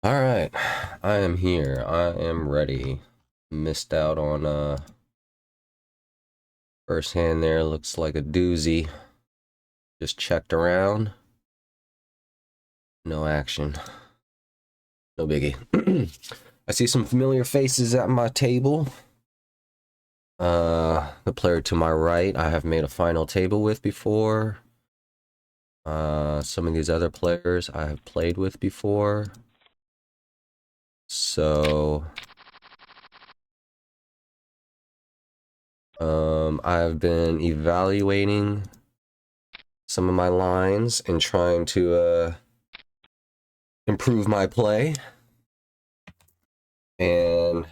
All right, I am here. I am ready. Missed out on first hand there. Looks like a doozy. Just checked around. No action. No biggie. I see some familiar faces at my table. The player to my right, I have made a final table with before. Some of these other players I have played with before. So I've been evaluating some of my lines and trying to improve my play. And I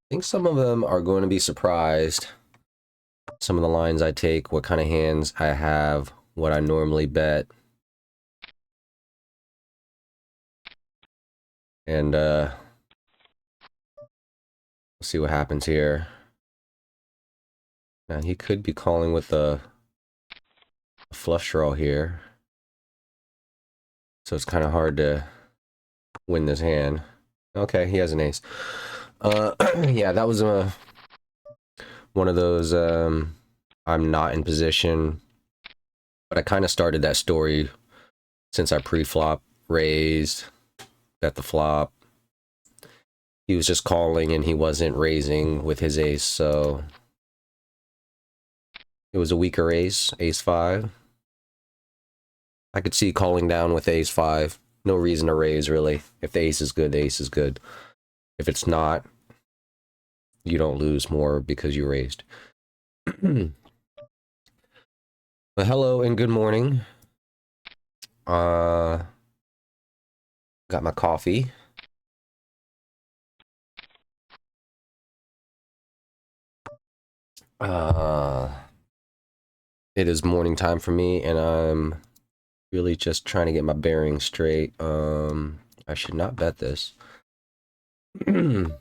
think some of them are going to be surprised. Some of the lines I take, what kind of hands I have, what I normally bet. And we'll see what happens here. Now he could be calling with a flush draw here. So it's kind of hard to win this hand. Okay, he has an ace. Yeah, that was one of those I'm not in position. But I kind of started that story since I pre-flop raised, bet the flop. He was just calling and he wasn't raising with his ace, so it was a weaker ace, ace five. I could see calling down with ace five. No reason to raise, really. If the ace is good, the ace is good. If it's not, you don't lose more because you raised. Well, hello and good morning. Got my coffee. It is morning time for me, and I'm really just trying to get my bearings straight. I should not bet this. They're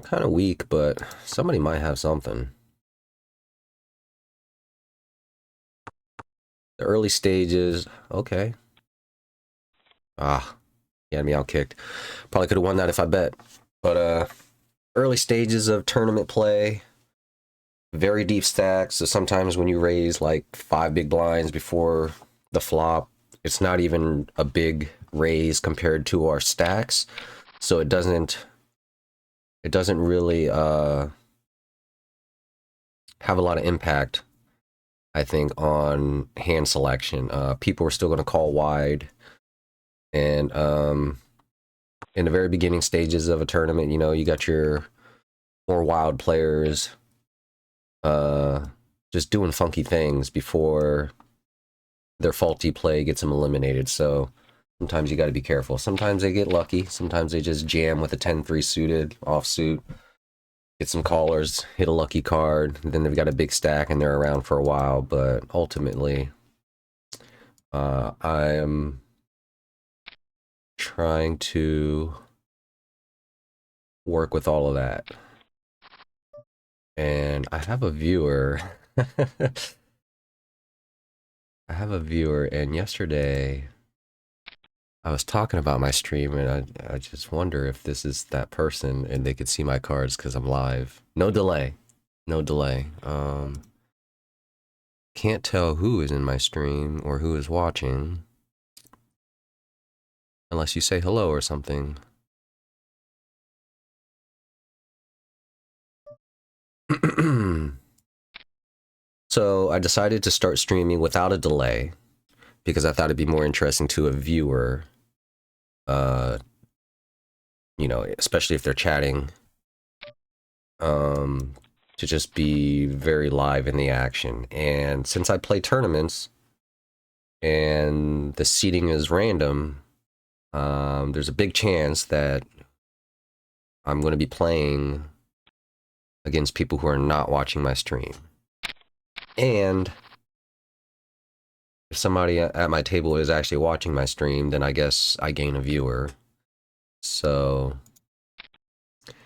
kind of weak, but somebody might have something. The early stages, okay. He had me out kicked. Probably could have won that if I bet. But early stages of tournament play, very deep stacks. So sometimes when you raise like 5 big blinds before the flop, it's not even a big raise compared to our stacks. So it doesn't really have a lot of impact, I think, on hand selection. People are still going to call wide. And in the very beginning stages of a tournament, you know, you got your more wild players just doing funky things before their faulty play gets them eliminated. So sometimes you got to be careful. Sometimes they get lucky. Sometimes they just jam with a 10-3 suited offsuit, get some callers, hit a lucky card, then they've got a big stack and they're around for a while. But ultimately, I am trying to work with all of that. And I have a viewer. I have a viewer, and yesterday I was talking about my stream, and I just wonder if this is that person and they could see my cards because I'm live. No delay. No delay. Can't tell who is in my stream or who is watching. Unless you say hello or something. So I decided to start streaming without a delay because I thought it'd be more interesting to a viewer. You know, especially if they're chatting. To just be very live in the action. And since I play tournaments and the seating is random, there's a big chance that I'm going to be playing against people who are not watching my stream. And if somebody at my table is actually watching my stream, then I guess I gain a viewer. So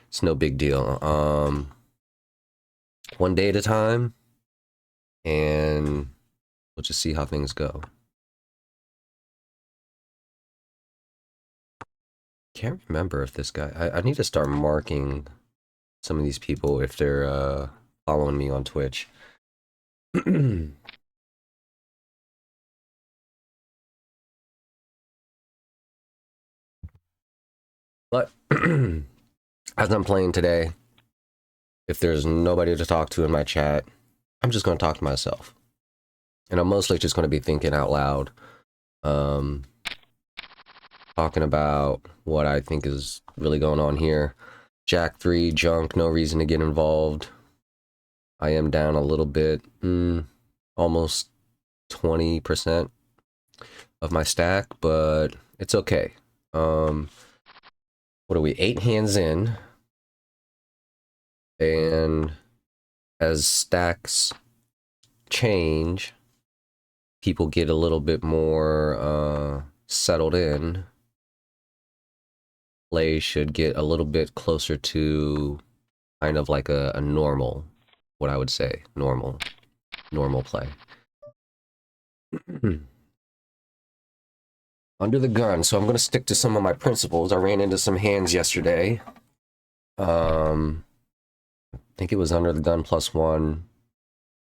it's no big deal. One day at a time, and we'll just see how things go. Can't remember if this guy. I need to start marking some of these people if they're following me on Twitch. But as I'm playing today, if there's nobody to talk to in my chat, I'm just going to talk to myself. And I'm mostly just going to be thinking out loud. Talking about what I think is really going on here. Jack 3, junk, no reason to get involved. I am down a little bit, almost 20% of my stack, but it's okay. What are we, 8 hands in? And as stacks change, people get a little bit more settled in. Play should get a little bit closer to kind of like a normal, what I would say, normal play. Under the gun, so I'm going to stick to some of my principles. I ran into some hands yesterday. I think it was under the gun +1.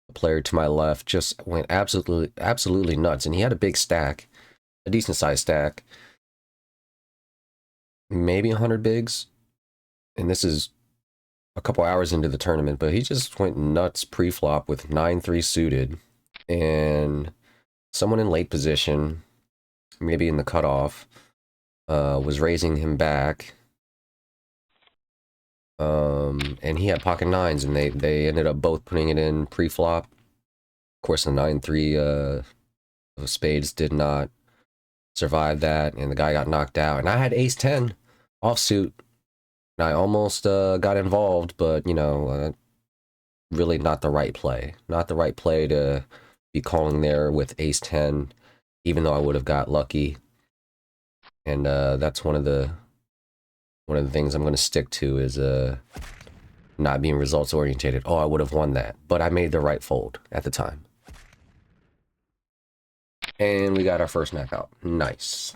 The player to my left just went absolutely nuts, and he had a big stack, a decent sized stack, maybe 100 bigs, and this is a couple hours into the tournament, but he just went nuts pre-flop with 9-3 suited, and someone in late position, maybe in the cutoff, was raising him back, and he had pocket nines, and they ended up both putting it in pre-flop. Of course, the 9-3 of spades did not survive that, and the guy got knocked out, and I had ace-10 offsuit, and I almost got involved, but, you know, really not the right play. Not the right play to be calling there with ace-10, even though I would have got lucky. And that's one of the things I'm going to stick to is not being results orientated. Oh, I would have won that, but I made the right fold at the time. And we got our first knockout. Nice.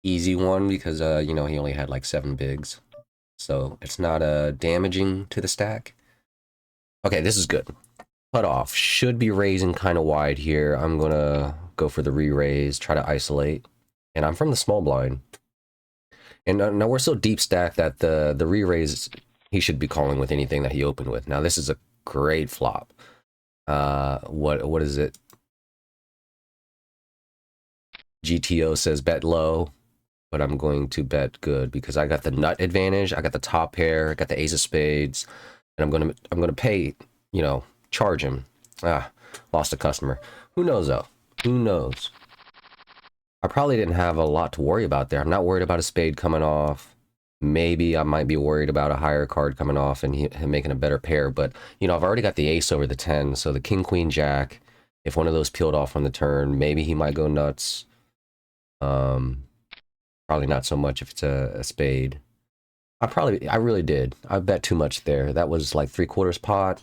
Easy one because, you know, he only had like 7 bigs. So it's not damaging to the stack. Okay, this is good. Cutoff should be raising kind of wide here. I'm going to go for the re-raise, try to isolate. And I'm from the small blind. And now we're so deep stacked that the re-raise, he should be calling with anything that he opened with. Now, this is a great flop. What is it? GTO says bet low, but I'm going to bet good because I got the nut advantage. I got the top pair, I got the ace of spades, and I'm gonna pay, you know, charge him. Lost a customer. Who knows though? Who knows? I probably didn't have a lot to worry about there. I'm not worried about a spade coming off. Maybe I might be worried about a higher card coming off and him making a better pair, but you know, I've already got the ace over the 10, so the king, queen, jack, if one of those peeled off on the turn, maybe he might go nuts. Probably not so much if it's a spade. I really did. I bet too much there. That was like 3/4 pot.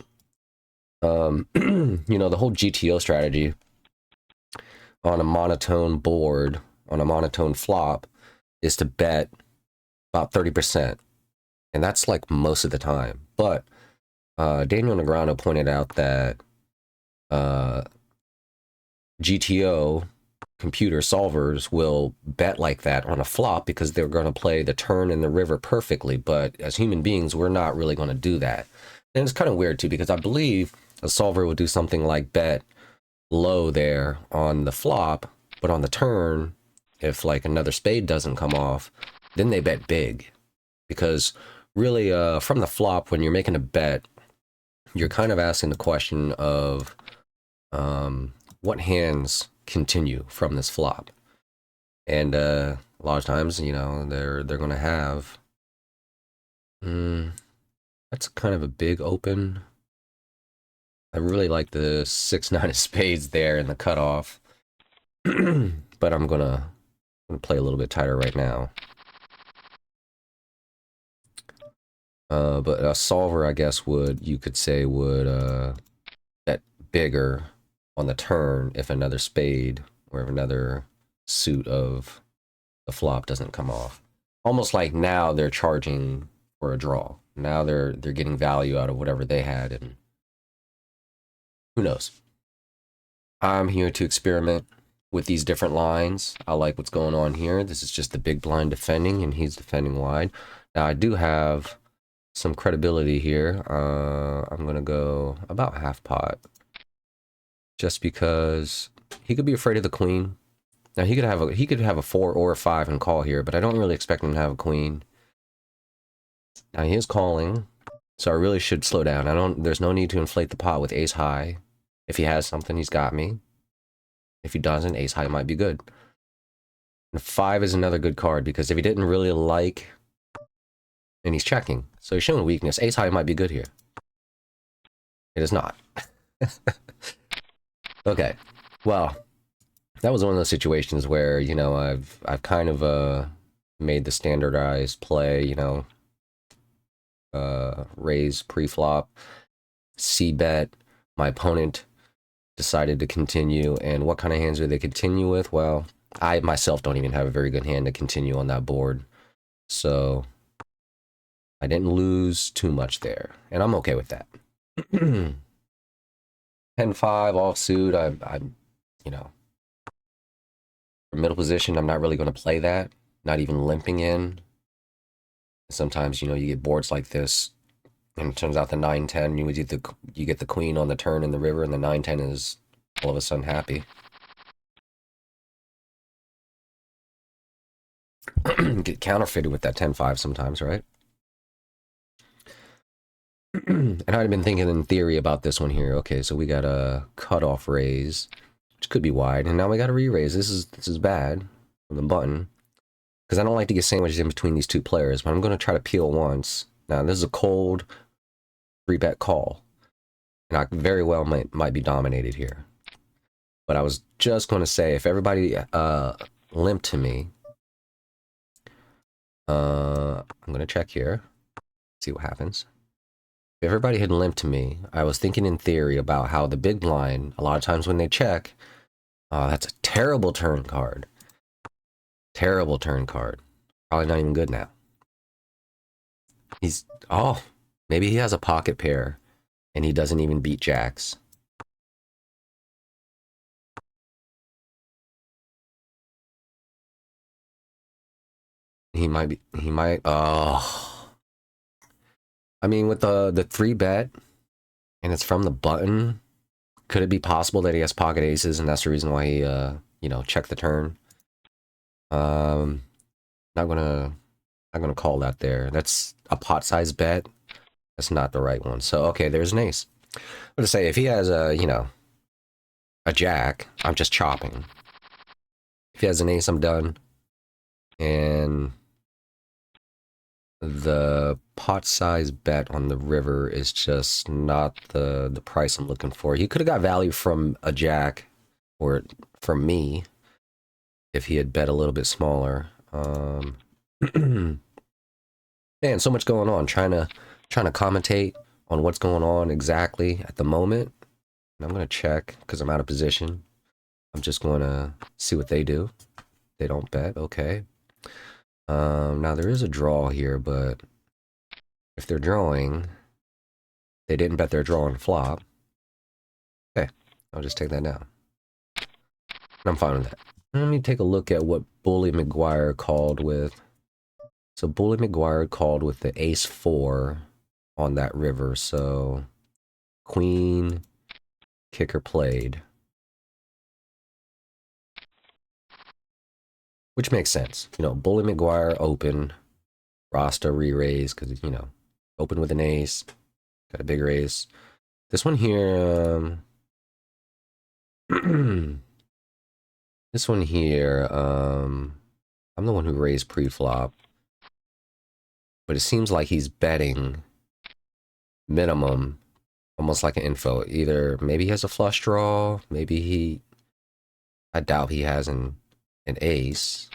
You know, the whole GTO strategy on a monotone board, on a monotone flop, is to bet about 30%. And that's like most of the time. But Daniel Negreanu pointed out that GTO computer solvers will bet like that on a flop because they're going to play the turn and the river perfectly, but as human beings we're not really going to do that. And it's kind of weird too because I believe a solver would do something like bet low there on the flop, but on the turn, if like another spade doesn't come off, then they bet big, because really from the flop, when you're making a bet, you're kind of asking the question of what hands continue from this flop. And a lot of times, you know, they're going to have that's kind of a big open. I really like the 6-9 of spades there in the cutoff. But I'm gonna play a little bit tighter right now. But a solver, I guess, you could say would bet bigger on the turn if another spade or if another suit of the flop doesn't come off. Almost like now they're charging for a draw. Now they're getting value out of whatever they had, and who knows. I'm here to experiment with these different lines. I like what's going on here. This is just the big blind defending, and he's defending wide. Now I do have some credibility here. I'm gonna go about half pot, just because he could be afraid of the queen. Now he could have a 4 or a 5 and call here, but I don't really expect him to have a queen. Now he is calling, so I really should slow down. There's no need to inflate the pot with ace high. If he has something, he's got me. If he doesn't, ace high might be good. And 5 is another good card, because if he didn't really like, and he's checking, so he's showing weakness, ace high might be good here. It is not. Okay, well, that was one of those situations where, you know, I've kind of made the standardized play, you know, raise pre-flop, c-bet. My opponent decided to continue, and what kind of hands do they continue with? Well, I myself don't even have a very good hand to continue on that board, so I didn't lose too much there, and I'm okay with that. 10-5 offsuit, I'm, you know, for middle position, I'm not really going to play that, not even limping in. Sometimes, you know, you get boards like this, and it turns out the 9-10, you get the queen on the turn in the river, and the 9-10 is all of a sudden happy. Get counterfeited with that 10-5 sometimes, right? And I'd been thinking in theory about this one here. Okay, so we got a cutoff raise, which could be wide, and now we got a re-raise. This is bad from the button, because I don't like to get sandwiched in between these two players, but I'm going to try to peel once. Now, this is a cold 3-bet call, and I very well might be dominated here. But I was just going to say, if everybody limped to me, I'm going to check here, see what happens. If everybody had limped to me, I was thinking in theory about how the big blind, a lot of times when they check, that's a terrible turn card. Terrible turn card. Probably not even good now. Maybe he has a pocket pair, and he doesn't even beat jacks. He might, oh. I mean, with the 3-bet, and it's from the button, could it be possible that he has pocket aces, and that's the reason why he, you know, checked the turn? Not gonna call that there. That's a pot-sized bet. That's not the right one. So, okay, there's an ace. I'm gonna say, if he has a, you know, a jack, I'm just chopping. If he has an ace, I'm done. And the pot size bet on the river is just not the price I'm looking for. He could have got value from a jack, or from me, if he had bet a little bit smaller. Man, so much going on. Trying to commentate on what's going on exactly at the moment. And I'm gonna check because I'm out of position. I'm just going to see what they do. They don't bet. Okay. Now there is a draw here, but if they're drawing, they didn't bet their draw on flop. Okay, I'll just take that down. And I'm fine with that. Let me take a look at what Bully McGuire called with. So Bully McGuire called with the ace-4 on that river. So queen, kicker played. Which makes sense. You know, Bully McGuire open, Rasta re-raise, because, you know, open with an ace, got a bigger ace. This one here, this one here, I'm the one who raised pre-flop, but it seems like he's betting minimum, almost like an info. Either maybe he has a flush draw, maybe I doubt he has an ace.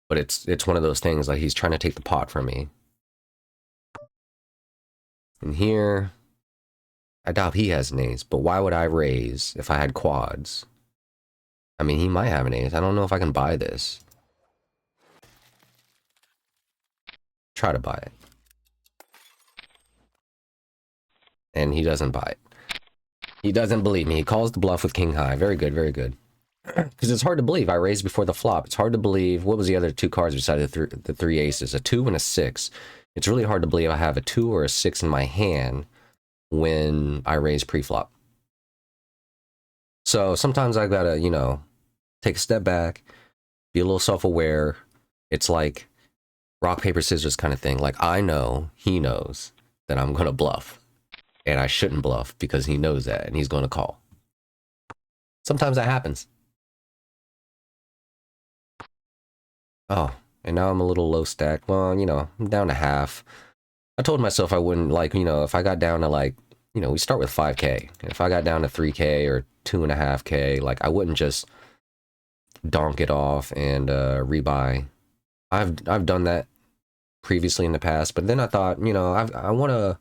But it's one of those things, like he's trying to take the pot from me. And here, I doubt he has an ace, but why would I raise if I had quads? I mean, he might have an ace. I don't know if I can buy this. Try to buy it. And he doesn't buy it. He doesn't believe me. He calls the bluff with king high. Very good, very good. Because it's hard to believe. I raised before the flop. It's hard to believe. What was the other two cards besides the three aces? A 2 and a 6. It's really hard to believe I have a 2 or a 6 in my hand when I raise pre-flop. So sometimes I gotta, you know, take a step back, be a little self-aware. It's like rock, paper, scissors kind of thing. Like, I know he knows that I'm going to bluff. And I shouldn't bluff because he knows that and he's going to call. Sometimes that happens. Oh, and now I'm a little low stack. Well, you know, I'm down to half. I told myself I wouldn't, like, you know, if I got down to, like, you know, we start with 5K. If I got down to 3K or 2.5K, like, I wouldn't just donk it off and rebuy. I've done that previously in the past, but then I thought, you know, I want to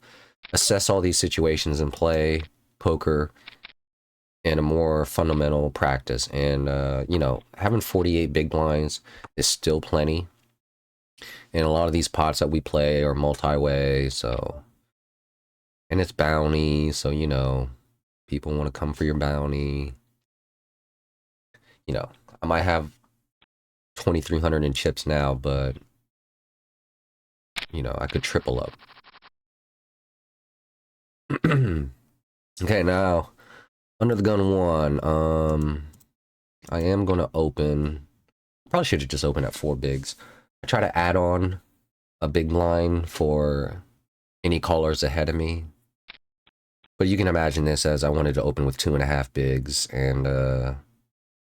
assess all these situations and play poker in a more fundamental practice. And, you know, having 48 big blinds is still plenty. And a lot of these pots that we play are multi-way, so... And it's bounty, so, you know, people want to come for your bounty. You know, I might have 2,300 in chips now, but, you know, I could triple up. Okay, now, under the gun 1, I am going to open... Probably should have just opened at 4 bigs. I try to add on a big blind for any callers ahead of me. But you can imagine this as I wanted to open with 2.5 bigs and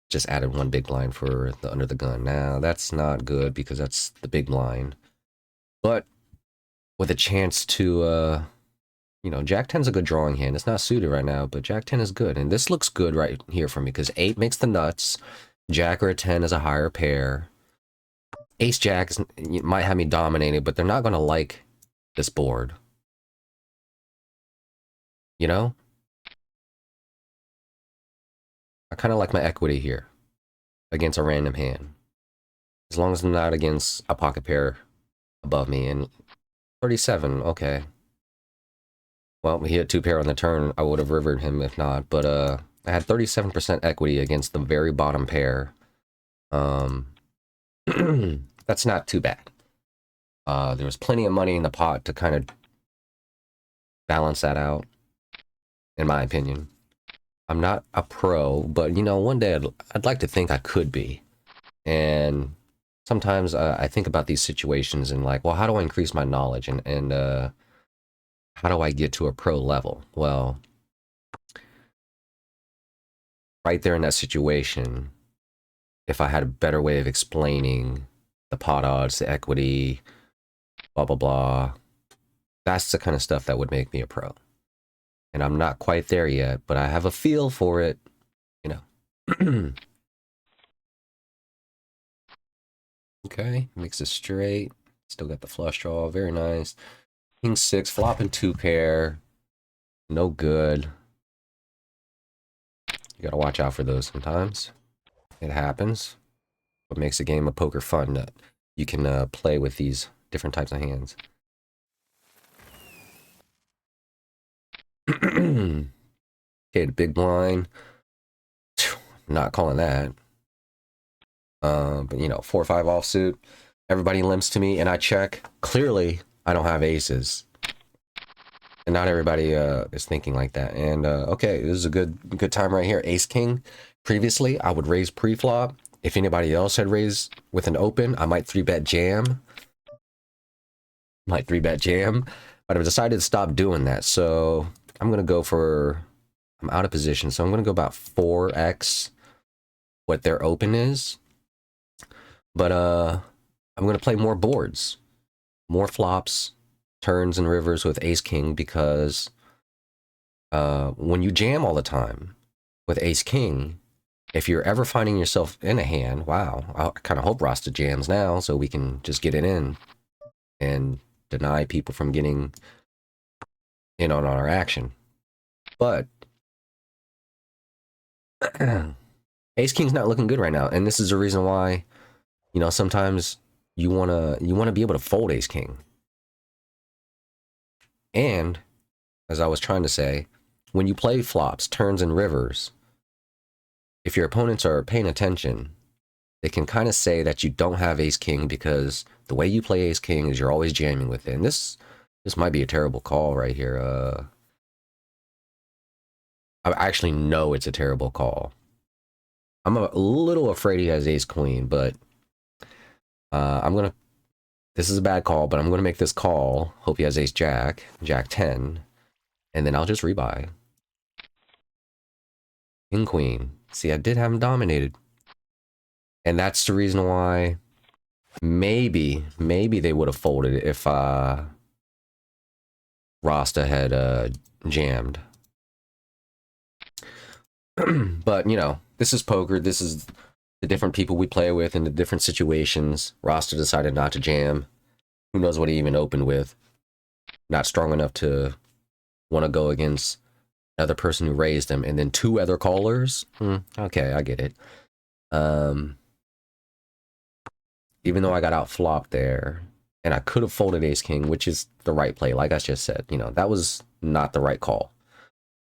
just added 1 big blind for the under the gun. Now, that's not good because that's the big blind. But with a chance to, you know, Jack 10's a good drawing hand. It's not suited right now, but Jack 10 is good. And this looks good right here for me because 8 makes the nuts. Jack or a 10 is a higher pair. Ace Jack might have me dominated, but they're not going to like this board. You know? I kind of like my equity here against a random hand. As long as I'm not against a pocket pair above me. And 37, okay. Well, he had 2 pair on the turn. I would have rivered him if not. But I had 37% equity against the very bottom pair. That's not too bad. There was plenty of money in the pot to kind of balance that out, in my opinion. I'm not a pro, but, you know, one day I'd like to think I could be. And sometimes I think about these situations and like, well, how do I increase my knowledge and how do I get to a pro level? Well, right there in that situation, if I had a better way of explaining the pot odds, the equity, blah, blah, blah, that's the kind of stuff that would make me a pro. And I'm not quite there yet, but I have a feel for it, you know. Okay, makes it straight. Still got the flush draw, very nice. King 6, flopping 2 pair. No good. You gotta watch out for those sometimes. It happens. What makes a game of poker fun, that you can play with these different types of hands. Okay, the big blind. Not calling that. But, you know, 4 or 5 offsuit. Everybody limps to me, and I check. Clearly, I don't have aces. And not everybody is thinking like that. And, okay, this is a good time right here. Ace King. Previously, I would raise pre-flop. If anybody else had raised with an open, I might 3-bet jam. But I've decided to stop doing that. So I'm going to go for... I'm out of position, so I'm going to go about 4x what their open is. But I'm going to play more boards. More flops, turns, and rivers with Ace-King because when you jam all the time with Ace-King, if you're ever finding yourself in a hand, wow, I kind of hope Rasta jams now so we can just get it in and deny people from getting in on our action. But Ace King's not looking good right now, and this is the reason why, you know, sometimes you wanna be able to fold Ace King. And as I was trying to say, when you play flops, turns, and rivers, if your opponents are paying attention, they can kind of say that you don't have Ace King because the way you play Ace King is you're always jamming with it. And this might be a terrible call right here. I actually know it's a terrible call. I'm a little afraid he has Ace Queen, but this is a bad call, but I'm gonna make this call. Hope he has Ace Jack, Jack 10, and then I'll just rebuy. King Queen. See, I did have him dominated. And that's the reason why maybe they would have folded if Rasta had jammed. But, you know, this is poker. This is the different people we play with in the different situations. Rasta decided not to jam. Who knows what he even opened with. Not strong enough to want to go against another person who raised him. And then two other callers? Okay, I get it. Even though I got out flopped there, and I could have folded Ace King, which is the right play, like I just said, you know, that was not the right call.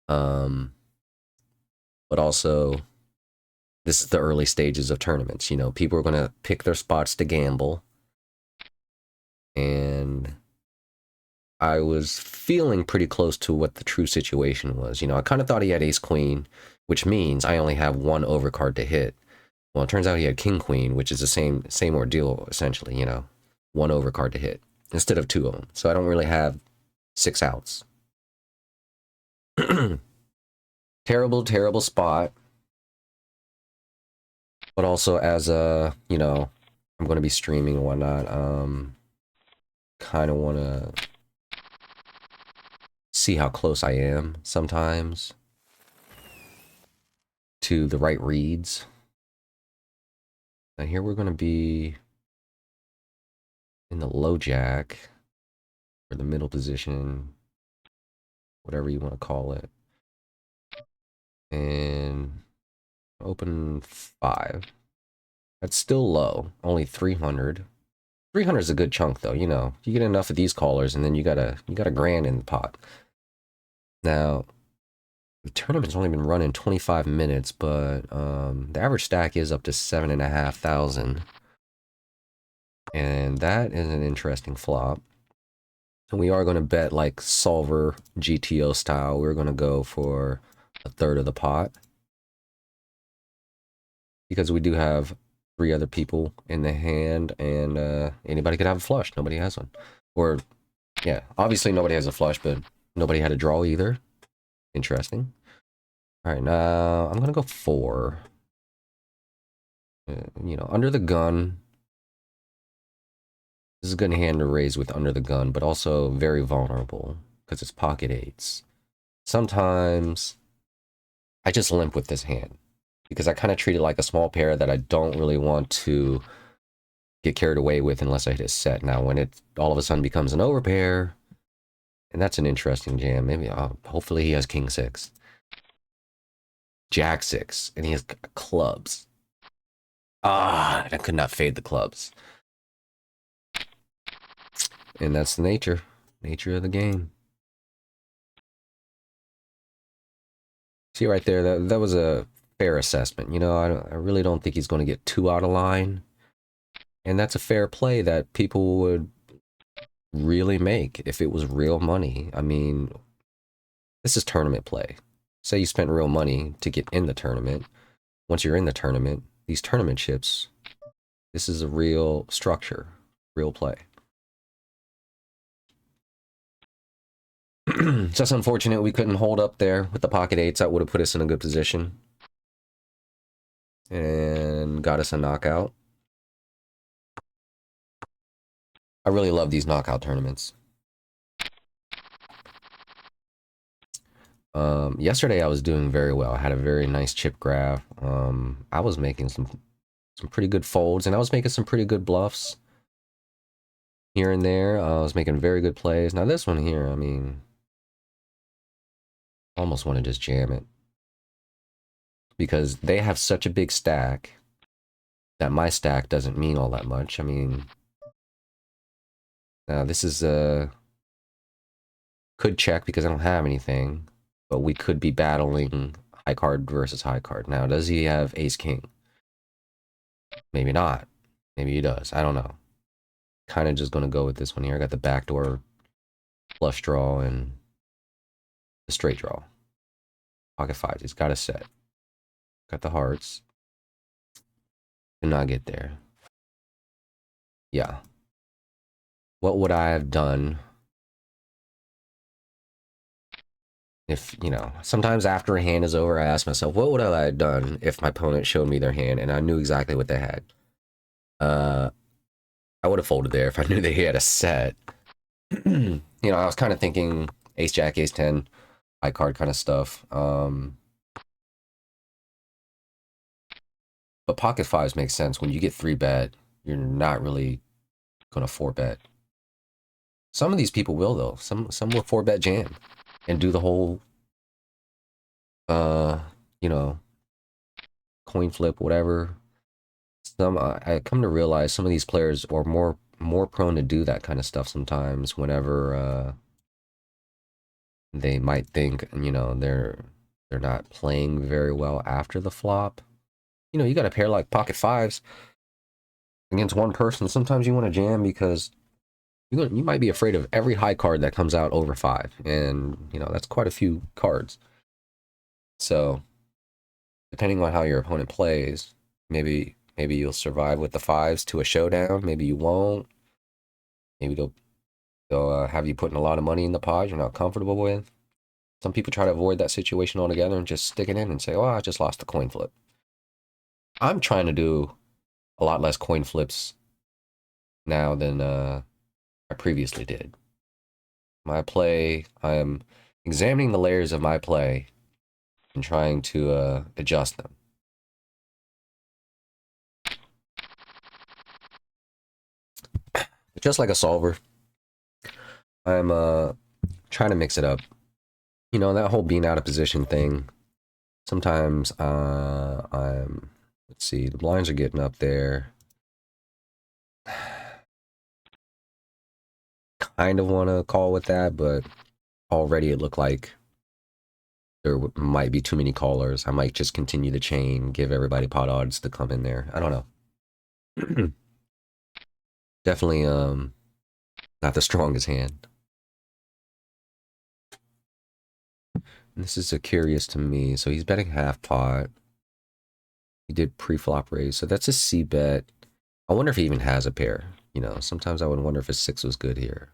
But also, this is the early stages of tournaments. You know, people are going to pick their spots to gamble. And I was feeling pretty close to what the true situation was. You know, I kind of thought he had Ace Queen, which means I only have one overcard to hit. Well, it turns out he had King Queen, which is the same ordeal, essentially, you know. One overcard to hit, instead of two of them. So I don't really have 6 outs. Terrible spot. But also as a, you know, I'm going to be streaming and whatnot, kind of want to see how close I am sometimes to the right reads. Now here we're going to be in the low jack, or the middle position, whatever you want to call it. And open 5. That's still low, only 300. 300 is a good chunk though, you know. You get enough of these callers and then you got a grand in the pot. Now, the tournament's only been running 25 minutes, but the average stack is up to 7,500. And that is an interesting flop. And we are going to bet like solver GTO style. We're going to go for a third of the pot, because we do have 3 other people in the hand, and anybody could have a flush. Nobody has one. Or, yeah, obviously nobody has a flush, but nobody had a draw either. Interesting. All right, now I'm going to go 4. You know, under the gun. This is a good hand to raise with under the gun, but also very vulnerable because it's pocket 8s. Sometimes I just limp with this hand because I kind of treat it like a small pair that I don't really want to get carried away with unless I hit a set. Now, when it all of a sudden becomes an overpair, and that's an interesting jam. Maybe, hopefully he has King 6. Jack 6, and he has clubs. I could not fade the clubs. And that's the nature of the game. See right there, that was a fair assessment. You know, I really don't think he's going to get too out of line. And that's a fair play that people would really make if it was real money. I mean, this is tournament play. Say you spent real money to get in the tournament. Once you're in the tournament, these tournament chips, this is a real structure, real play. Just unfortunate we couldn't hold up there with the pocket 8s. That would have put us in a good position and got us a knockout. I really love these knockout tournaments. Yesterday I was doing very well. I had a very nice chip graph. I was making some pretty good folds, and I was making some pretty good bluffs here and there. I was making very good plays. Now this one here, I mean, almost want to just jam it. because they have such a big stack that my stack doesn't mean all that much. I mean, now this is could check because I don't have anything, but we could be battling high card versus high card. Now, does he have ace king? Maybe not. Maybe he does. I don't know. Kind of just gonna go with this one here. I got the backdoor flush draw and the straight draw. Pocket fives. He's got a set. Got the hearts. Did not get there. Yeah. What would I have done if, you know, sometimes after a hand is over, I ask myself, what would I have done if my opponent showed me their hand and I knew exactly what they had? I would have folded there if I knew they had a set. You know, I was kind of thinking ace jack, ace 10, high card kind of stuff. But pocket fives makes sense. When you get 3-bet, you're not really gonna 4-bet. Some of these people will though. Some will 4-bet jam and do the whole you know, coin flip, whatever. Some I come to realize some of these players are more prone to do that kind of stuff sometimes whenever they might think, you know, they're not playing very well after the flop. You know, you got a pair like pocket fives against one person. Sometimes you want to jam because you might be afraid of every high card that comes out over 5, and you know that's quite a few cards. So depending on how your opponent plays, maybe you'll survive with the fives to a showdown. Maybe you won't. Maybe they'll have you putting a lot of money in the pot you're not comfortable with. Some people try to avoid that situation altogether and just stick it in and say, "Oh, I just lost the coin flip." I'm trying to do a lot less coin flips now than I previously did. My play, I am examining the layers of my play and trying to adjust them. Just like a solver, I'm trying to mix it up. You know, that whole being out of position thing. Sometimes let's see, the blinds are getting up there. Kind of want to call with that, but already it looked like there might be too many callers. I might just continue the chain, give everybody pot odds to come in there. I don't know. Definitely not the strongest hand. This is a curious to me. So he's betting half pot. He did pre-flop raise, so that's a C bet. I wonder if he even has a pair. You know, sometimes I would wonder if his 6 was good here.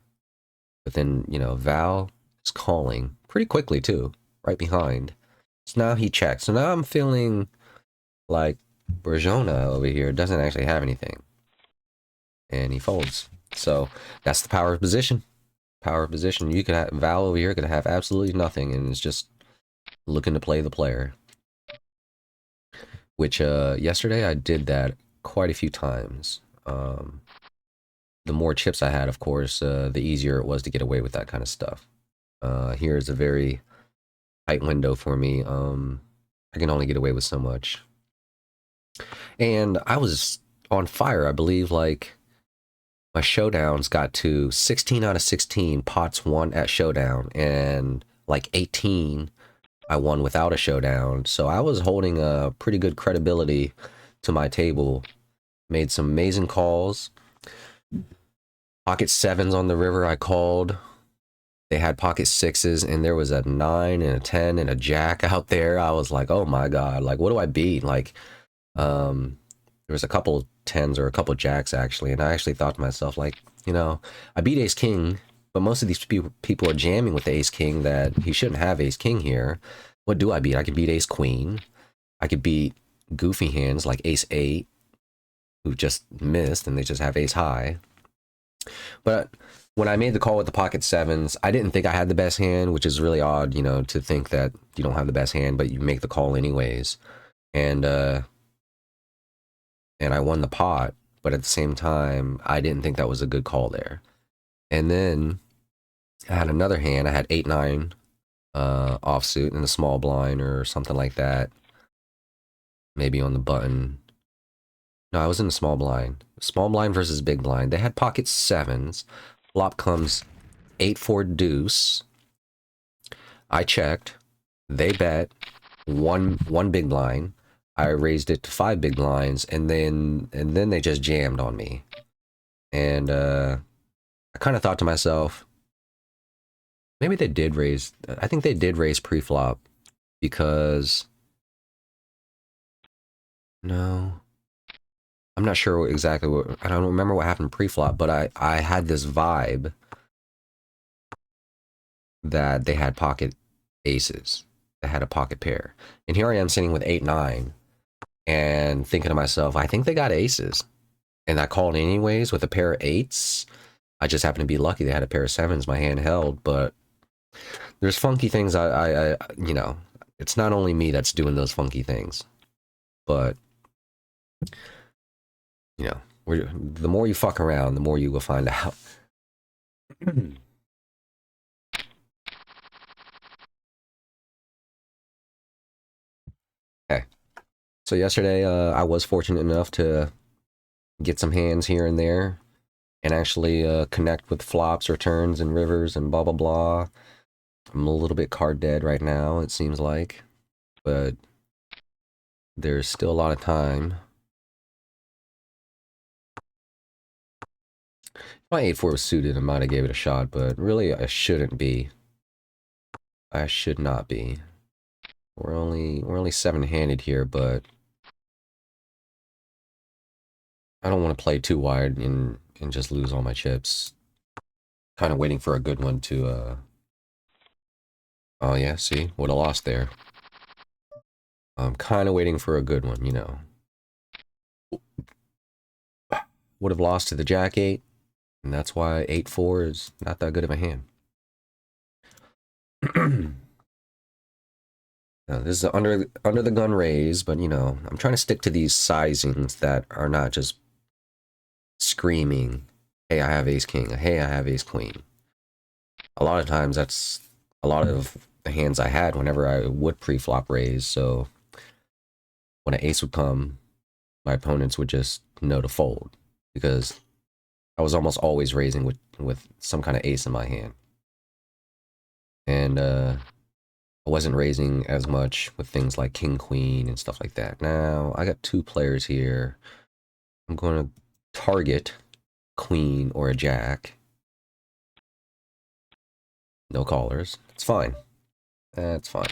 But then, you know, Val is calling pretty quickly too, right behind. So now he checks. So now I'm feeling like Berjona over here doesn't actually have anything. And he folds. So that's the power of position. Power of position. You could have Val over here could have absolutely nothing and is just looking to play the player. Which yesterday I did that quite a few times. The more chips I had, of course, the easier it was to get away with that kind of stuff. Here is a very tight window for me. I can only get away with so much. And I was on fire, I believe, like my showdowns got to 16 out of 16 pots won at showdown, and like 18 I won without a showdown. So I was holding a pretty good credibility to my table. Made some amazing calls. Pocket 7s on the river I called. They had pocket 6s, and there was a 9 and a 10 and a jack out there. I was like, oh my God, like, what do I beat? Like, there was a couple 10s or a couple jacks actually, and I actually thought to myself, like, you know, I beat ace king, but most of these people are jamming with the ace king that he shouldn't have ace king here. What do I beat? I can beat ace queen. I could beat goofy hands like ace 8, who just missed and they just have ace high. But when I made the call with the pocket 7s, I didn't think I had the best hand, which is really odd, you know, to think that you don't have the best hand, but you make the call anyways. And I won the pot, but at the same time, I didn't think that was a good call there. And then I had another hand. I had 8-9 offsuit in a small blind or something like that. maybe on the button. No, I was in the small blind. Small blind versus big blind. They had pocket sevens. Flop comes 8-4 deuce. I checked. They bet one big blind. I raised it to 5 big blinds, and then they just jammed on me. And I kind of thought to myself, maybe they did raise. I think they did raise pre-flop because no, I'm not sure exactly what. I don't remember what happened pre-flop, but I had this vibe that they had pocket aces. They had a pocket pair, and here I am sitting with 8-9, and thinking to myself, I think they got aces, and I called anyways with a pair of eights. I just happened to be lucky they had a pair of sevens my hand held, but there's funky things I you know, it's not only me that's doing those funky things, but you know, the more you fuck around, the more you will find out. Okay, so yesterday I was fortunate enough to get some hands here and there, and actually connect with flops or turns and rivers and blah blah blah. I'm a little bit card dead right now, it seems like, but there's still a lot of time. If my 8-4 was suited, I might have gave it a shot, but really I shouldn't be. I should not be. We're only 7-handed here, but I don't want to play too wide and just lose all my chips. Kind of waiting for a good one to oh yeah, see, would have lost there. I'm kind of waiting for a good one, you know. Would have lost to the Jack 8, and that's why 8-4 is not that good of a hand. Now, this is under the gun raise, but you know, I'm trying to stick to these sizings that are not just screaming, hey, I have ace king, hey, I have ace queen. A lot of times that's a lot of the hands I had whenever I would pre-flop raise, so when an ace would come, my opponents would just know to fold, because I was almost always raising with some kind of ace in my hand. And I wasn't raising as much with things like king, queen, and stuff like that. Now, I got 2 players here. I'm going to target queen or a jack. No callers. It's fine. That's fine.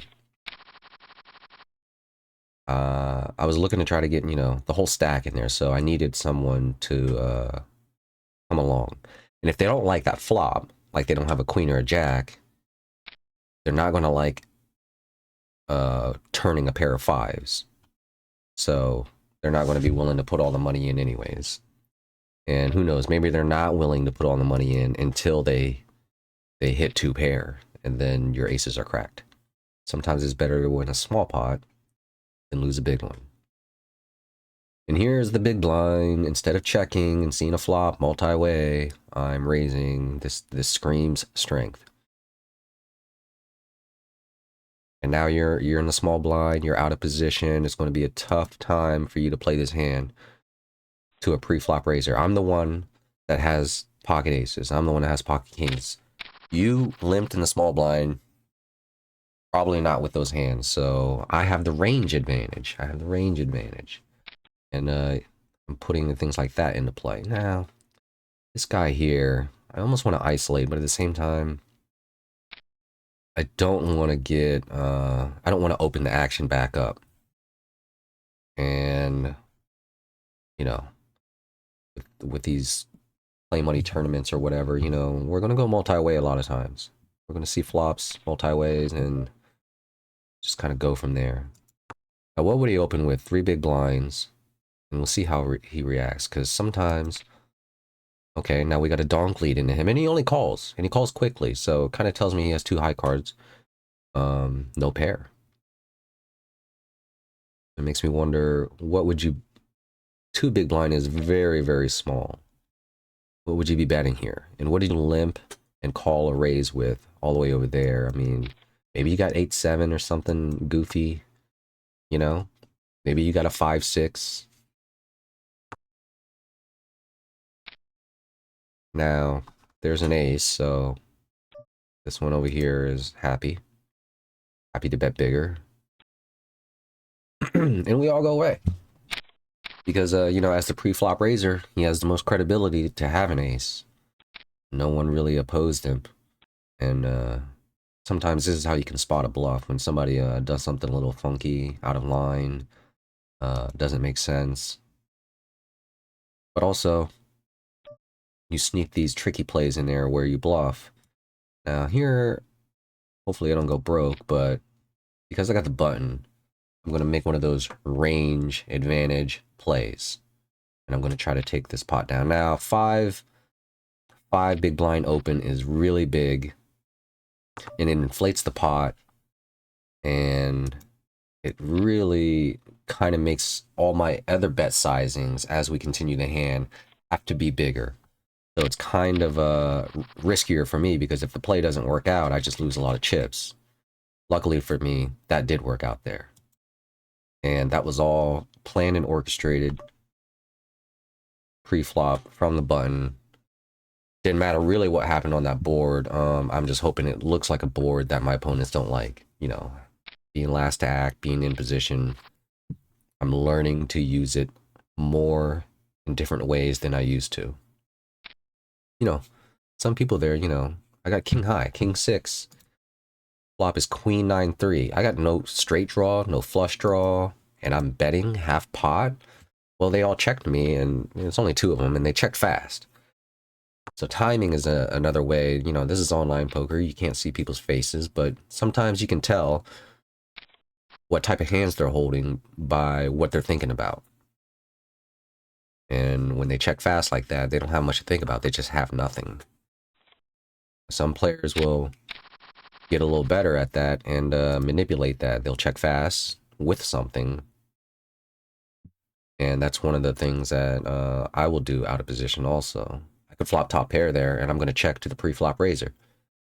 I was looking to try to get, you know, the whole stack in there, so I needed someone to come along. And if they don't like that flop, like they don't have a queen or a jack, they're not going to like turning a pair of 5s. So they're not going to be willing to put all the money in anyways. And who knows, maybe they're not willing to put all the money in until they hit 2 pair, and then your aces are cracked. Sometimes it's better to win a small pot than lose a big one. And here's the big blind. Instead of checking and seeing a flop multi-way, I'm raising. This screams strength. And now you're in the small blind, you're out of position. It's going to be a tough time for you to play this hand to a pre-flop raiser. I'm the one that has pocket aces. I'm the one that has pocket kings. You limped in the small blind, probably not with those hands. So I have the range advantage. And I'm putting things like that into play. Now, this guy here, I almost want to isolate, but at the same time, I don't want to get, I don't want to open the action back up. And, you know, with these play money tournaments or whatever, you know, we're going to go multi-way a lot of times. We're going to see flops multi-ways and just kind of go from there. Now, what would he open with? 3 big blinds. And we'll see how he reacts, because sometimes, okay, now we got a donk lead into him, and he only calls, and he calls quickly, so it kind of tells me he has 2 high cards. No pair. It makes me wonder, what would you... 2 big blind is very, very small. What would you be betting here? And what did you limp and call a raise with all the way over there? I mean, maybe you got 8-7 or something goofy, you know? Maybe you got a 5-6. Now, there's an ace, so this one over here is happy. Happy to bet bigger. And we all go away. Because, you know, as the pre-flop raiser, he has the most credibility to have an ace. No one really opposed him. And sometimes this is how you can spot a bluff. When somebody does something a little funky, out of line, doesn't make sense. But also, you sneak these tricky plays in there where you bluff. Now here, hopefully I don't go broke, but because I got the button, I'm going to make one of those range advantage plays. And I'm going to try to take this pot down. Now, five big blind open is really big. And it inflates the pot. And it really kind of makes all my other bet sizings as we continue the hand have to be bigger. So it's kind of riskier for me because if the play doesn't work out, I just lose a lot of chips. Luckily for me, that did work out there. And that was all planned and orchestrated pre-flop from the button. Didn't matter really what happened on that board. I'm just hoping it looks like a board that my opponents don't like. You know, being last to act, being in position. I'm learning to use it more in different ways than I used to. You know, some people there, you know, I got king high, king 6. Flop is queen 9-3. I got no straight draw, no flush draw, and I'm betting half pot. Well, they all checked me, and it's only 2 of them, and they checked fast. So timing is another way. You know, this is online poker. You can't see people's faces, but sometimes you can tell what type of hands they're holding by what they're thinking about. And when they check fast like that, they don't have much to think about. They just have nothing. Some players will get a little better at that and manipulate that. They'll check fast with something. And that's one of the things that I will do out of position also. I could flop top pair there, and I'm going to check to the pre-flop raiser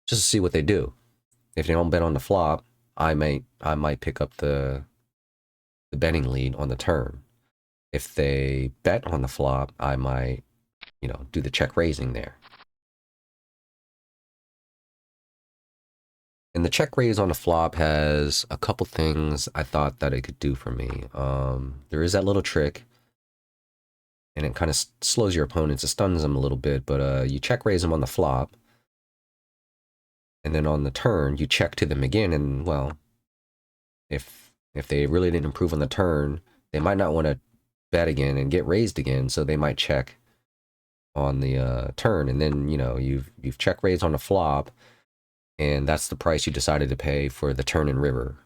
just to see what they do. If they don't bet on the flop, I might pick up the betting lead on the turn. If they bet on the flop, I might, you know, do the check raising there. And the check raise on the flop has a couple things I thought that it could do for me. There is that little trick, and it kind of slows your opponents. It stuns them a little bit, but you check raise them on the flop, and then on the turn, you check to them again, and, well, if they really didn't improve on the turn, they might not want to bet again and get raised again, so they might check on the turn, and then, you know, you've check raised on the flop, and that's the price you decided to pay for the turn and river.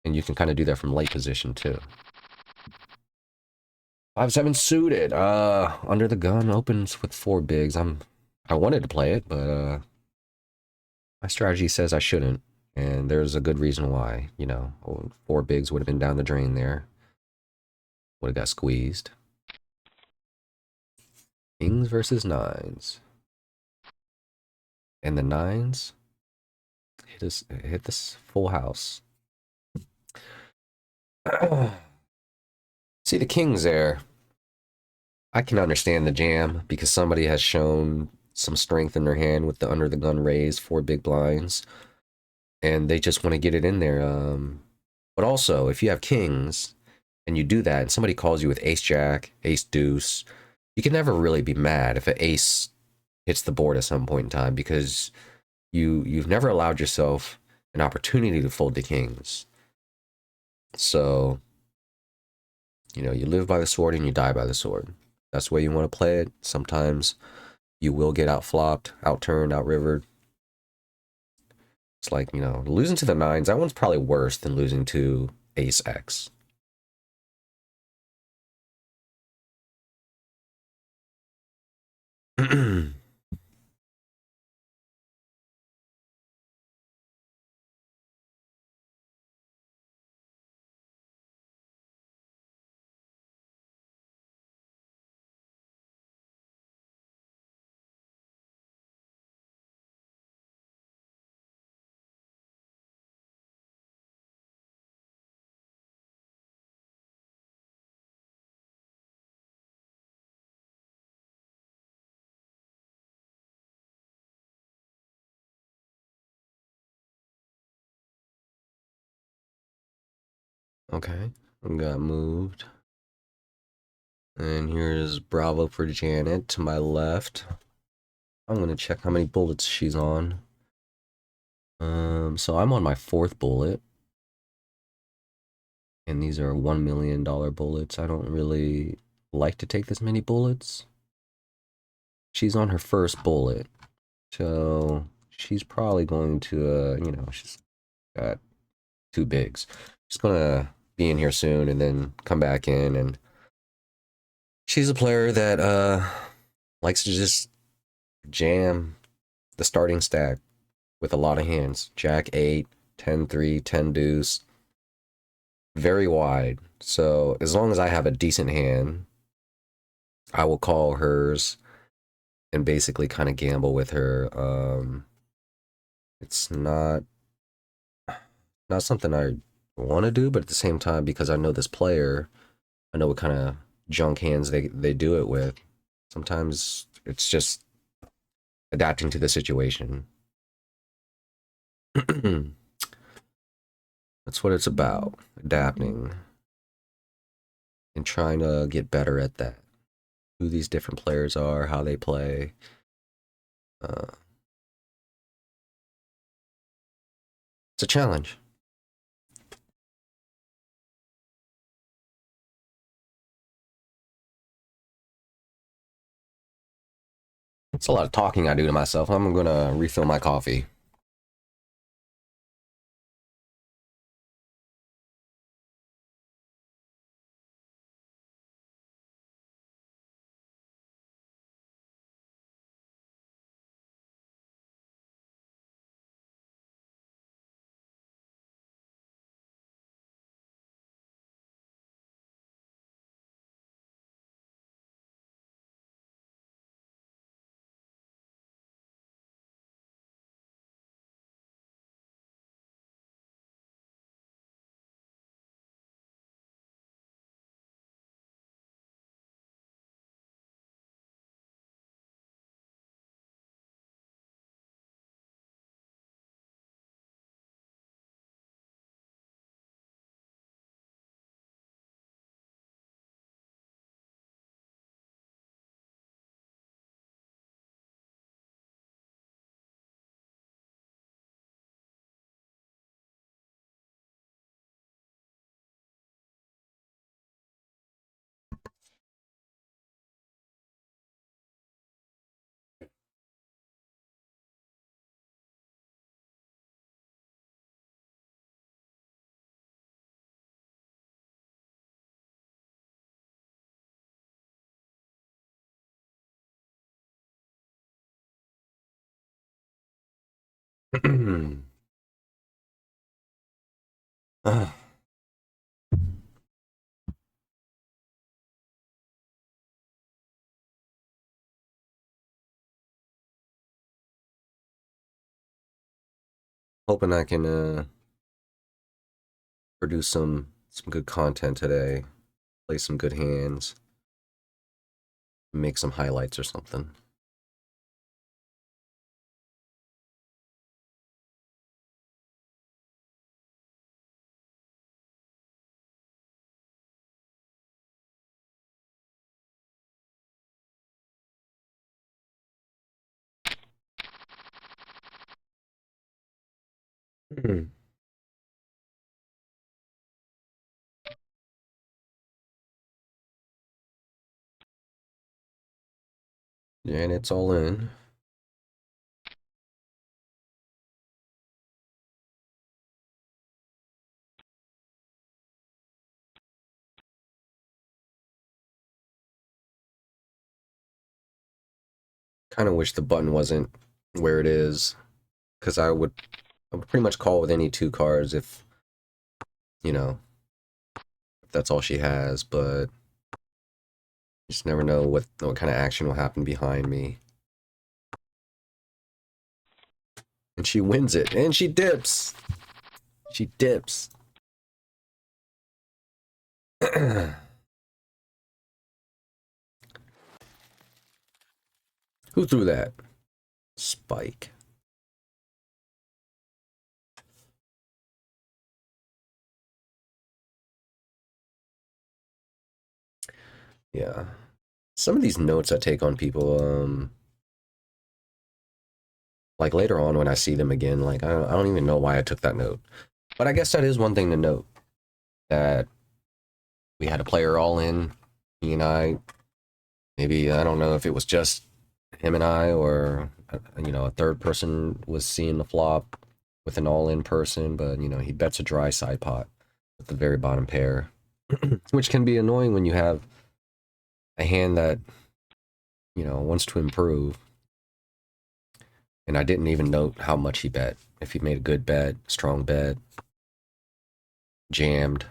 And you can kind of do that from late position too. 5-7 suited. Under the gun opens with 4 bigs. I wanted to play it, but my strategy says I shouldn't, and there's a good reason why. You know, 4 bigs would have been down the drain there. Would have got squeezed. Kings versus 9s. And the 9s hit this full house. See the kings there. I can understand the jam because somebody has shown some strength in their hand with the under the gun raise, 4 big blinds, and they just want to get it in there. But also, if you have kings and you do that, and somebody calls you with ace jack, ace deuce, you can never really be mad if an ace hits the board at some point in time because you've never allowed yourself an opportunity to fold the kings. So, you know, you live by the sword and you die by the sword. That's the way you want to play it. Sometimes you will get outflopped, outturned, outrivered. It's like, you know, losing to the 9s, that one's probably worse than losing to ace X. Okay, got moved. And here's Bravo for Janet to my left. I'm gonna check how many bullets she's on. So I'm on my 4th bullet. And these are $1 million bullets. I don't really like to take this many bullets. She's on her 1st bullet. So she's probably going to, you know, she's got 2 bigs. She's gonna be in here soon and then come back in. And she's a player that likes to just jam the starting stack with a lot of hands. Jack 8, 10-3, 10 deuce. Very wide. So as long as I have a decent hand, I will call hers and basically kind of gamble with her. It's not something I want to do, but at the same time, because I know this player, I know what kind of junk hands they do it with. Sometimes it's just adapting to the situation. That's what it's about, adapting and trying to get better at that. Who these different players are, how they play. It's a challenge. It's a lot of talking I do to myself. I'm gonna refill my coffee. Hoping I can produce some good content today, play some good hands, make some highlights or something. Yeah, and it's all in. Kind of wish the button wasn't where it is, because I would pretty much call with any 2 cards if, you know, if that's all she has, but you just never know what kind of action will happen behind me. And she wins it, and she dips. She dips. Who threw that? Spike. Yeah. Some of these notes I take on people, like later on when I see them again, like I don't even know why I took that note. But I guess that is one thing to note, that we had a player all in, he and I. Maybe I don't know if it was just him and I, or a third person was seeing the flop with an all-in person, but he bets a dry side pot with the very bottom pair, which can be annoying when you have a hand that wants to improve. And I didn't even note how much he bet. If he made a good bet, strong bet, jammed.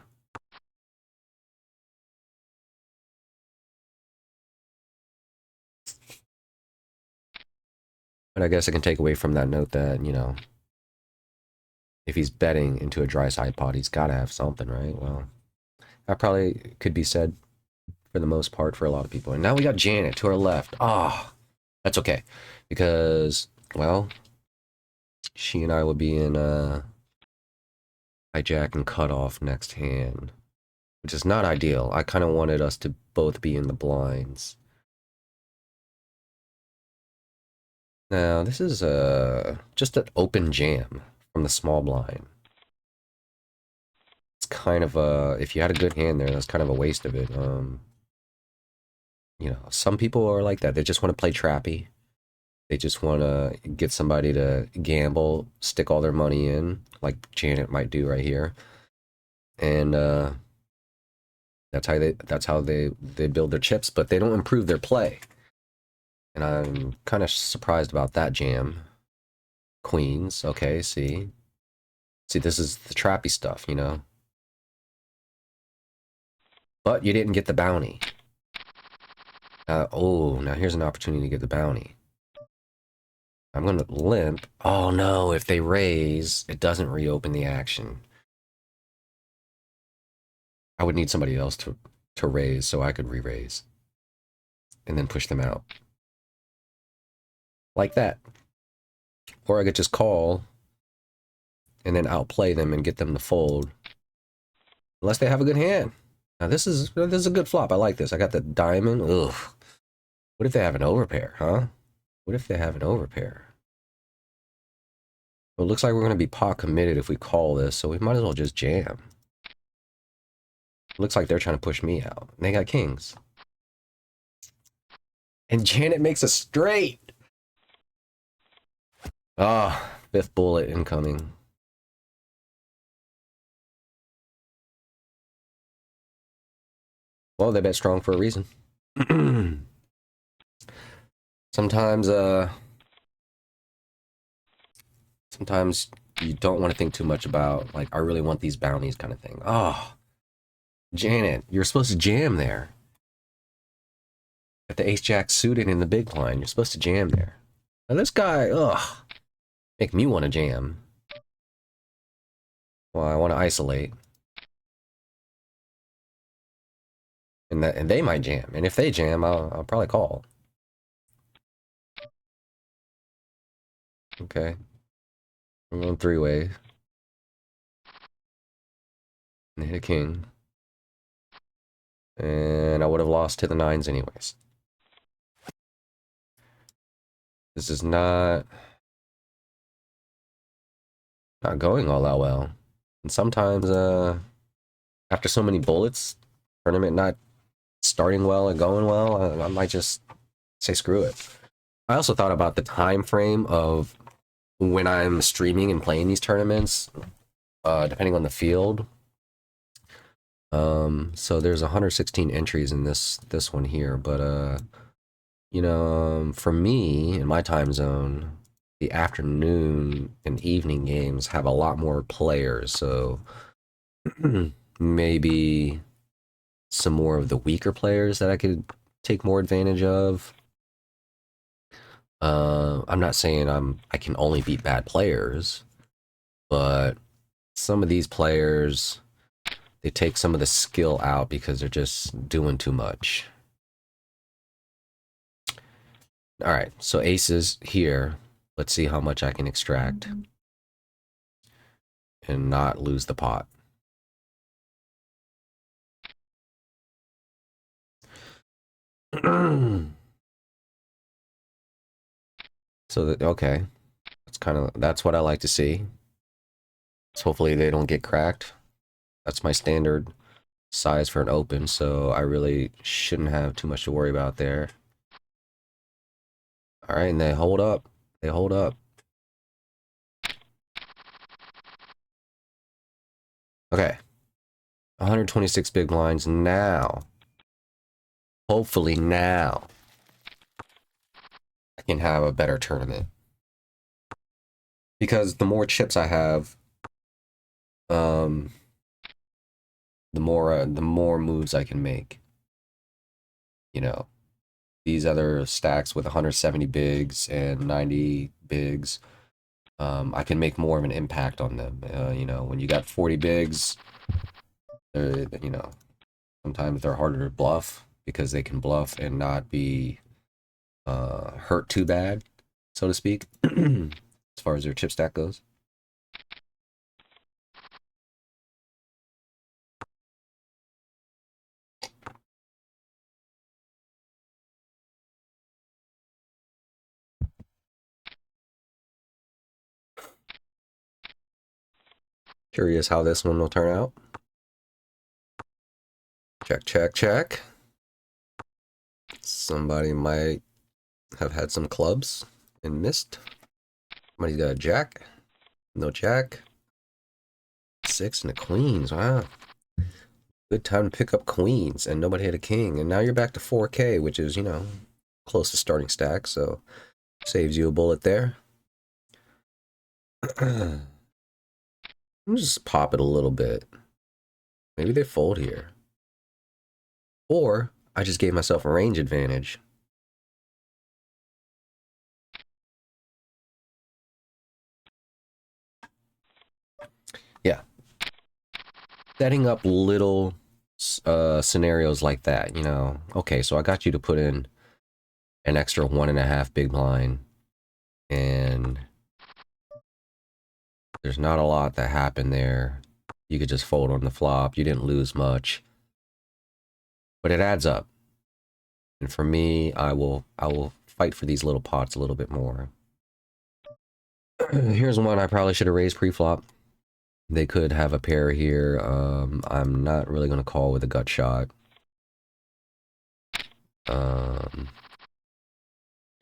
But I guess I can take away from that note that, if he's betting into a dry side pot, he's got to have something, right? Well, that probably could be said for the most part for a lot of people. And now we got Janet to our left. Ah, that's okay. Because, well, she and I will be in hijack and cutoff next hand, which is not ideal. I kind of wanted us to both be in the blinds. Now, this is just an open jam from the small blind. It's kind of if you had a good hand there, that's kind of a waste of it. Some people are like that. They just want to play trappy. They just want to get somebody to gamble, stick all their money in, like Janet might do right here. And that's how they build their chips, but they don't improve their play. And I'm kind of surprised about that jam. Queens, okay, see, this is the trappy stuff, But you didn't get the bounty. Oh, now here's an opportunity to get the bounty. I'm gonna limp. Oh no, if they raise, it doesn't reopen the action. I would need somebody else to raise so I could re-raise. And then push them out. Like that. Or I could just call and then outplay them and get them to fold. Unless they have a good hand. Now this is a good flop. I like this. I got the diamond. Ugh. What if they have an overpair, huh? What if they have an overpair? Well, it looks like we're going to be pot committed if we call this, so we might as well just jam. Looks like they're trying to push me out. And they got kings. And Janet makes a straight. Ah, fifth bullet incoming. Well, they bet strong for a reason. Sometimes you don't want to think too much about, like, I really want these bounties kind of thing. Oh, Janet, you're supposed to jam there. At the ace-jack suited in the big blind, you're supposed to jam there. Now this guy, ugh, make me want to jam. Well, I want to isolate. And they might jam. And if they jam, I'll probably call. Okay. I'm going three-way. And hit a king. And I would have lost to the nines anyways. This is not going all that well. And sometimes, after so many bullets, tournament not starting well and going well, I might just say screw it. I also thought about the time frame of when I'm streaming and playing these tournaments, depending on the field. So there's 116 entries in this one here, but for me in my time zone, the afternoon and evening games have a lot more players, so maybe some more of the weaker players that I could take more advantage of. I'm not saying I can only beat bad players, but some of these players, they take some of the skill out because they're just doing too much. All right, so aces here. Let's see how much I can extract and not lose the pot. So that, okay, that's what I like to see. So hopefully they don't get cracked. That's my standard size for an open, so I really shouldn't have too much to worry about there. All right, and they hold up. They hold up. Okay. 126 big blinds now. Hopefully now I can have a better tournament. Because the more chips I have, the more moves I can make. You know, these other stacks with 170 bigs and 90 bigs, I can make more of an impact on them. You know, when you got 40 bigs, you know, sometimes they're harder to bluff because they can bluff and not be hurt too bad, so to speak, as far as their chip stack goes. Curious how this one will turn out. Check, check, check. Somebody might have had some clubs and missed. Somebody's got a jack. No jack. 6 and a queens. Wow. Good time to pick up queens, and nobody had a king. And now you're back to 4K, which is, you know, close to starting stack, so saves you a bullet there. I'm just pop it a little bit. Maybe they fold here. Or I just gave myself a range advantage. Yeah. Setting up little scenarios like that, you know. Okay, so I got you to put in an extra 1.5 big blind, and there's not a lot that happened there. You could just fold on the flop. You didn't lose much, but it adds up. And for me, I will fight for these little pots a little bit more. Here's one I probably should have raised pre-flop. They could have a pair here. I'm not really going to call with a gut shot.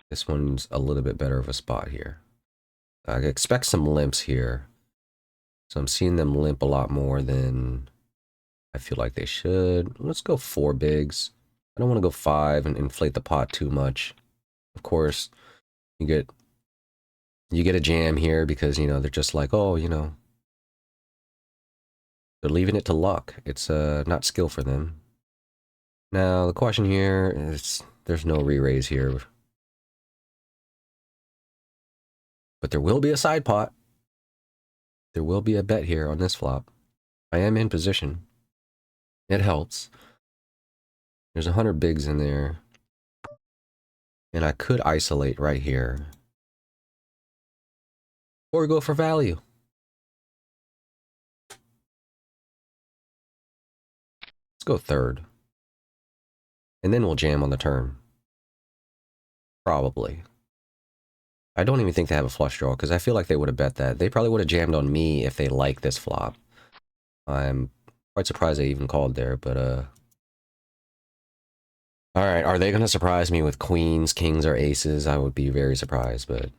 This one's a little bit better of a spot here. I expect some limps here. So I'm seeing them limp a lot more than I feel like they should. Let's go 4 bigs. I don't want to go 5 and inflate the pot too much. Of course, you get a jam here because, you know, they're just like, oh, you know, they're leaving it to luck. It's not skill for them. Now, the question here is there's no re-raise here. But there will be a side pot. There will be a bet here on this flop. I am in position. It helps. There's 100 bigs in there. And I could isolate right here. Or go for value. Let's go third. And then we'll jam on the turn. Probably. I don't even think they have a flush draw, because I feel like they would have bet that. They probably would have jammed on me if they like this flop. I'm quite surprised they even called there, but alright, are they going to surprise me with queens, kings, or aces? I would be very surprised, but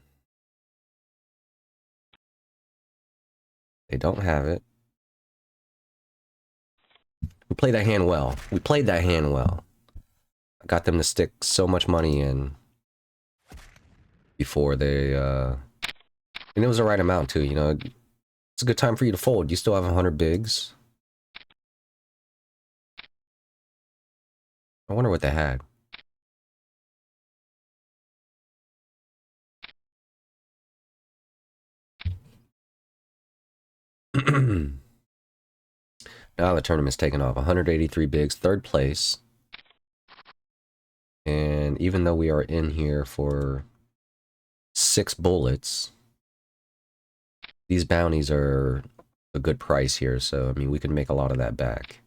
they don't have it. We played that hand well. We played that hand well. I got them to stick so much money in before they, and it was the right amount too, you know. It's a good time for you to fold. You still have 100 bigs. I wonder what they had. Now the tournament's taken off. 183 bigs, third place. And even though we are in here for 6 bullets, these bounties are a good price here. So, I mean, we can make a lot of that back.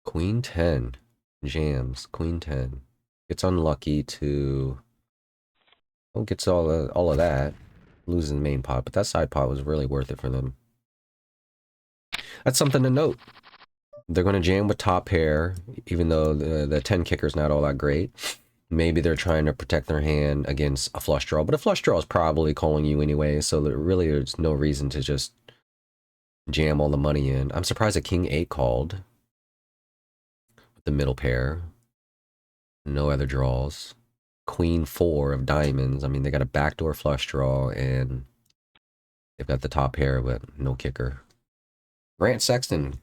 Queen 10. Jams. Queen 10. Gets unlucky to... Well, gets all of that. Loses the main pot, but that side pot was really worth it for them. That's something to note. They're going to jam with top pair, even though the 10 kicker is not all that great. Maybe they're trying to protect their hand against a flush draw, but a flush draw is probably calling you anyway, so there's no reason to just jam all the money in. I'm surprised that King 8 called with the middle pair. No other draws. Queen 4 of diamonds. I mean, they got a backdoor flush draw, and they've got the top pair, but no kicker. Grant Sexton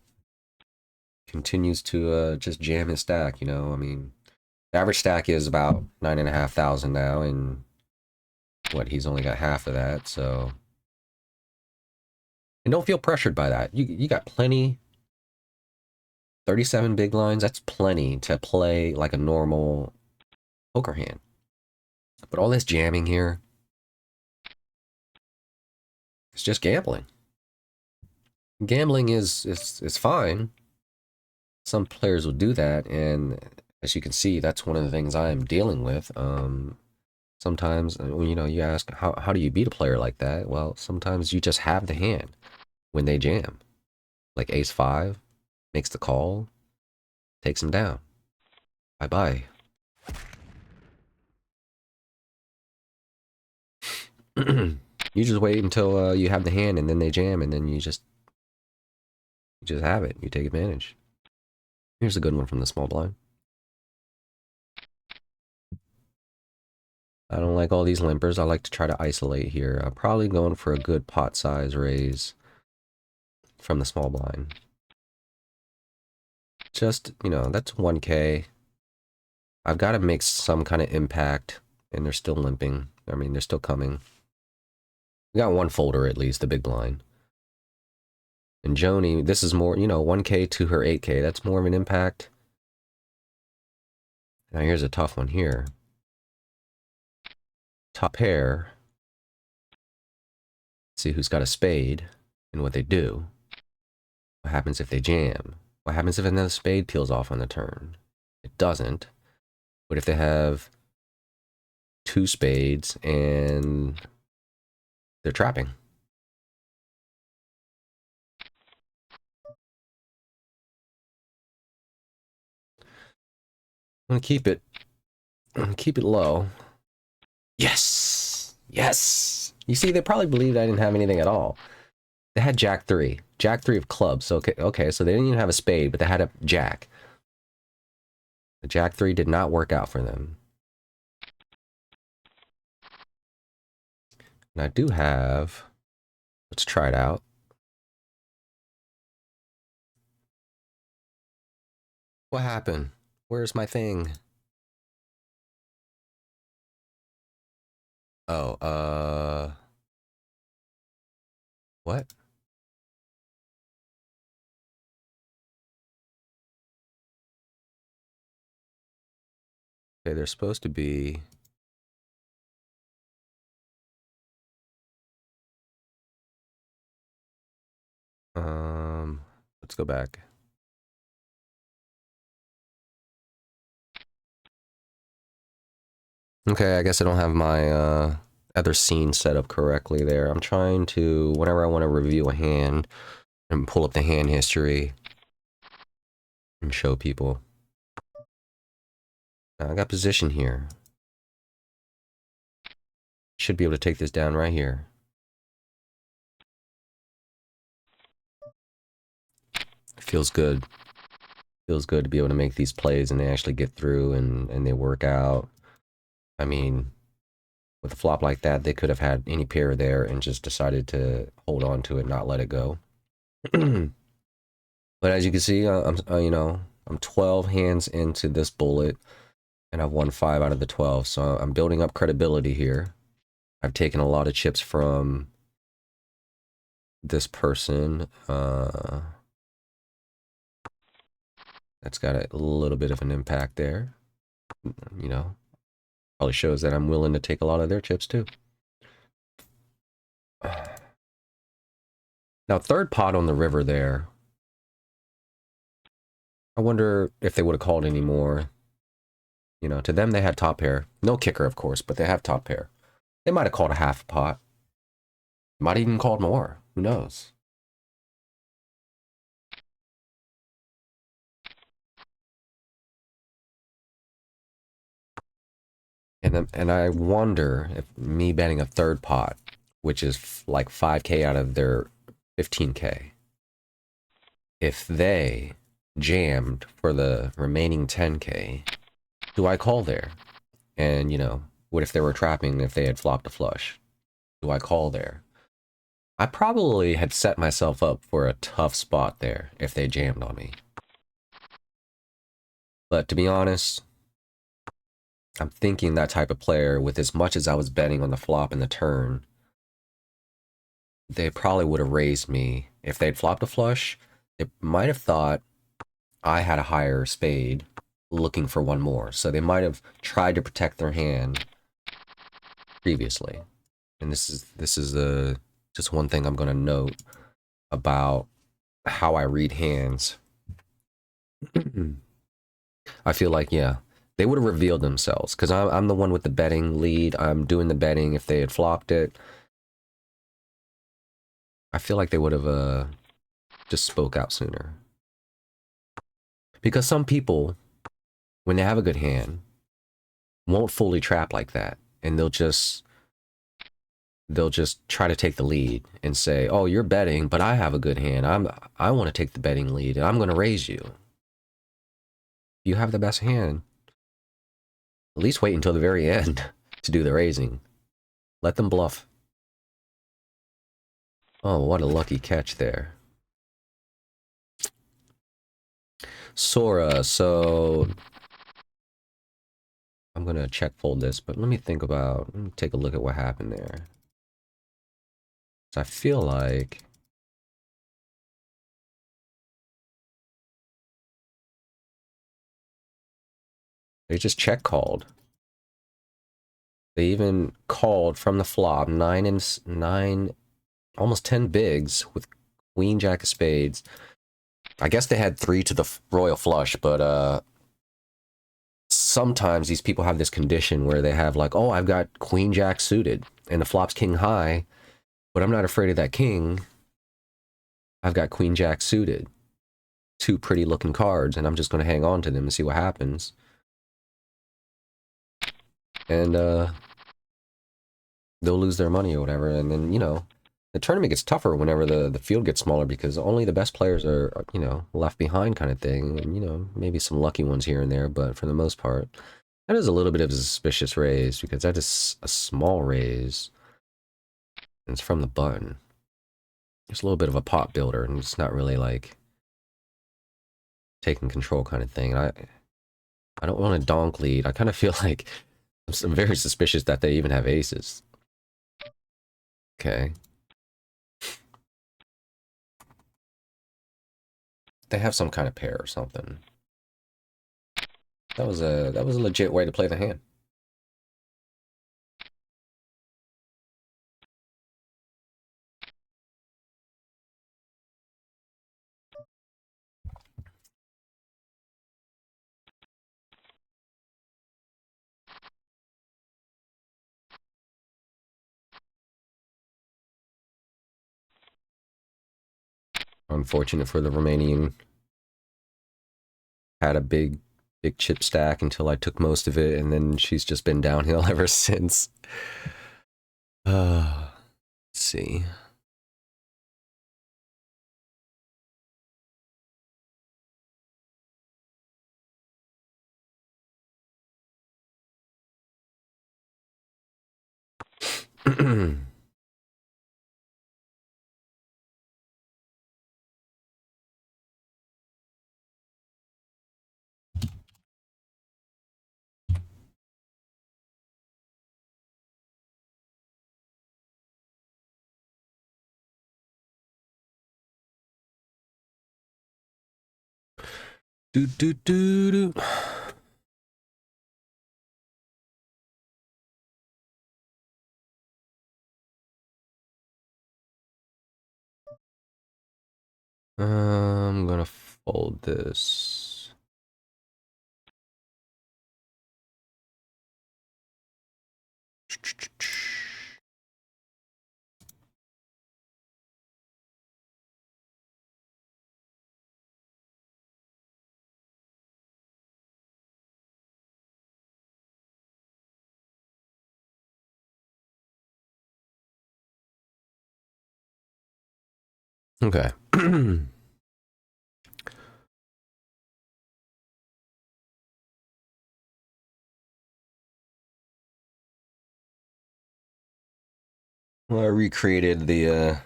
continues to just jam his stack, you know? I mean, the average stack is about 9,500 now, and what, he's only got half of that, so... And don't feel pressured by that. You got plenty. 37 big lines, that's plenty to play like a normal poker hand. But all this jamming here, it's just gambling. Gambling is fine. Some players will do that, and as you can see, that's one of the things I am dealing with. Sometimes, when you ask, how do you beat a player like that? Well, sometimes you just have the hand when they jam. Like ace 5, makes the call, takes him down. Bye-bye. You just wait until you have the hand, and then they jam, and then you just have it. You take advantage. Here's a good one from the small blind. I don't like all these limpers. I like to try to isolate here. I'm probably going for a good pot size raise from the small blind. Just, that's 1K. I've got to make some kind of impact, and they're still limping. I mean, they're still coming. We got one folder at least, the big blind. And Joni, this is more, 1K to her 8K. That's more of an impact. Now here's a tough one here. Top pair. See who's got a spade and what they do. What happens if they jam? What happens if another spade peels off on the turn? It doesn't. What if they have 2 spades and they're trapping? I'm gonna keep it low. Yes! Yes! You see, they probably believed I didn't have anything at all. They had Jack 3. Jack 3 of clubs. So, okay, so they didn't even have a spade, but they had a Jack. The Jack 3 did not work out for them. And I do have... Let's try it out. What happened? Where's my thing? Oh, what? Okay, they're supposed to be... Let's go back. Okay, I guess I don't have my other scene set up correctly there. I'm trying to, whenever I want to review a hand, and pull up the hand history and show people. Now, I got position here. Should be able to take this down right here. Feels good. Feels good to be able to make these plays and they actually get through and they work out. I mean, with a flop like that, they could have had any pair there and just decided to hold on to it, not let it go. But as you can see, I'm 12 hands into this bullet, and I've won 5 out of the 12. So I'm building up credibility here. I've taken a lot of chips from this person. That's got a little bit of an impact there. Probably shows that I'm willing to take a lot of their chips too. Now, third pot on the river there. I wonder if they would have called any more. You know, to them, they had top pair. No kicker, of course, but they have top pair. They might have called a half pot. Might have even called more. Who knows? And I wonder if me betting a third pot, which is like 5K out of their 15K, if they jammed for the remaining 10K, do I call there? And, you know, what if they were trapping if they had flopped a flush? Do I call there? I probably had set myself up for a tough spot there if they jammed on me. But to be honest, I'm thinking that type of player, with as much as I was betting on the flop and the turn, they probably would have raised me. If they'd flopped a flush, they might have thought I had a higher spade looking for one more. So they might have tried to protect their hand previously. And this is just one thing I'm going to note about how I read hands. I feel like, yeah, they would have revealed themselves because I'm the one with the betting lead. I'm doing the betting. If they had flopped it, I feel like they would have just spoke out sooner. Because some people, when they have a good hand, won't fully trap like that, and they'll just try to take the lead and say, "Oh, you're betting, but I have a good hand. I want to take the betting lead, and I'm going to raise you. You have the best hand. At least wait until the very end to do the raising. Let them bluff." Oh, what a lucky catch there. Sora, so I'm going to check fold this, but let me take a look at what happened there. So I feel like they just check called. They even called from the flop 9, almost 10 bigs with queen jack of spades. I guess they had 3 to the royal flush, but sometimes these people have this condition where they have like, oh, I've got queen jack suited and the flop's king high, but I'm not afraid of that king. I've got queen jack suited. 2 pretty looking cards, and I'm just going to hang on to them and see what happens. And they'll lose their money or whatever, and then, you know, the tournament gets tougher whenever the field gets smaller because only the best players are, you know, left behind kind of thing. And, you know, maybe some lucky ones here and there, but for the most part, that is a little bit of a suspicious raise because that is a small raise. And it's from the button. It's a little bit of a pot builder, and it's not really like taking control kind of thing. I don't want to donk lead. I kind of feel like I'm very suspicious that they even have aces. Okay. They have some kind of pair or something. That was a legit way to play the hand. Unfortunate for the Romanian. Had a big chip stack until I took most of it, and then she's just been downhill ever since. Let's see. do do do do. I'm gonna fold this. Okay. Well, I recreated the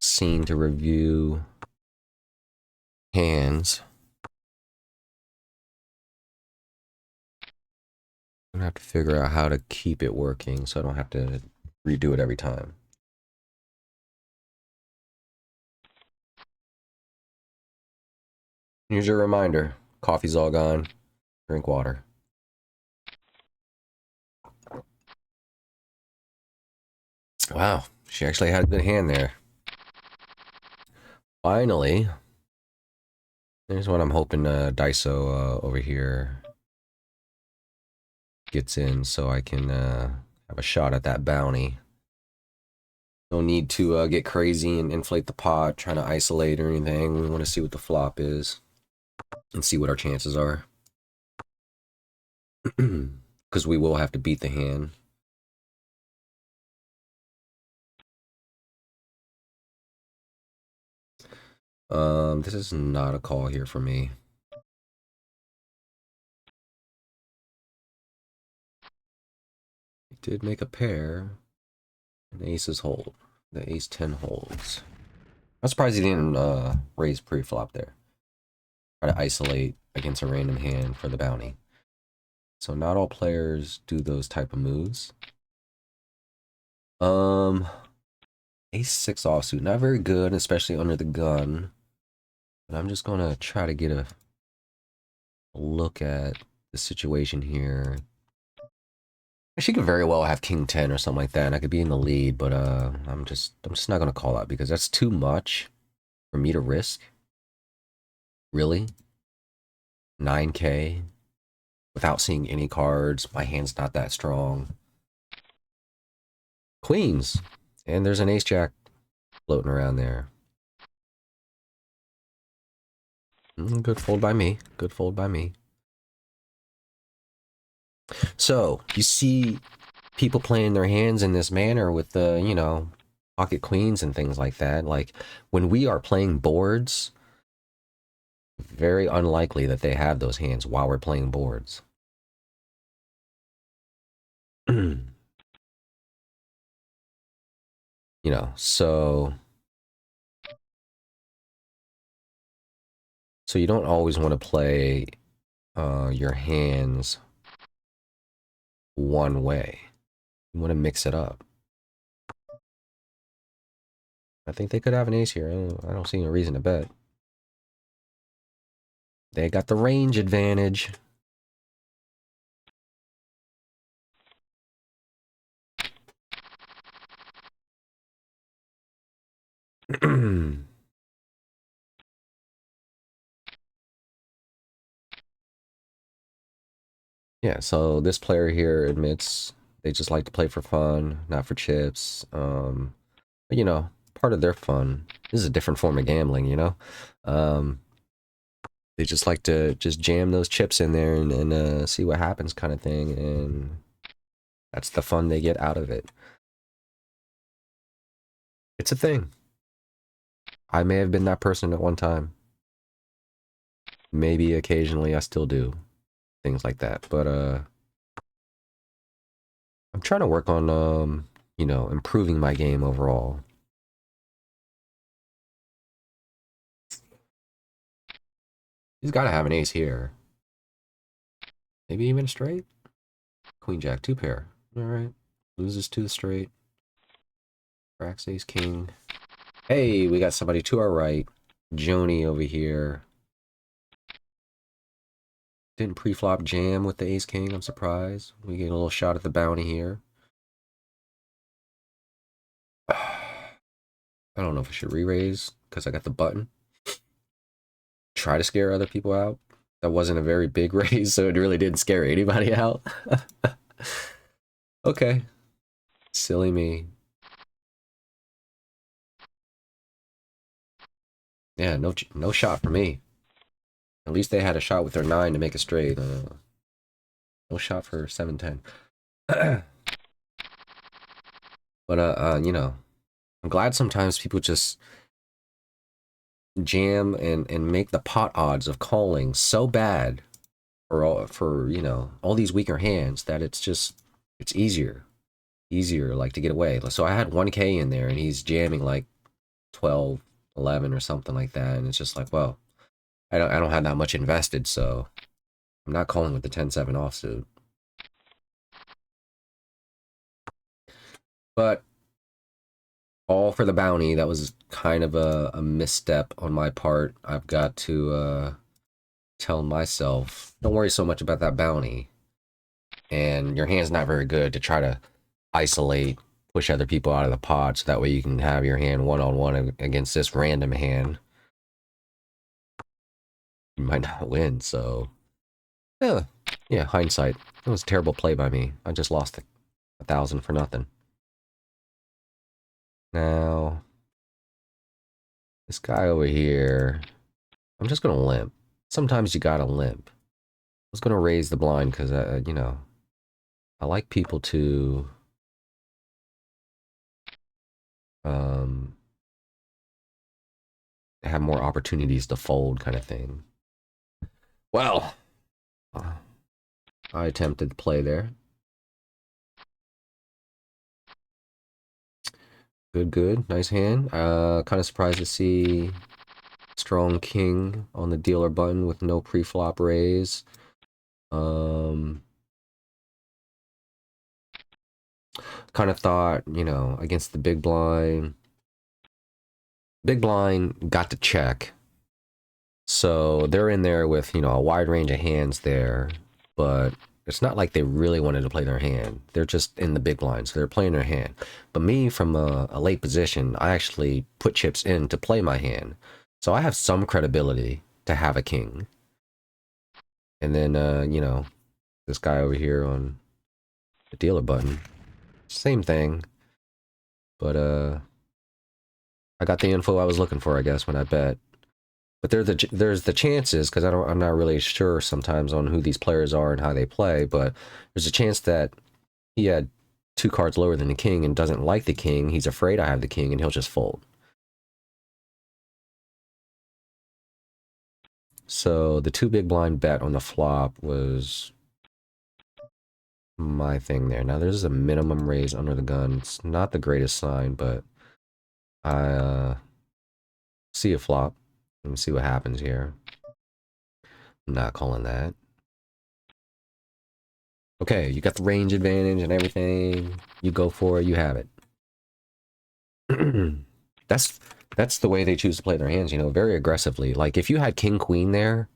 scene to review hands. I'm gonna have to figure out how to keep it working so I don't have to redo it every time. Here's your reminder. Coffee's all gone. Drink water. Wow, she actually had a good hand there. Finally. There's what I'm hoping Daiso over here gets in so I can have a shot at that bounty. No need to get crazy and inflate the pot, trying to isolate or anything. We want to see what the flop is and see what our chances are. Because we will have to beat the hand. This is not a call here for me. It did make a pair. And aces hold. The ace 10 holds. I'm surprised he didn't raise pre-flop there. Try to isolate against a random hand for the bounty. So not all players do those type of moves. Ace 6 offsuit, not very good, especially under the gun. But I'm just gonna try to get a look at the situation here. She could very well have King 10 or something like that, and I could be in the lead, but I'm just not gonna call out because that's too much for me to risk. Really? 9K without seeing any cards. My hand's not that strong. Queens. And there's an ace jack floating around there. Good fold by me. Good fold by me. So, you see people playing their hands in this manner with the, you know, pocket queens and things like that. Like, when we are playing boards, very unlikely that they have those hands while we're playing boards. You know, so you don't always want to play your hands one way. You want to mix it up. I think they could have an ace here. I don't see any reason to bet. They got the range advantage. Yeah, so this player here admits they just like to play for fun, not for chips. But, you know, part of their fun. This is a different form of gambling, you know? They just like to just jam those chips in there and see what happens kind of thing, and that's the fun they get out of it. It's a thing. I may have been that person at one time. Maybe occasionally I still do things like that, but I'm trying to work on you know, improving my game overall. He's got to have an ace here. Maybe even a straight. Queen jack, two pair. All right. Loses to the straight. Cracks ace king. Hey, we got somebody to our right. Joni over here. Didn't pre-flop jam with the ace king. I'm surprised. We get a little shot at the bounty here. I don't know if I should re-raise because I got the button. Try to scare other people out. That wasn't a very big raise, so it really didn't scare anybody out. Okay. Silly me. Yeah, no shot for me. At least they had a shot with their 9 to make a straight. No shot for 7-10. But you know, I'm glad sometimes people just jam and make the pot odds of calling so bad for you know all these weaker hands that it's easier like to get away. So I had 1K in there and he's jamming like 12, 11 or something like that, and it's just like, well, I don't have that much invested, so I'm not calling with the 10-7 offsuit. But all for the bounty. That was kind of a misstep on my part. I've got to tell myself, don't worry so much about that bounty. And your hand's not very good to try to isolate, push other people out of the pot, so that way you can have your hand one-on-one against this random hand. You might not win, so yeah, hindsight. It was a terrible play by me. I just lost 1,000 for nothing. Now, this guy over here, I'm just gonna limp. Sometimes you gotta limp. I was gonna raise the blind because you know, I like people to have more opportunities to fold, kind of thing. Well, I attempted to play there. Good, nice hand. Kind of surprised to see strong king on the dealer button with no pre-flop raise. Kind of thought, you know, against the big blind got to check. So they're in there with, you know, a wide range of hands there, but it's not like they really wanted to play their hand. They're just in the big blind, so they're playing their hand. But me, from a late position, I actually put chips in to play my hand. So I have some credibility to have a king. And then, you know, this guy over here on the dealer button, same thing. But, I got the info I was looking for, I guess, when I bet. But there's the chances, because I'm not really sure sometimes on who these players are and how they play, but there's a chance that he had 2 cards lower than the king and doesn't like the king. He's afraid I have the king and he'll just fold. So the 2 big blind bet on the flop was my thing there. Now there's a minimum raise under the gun. It's not the greatest sign, but I see a flop. Let me see what happens here. I'm not calling that. Okay, you got the range advantage and everything. You go for it, you have it. That's the way they choose to play their hands, you know, very aggressively. Like, if you had king queen there,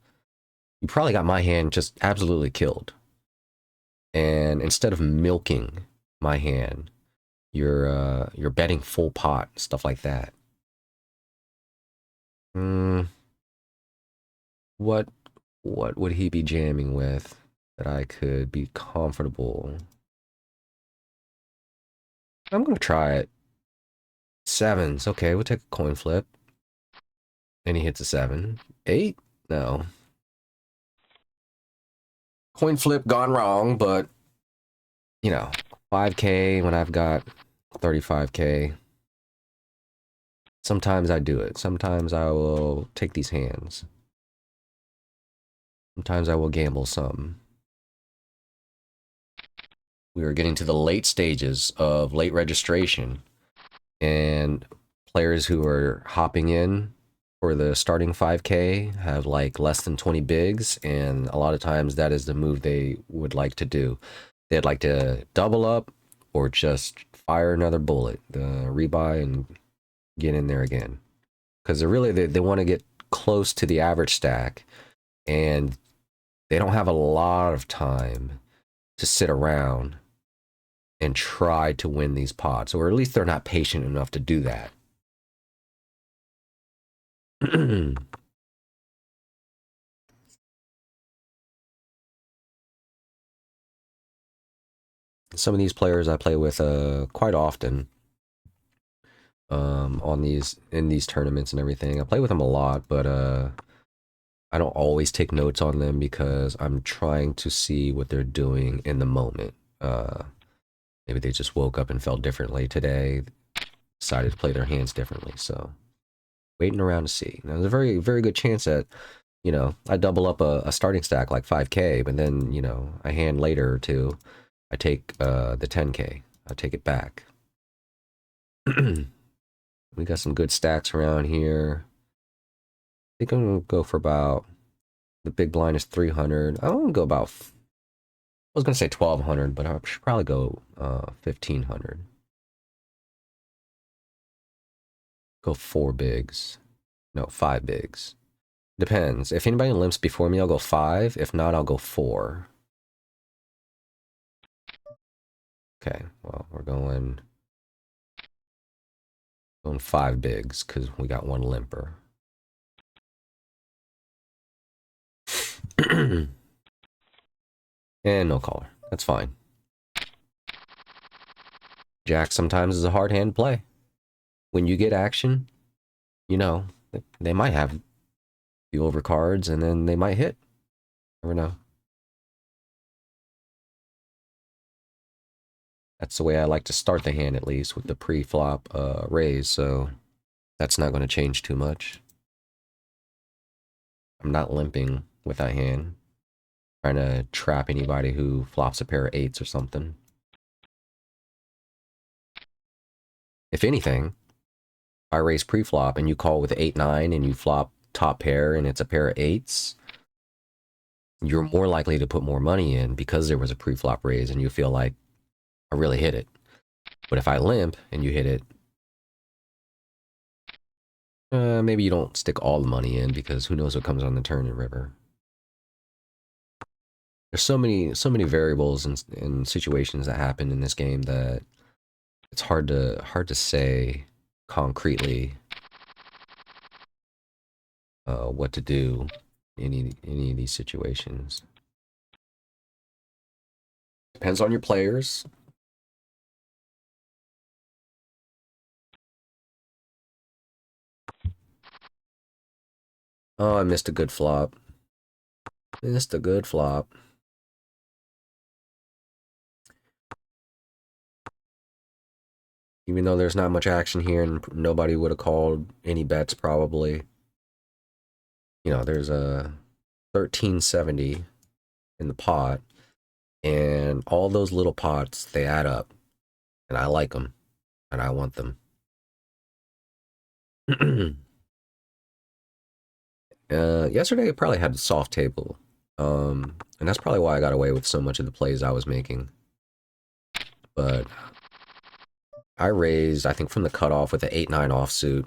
you probably got my hand just absolutely killed. And instead of milking my hand, you're betting full pot, stuff like that. What would he be jamming with that I could be comfortable? I'm gonna try it. 7s, okay, we'll take a coin flip. And he hits a 7. 8? No. Coin flip gone wrong, but you know, 5K when I've got 35K. Sometimes I do it. Sometimes I will take these hands. Sometimes I will gamble some. We are getting to the late stages of late registration, and players who are hopping in for the starting 5K have like less than 20 bigs, and a lot of times that is the move they would like to do. They'd like to double up or just fire another bullet, the rebuy, and get in there again. Because they want to get close to the average stack, and they don't have a lot of time to sit around and try to win these pots, or at least they're not patient enough to do that. some of these players I play with quite often on these tournaments and everything. I play with them a lot, but I don't always take notes on them because I'm trying to see what they're doing in the moment. Maybe they just woke up and felt differently today, decided to play their hands differently. So waiting around to see. Now, there's a very, very good chance that, you know, I double up a starting stack like 5K, but then, you know, a hand later or two, I take the 10K. I take it back. We got some good stacks around here. I think I'm gonna go for about, the big blind is 300. I'm gonna go about, I was gonna say 1200, but I should probably go 1500. Go 4 bigs. No, 5 bigs. Depends. If anybody limps before me, I'll go 5. If not, I'll go 4. Okay, well, we're going 5 bigs because we got one limper. And no caller. That's fine. Jack sometimes is a hard hand play. When you get action, you know, they might have you over cards and then they might hit. Never know. That's the way I like to start the hand, at least, with the pre-flop raise, so that's not going to change too much. I'm not limping with that hand. Trying to trap anybody who flops a pair of 8s or something. If anything, if I raise pre-flop and you call with 8-9 and you flop top pair and it's a pair of 8s, you're more likely to put more money in because there was a pre-flop raise and you feel like, I really hit it. But if I limp and you hit it, maybe you don't stick all the money in because who knows what comes on the turn in river. There's so many variables and situations that happen in this game that it's hard to say concretely what to do in any of these situations. Depends on your players. Oh, I missed a good flop. Missed a good flop. Even though there's not much action here and nobody would have called any bets probably. You know, there's a 1370 in the pot. And all those little pots, they add up. And I like them. And I want them. Yesterday I probably had a soft table. And that's probably why I got away with so much of the plays I was making. But I raised, I think, from the cutoff with the 8-9 offsuit.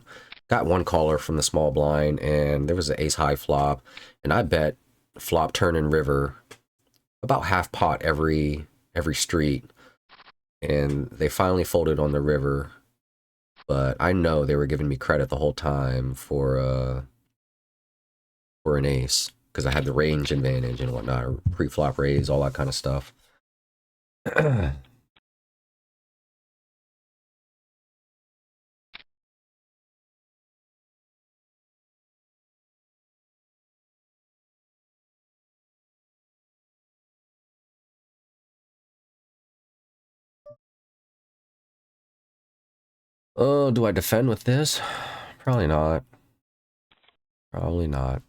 Got one caller from the small blind, and there was an ace-high flop. And I bet flop, turn, and river about half pot every street. And they finally folded on the river. But I know they were giving me credit the whole time for an ace. Because I had the range advantage and whatnot, pre-flop raise, all that kind of stuff. Oh, do I defend with this? Probably not. Probably not.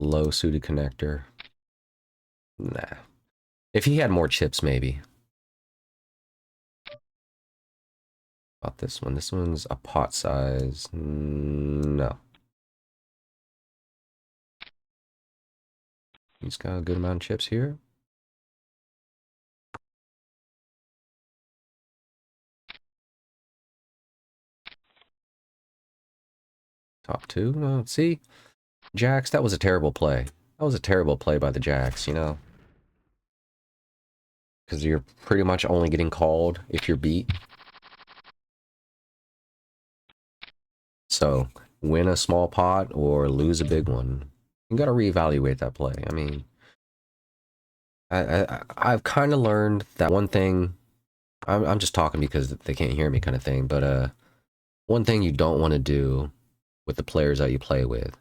Low suited connector. Nah. If he had more chips, maybe. About this one. This one's a pot size. No. He's got a good amount of chips here. Top 2. See? Jacks, that was a terrible play. That was a terrible play by the Jacks, you know? Because you're pretty much only getting called if you're beat. So, win a small pot or lose a big one. You gotta reevaluate that play. I mean, I've kind of learned that one thing. I'm just talking because they can't hear me, kind of thing. But one thing you don't want to do with the players that you play with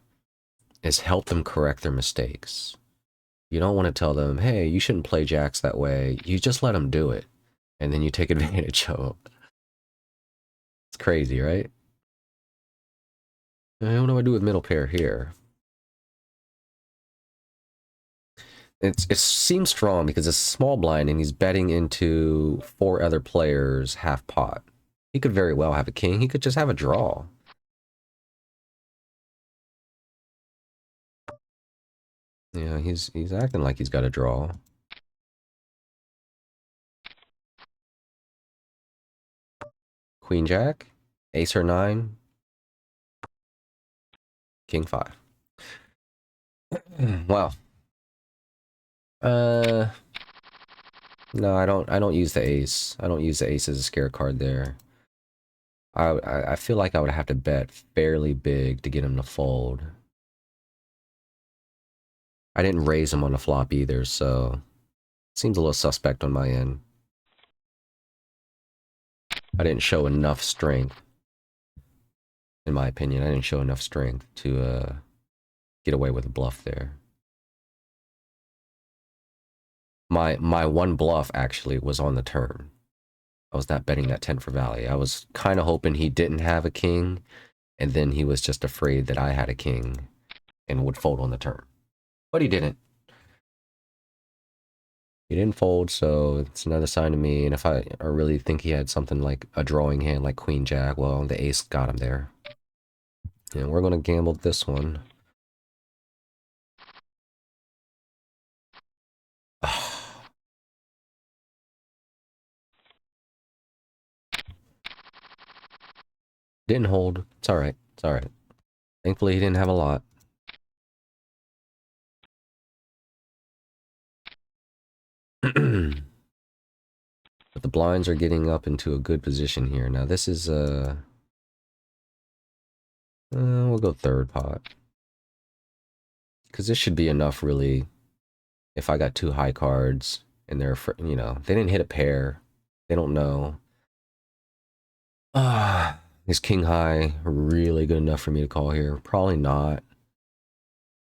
is help them correct their mistakes. You don't want to tell them, hey, you shouldn't play jacks that way. You just let them do it, and then you take advantage of them. It's crazy, right? What do I do with middle pair here? It seems strong because it's small blind and he's betting into 4 other players half pot. He could very well have a king. He could just have a draw. Yeah, he's acting like he's got a draw. Queen Jack, Ace or 9, King 5. Wow. Uh, no, I don't use the ace. I don't use the ace as a scare card there. I feel like I would have to bet fairly big to get him to fold. I didn't raise him on the flop either, so it seems a little suspect on my end. I didn't show enough strength, in my opinion. I didn't show enough strength to get away with a bluff there. My one bluff actually was on the turn. I was not betting that 10 for Valley. I was kind of hoping he didn't have a king, and then he was just afraid that I had a king and would fold on the turn. But he didn't. He didn't fold, so it's another sign to me. And if I really think he had something like a drawing hand like Queen Jack, well, the ace got him there. And we're going to gamble this one. Didn't hold. It's alright. It's alright. Thankfully, he didn't have a lot. But the blinds are getting up into a good position here. Now, this is, we'll go third pot. Because this should be enough, really, if I got 2 high cards, and they're, you know, they didn't hit a pair. They don't know. Is king high really good enough for me to call here? Probably not.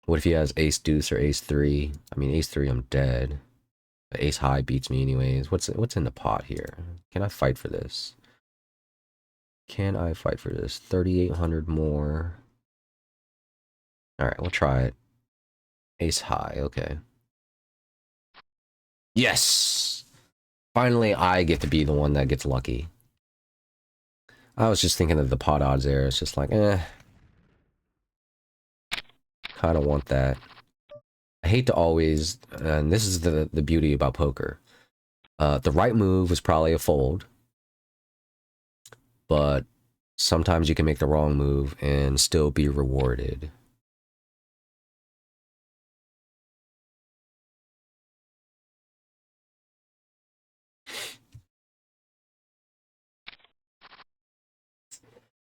What if he has ace deuce or ace 3? I mean, ace 3, I'm dead. But ace high beats me anyways. What's in the pot here? Can I fight for this? Can I fight for this? 3,800 more. All right, we'll try it. Ace high, okay. Yes! Finally, I get to be the one that gets lucky. I was just thinking of the pot odds there. It's just like, kind of want that. I hate to always, and this is the beauty about poker. The right move was probably a fold, but sometimes you can make the wrong move and still be rewarded.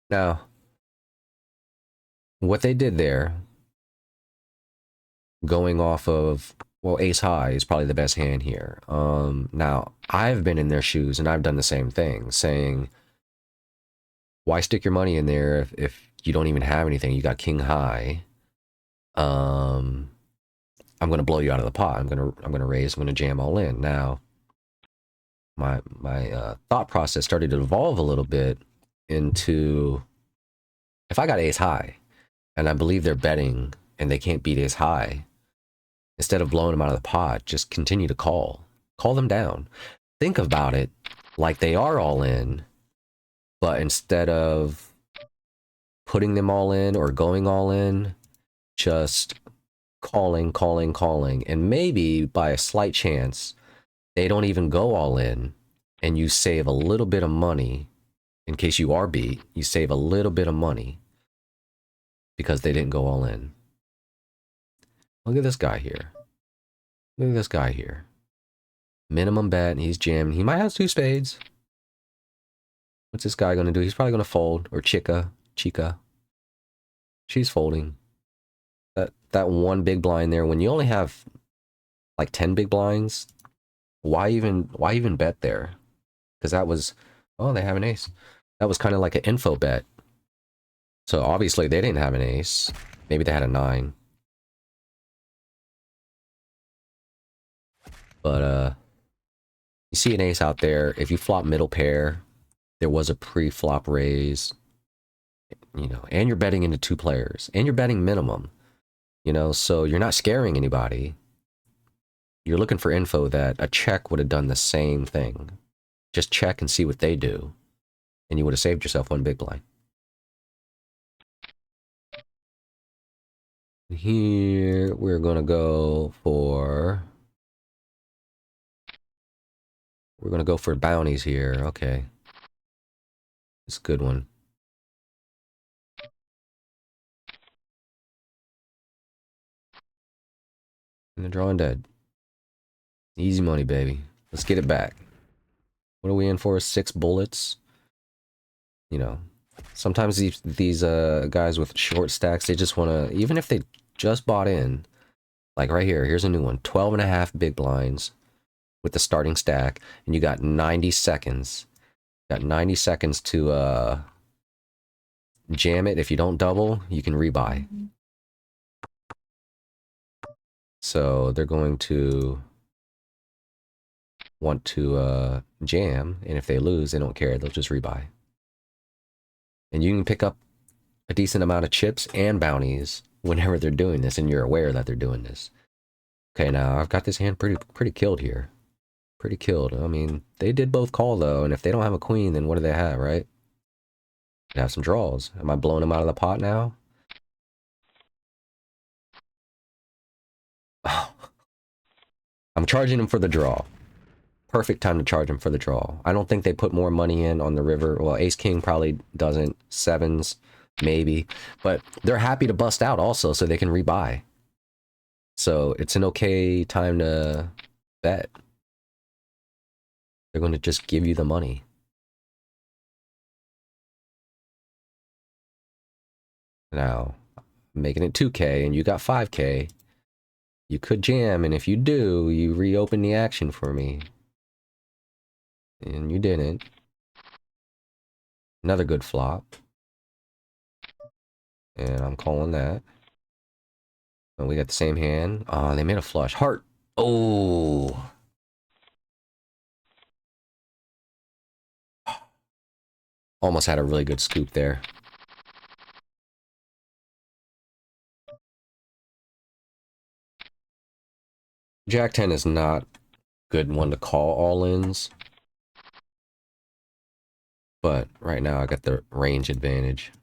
Now, what they did there, going off of, well, ace high is probably the best hand here. Now, I've been in their shoes and I've done the same thing, saying, why stick your money in there if you don't even have anything? You got king high. I'm gonna blow you out of the pot. I'm gonna raise. I'm gonna jam all in. Now, my thought process started to evolve a little bit into, if I got ace high and I believe they're betting and they can't beat ace high, instead of blowing them out of the pot, just continue to call them down. Think about it like they are all in, but instead of putting them all in or going all in, just calling, and maybe by a slight chance they don't even go all in, and you save a little bit of money. In case you are beat, you save a little bit of money because they didn't go all in. Look at this guy here. Look at this guy here. Minimum bet, he's jammed. He might have 2 spades. What's this guy gonna do? He's probably gonna fold. Or Chica. She's folding. That one big blind there, when you only have like 10 big blinds, why even bet there? Because that was, oh, they have an ace. That was kind of like an info bet. So obviously they didn't have an ace. Maybe they had a 9. But you see an ace out there. If you flop middle pair, there was a pre-flop raise, you know, and you're betting into 2 players, and you're betting minimum, you know, so you're not scaring anybody. You're looking for info that a check would have done the same thing. Just check and see what they do, and you would have saved yourself 1 big blind. Here, we're going to go for... We're going to go for bounties here. Okay. It's a good one. And they're drawing dead. Easy money, baby. Let's get it back. What are we in for? 6 bullets. You know, sometimes these guys with short stacks, they just want to, even if they just bought in, like right here, here's a new one, 12.5 big blinds with the starting stack, and you got 90 seconds. Got 90 seconds to jam it. If you don't double, you can rebuy. So they're going to want to jam, and if they lose, they don't care. They'll just rebuy. And you can pick up a decent amount of chips and bounties whenever they're doing this, and you're aware that they're doing this. Okay, now I've got this hand pretty killed here. Pretty killed. I mean, they did both call though, and if they don't have a queen, then what do they have, right? They have some draws. Am I blowing them out of the pot now? Oh. I'm charging them for the draw. Perfect time to charge them for the draw. I don't think they put more money in on the river. Well, ace king probably doesn't. 7s, maybe. But they're happy to bust out also so they can rebuy. So it's an okay time to bet. They're going to just give you the money. Now, I'm making it 2K and you got 5K. You could jam, and if you do, you reopen the action for me. And you didn't. Another good flop. And I'm calling that. And we got the same hand. Oh, they made a flush. Heart. Oh. Almost had a really good scoop there. Jack 10 is not good one to call all-ins. But right now I got the range advantage.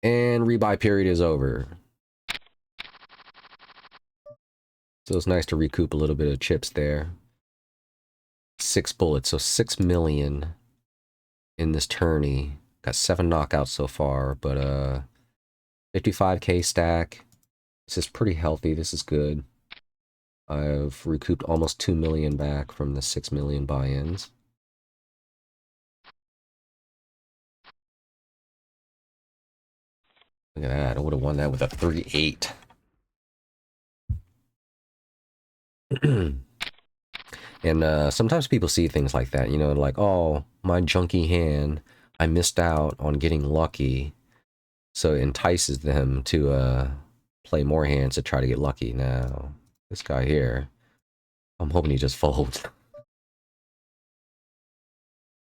And rebuy period is over. So it's nice to recoup a little bit of chips there. 6 bullets, so 6 million in this tourney. Got 7 knockouts so far, but 55K stack. This is pretty healthy. This is good. I've recouped almost 2 million back from the 6 million buy-ins. Look at that. I would have won that with a 3-8. And sometimes people see things like that, you know, like, oh, my junky hand, I missed out on getting lucky. So it entices them to play more hands to try to get lucky. Now, this guy here, I'm hoping he just folds.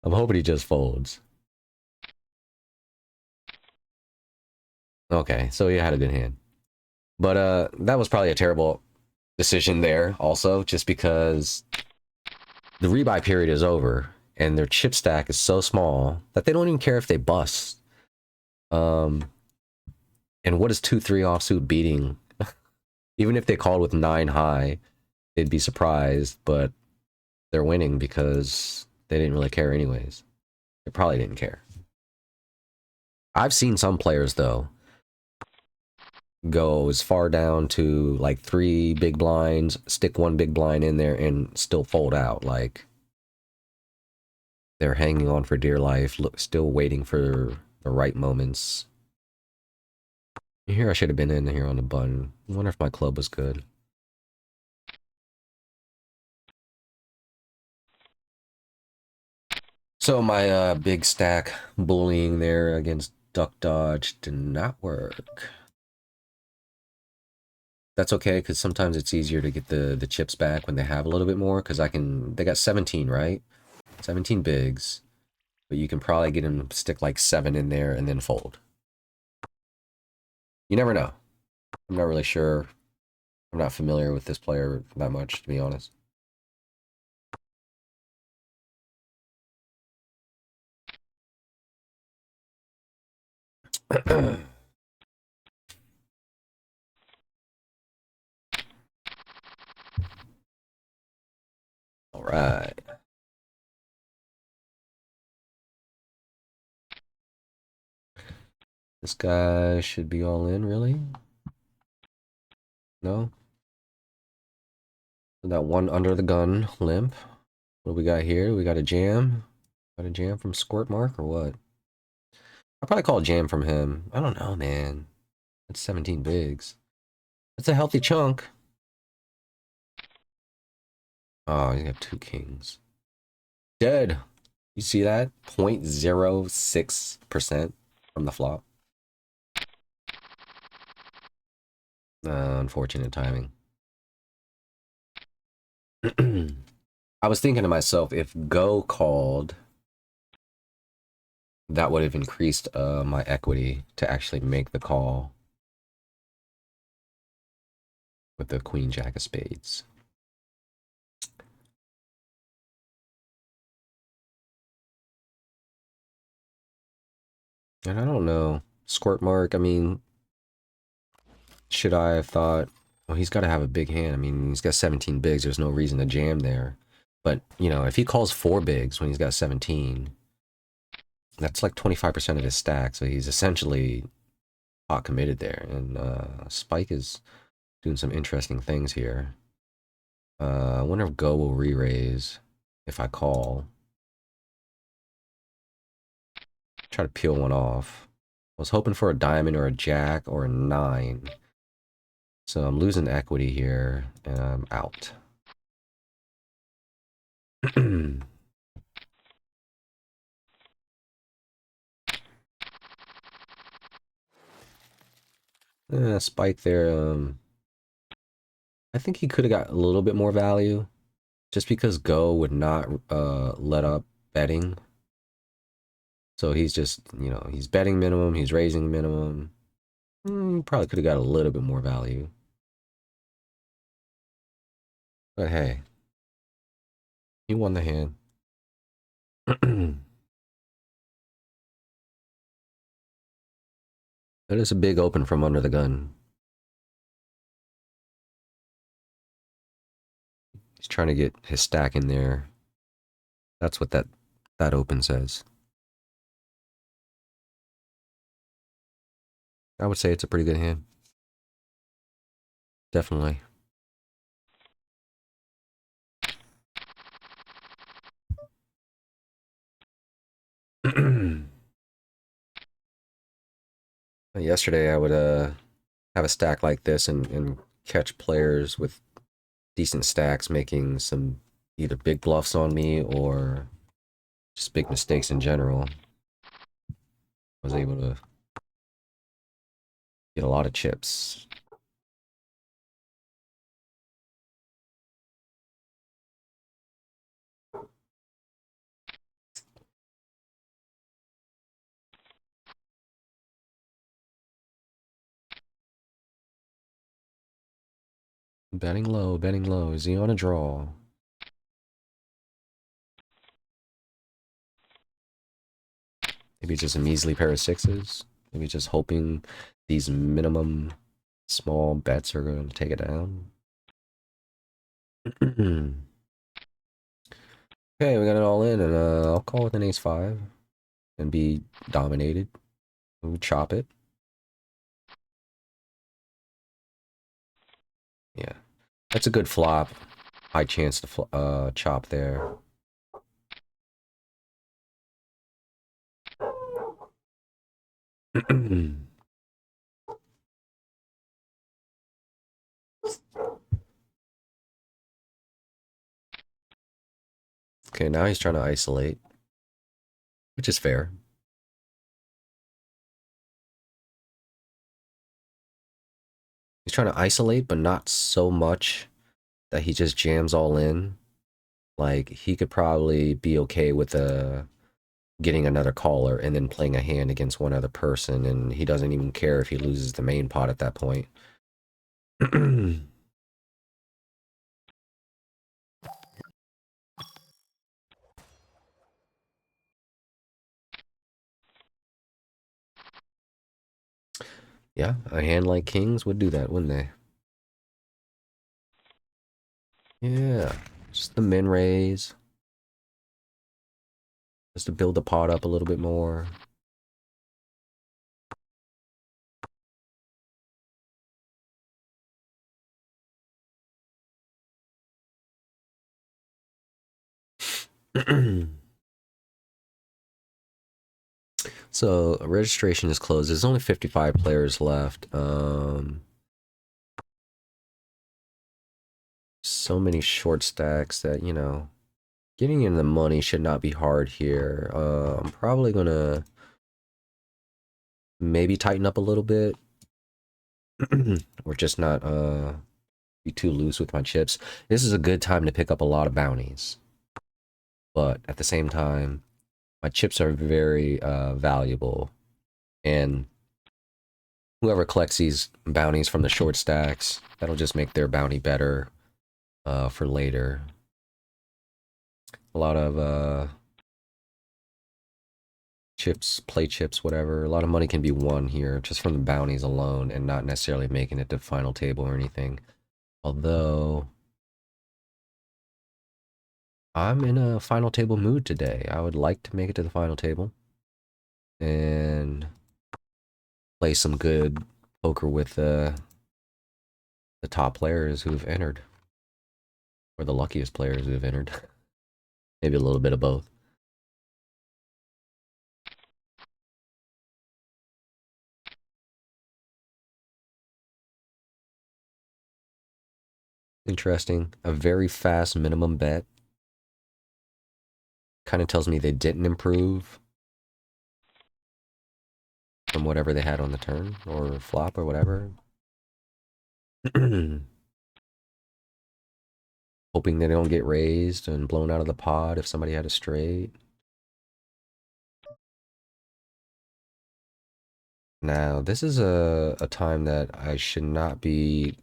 I'm hoping he just folds. Okay, so he had a good hand. But that was probably a terrible decision there also, just because the rebuy period is over and their chip stack is so small that they don't even care if they bust. And what is 2-3 offsuit beating? Even if they called with 9 high, they'd be surprised, but they're winning because they didn't really care anyways. They probably didn't care. I've seen some players, though, go as far down to like 3 big blinds, stick 1 big blind in there, and still fold out. Like, they're hanging on for dear life, still waiting for the right moments. Here I should have been in here on the button. I wonder if my club was good. So my big stack bullying there against Duck Dodge did not work. That's okay, because sometimes it's easier to get the chips back when they have a little bit more, because they got 17, right? 17 bigs. But you can probably get them to stick like 7 in there and then fold. You never know. I'm not really sure. I'm not familiar with this player that much, to be honest. All right. This guy should be all in, really? No? That one under the gun limp. What do we got here? We got a jam. Got a jam from Squirt Mark or what? I'll probably call a jam from him. I don't know, man. That's 17 bigs. That's a healthy chunk. Oh, you got 2 kings. Dead. You see that? 0.06% from the flop. Unfortunate timing. I was thinking to myself, if Go called, that would have increased my equity to actually make the call with the Queen Jack of Spades. And I don't know. Squirt Mark, I mean, should I have thought, well, he's got to have a big hand. I mean, he's got 17 bigs. There's no reason to jam there. But, you know, if he calls 4 bigs when he's got 17, that's like 25% of his stack. So he's essentially pot committed there. And Spike is doing some interesting things here. I wonder if Go will re-raise if I call. Try to peel one off. I was hoping for a diamond or a jack or a 9. So I'm losing equity here, and I'm out. Spike there. I think he could have got a little bit more value, just because Go would not let up betting. So he's just, you know, he's betting minimum, he's raising minimum. Probably could have got a little bit more value. But hey, he won the hand. That is a big open from under the gun. He's trying to get his stack in there. That's what that open says. I would say it's a pretty good hand. Definitely. Yesterday I would have a stack like this and catch players with decent stacks making some either big bluffs on me or just big mistakes in general. I was able to get a lot of chips. Betting low, betting low. Is he on a draw? Maybe just a measly pair of 6s. Maybe just hoping these minimum small bets are going to take it down. Okay, we got it all in, and I'll call with an ace-5 and be dominated. We chop it. Yeah, that's a good flop. High chance to chop there. Okay, now he's trying to isolate, which is fair. He's trying to isolate, but not so much that he just jams all in. Like, he could probably be okay with getting another caller and then playing a hand against one other person, and he doesn't even care if he loses the main pot at that point. Yeah, a hand like Kings would do that, wouldn't they? Yeah, just the min raise. Just to build the pot up a little bit more. So registration is closed. There's only 55 players left. So many short stacks that, you know, getting in the money should not be hard here. I'm probably gonna maybe tighten up a little bit. Or just not be too loose with my chips. This is a good time to pick up a lot of bounties. But at the same time, my chips are very valuable. And whoever collects these bounties from the short stacks, that'll just make their bounty better for later. A lot of chips, play chips, whatever. A lot of money can be won here just from the bounties alone and not necessarily making it to final table or anything. Although I'm in a final table mood today. I would like to make it to the final table and play some good poker with the top players who've entered, or the luckiest players who've entered. Maybe a little bit of both. Interesting. A very fast minimum bet. Kind of tells me they didn't improve from whatever they had on the turn or flop or whatever. Hoping they don't get raised and blown out of the pot if somebody had a straight. Now, this is a time that I should not be...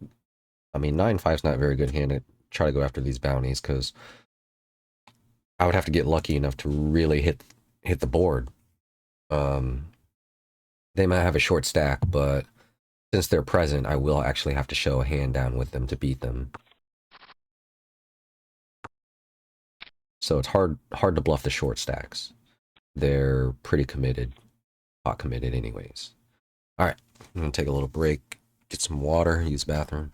I mean, 9-5 is not a very good hand to try to go after these bounties, because I would have to get lucky enough to really hit the board. They might have a short stack, but since they're present, I will actually have to show a hand down with them to beat them. So it's hard to bluff the short stacks. They're pretty committed, pot committed anyways. All right, I'm gonna take a little break, get some water, use the bathroom.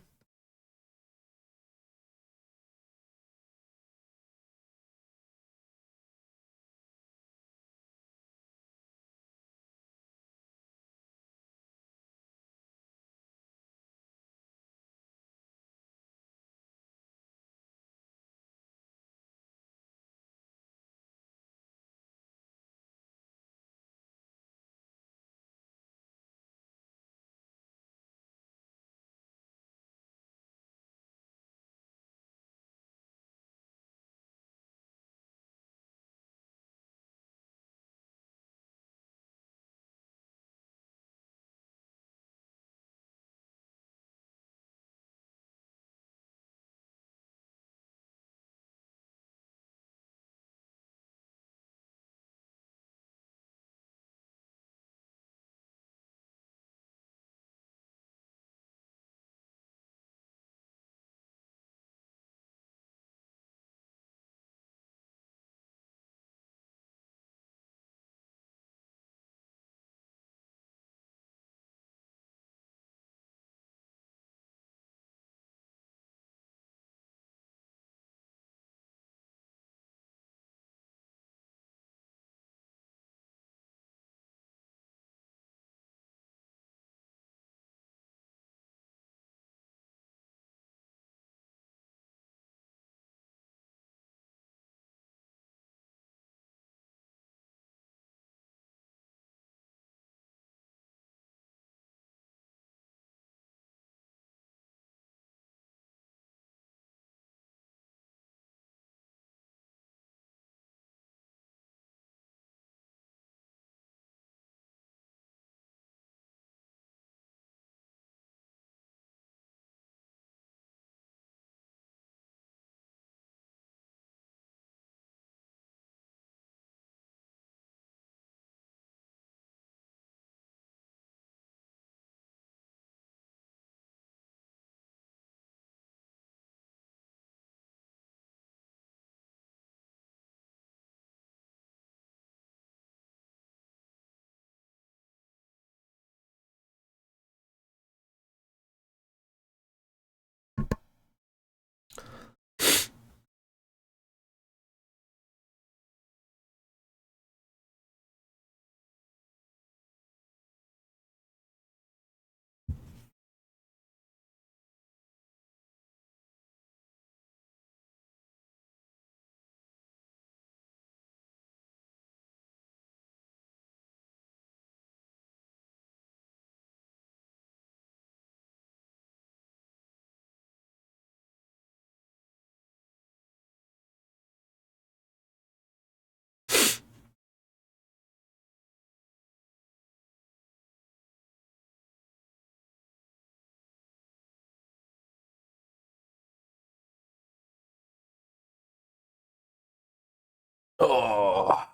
Oh, all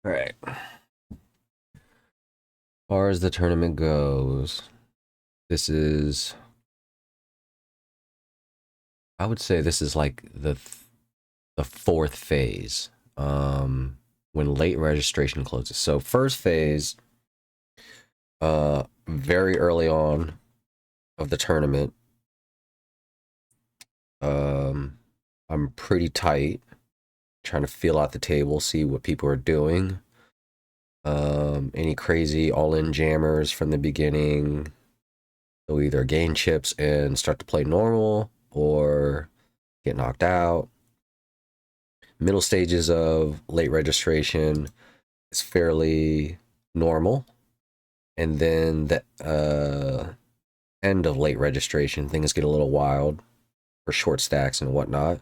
right. As far as the tournament goes, this is, I would say this is like the fourth phase. When late registration closes. So first phase, very early on of the tournament, I'm pretty tight, trying to feel out the table, see what people are doing. Any crazy all-in jammers from the beginning, they'll either gain chips and start to play normal or get knocked out. Middle stages of late registration is fairly normal. And then the end of late registration, things get a little wild for short stacks and whatnot.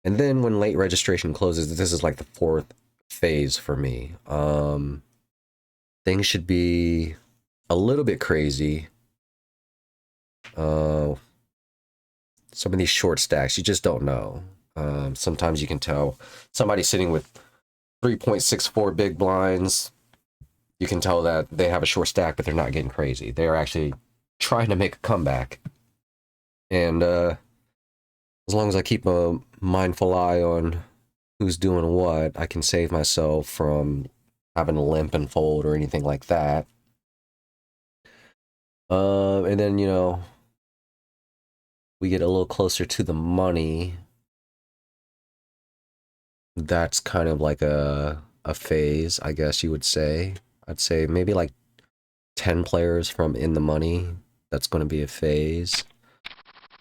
And then when late registration closes, this is like the fourth phase for me. Things should be a little bit crazy. Some of these short stacks, you just don't know. Sometimes you can tell somebody sitting with 3.64 big blinds. You can tell that they have a short stack, but they're not getting crazy. They're actually trying to make a comeback. And as long as I keep a mindful eye on who's doing what, I can save myself from having to limp and fold or anything like that. And then, you know, we get a little closer to the money. That's kind of like a phase, I guess you would say. I'd say maybe like 10 players from in the money. That's going to be a phase.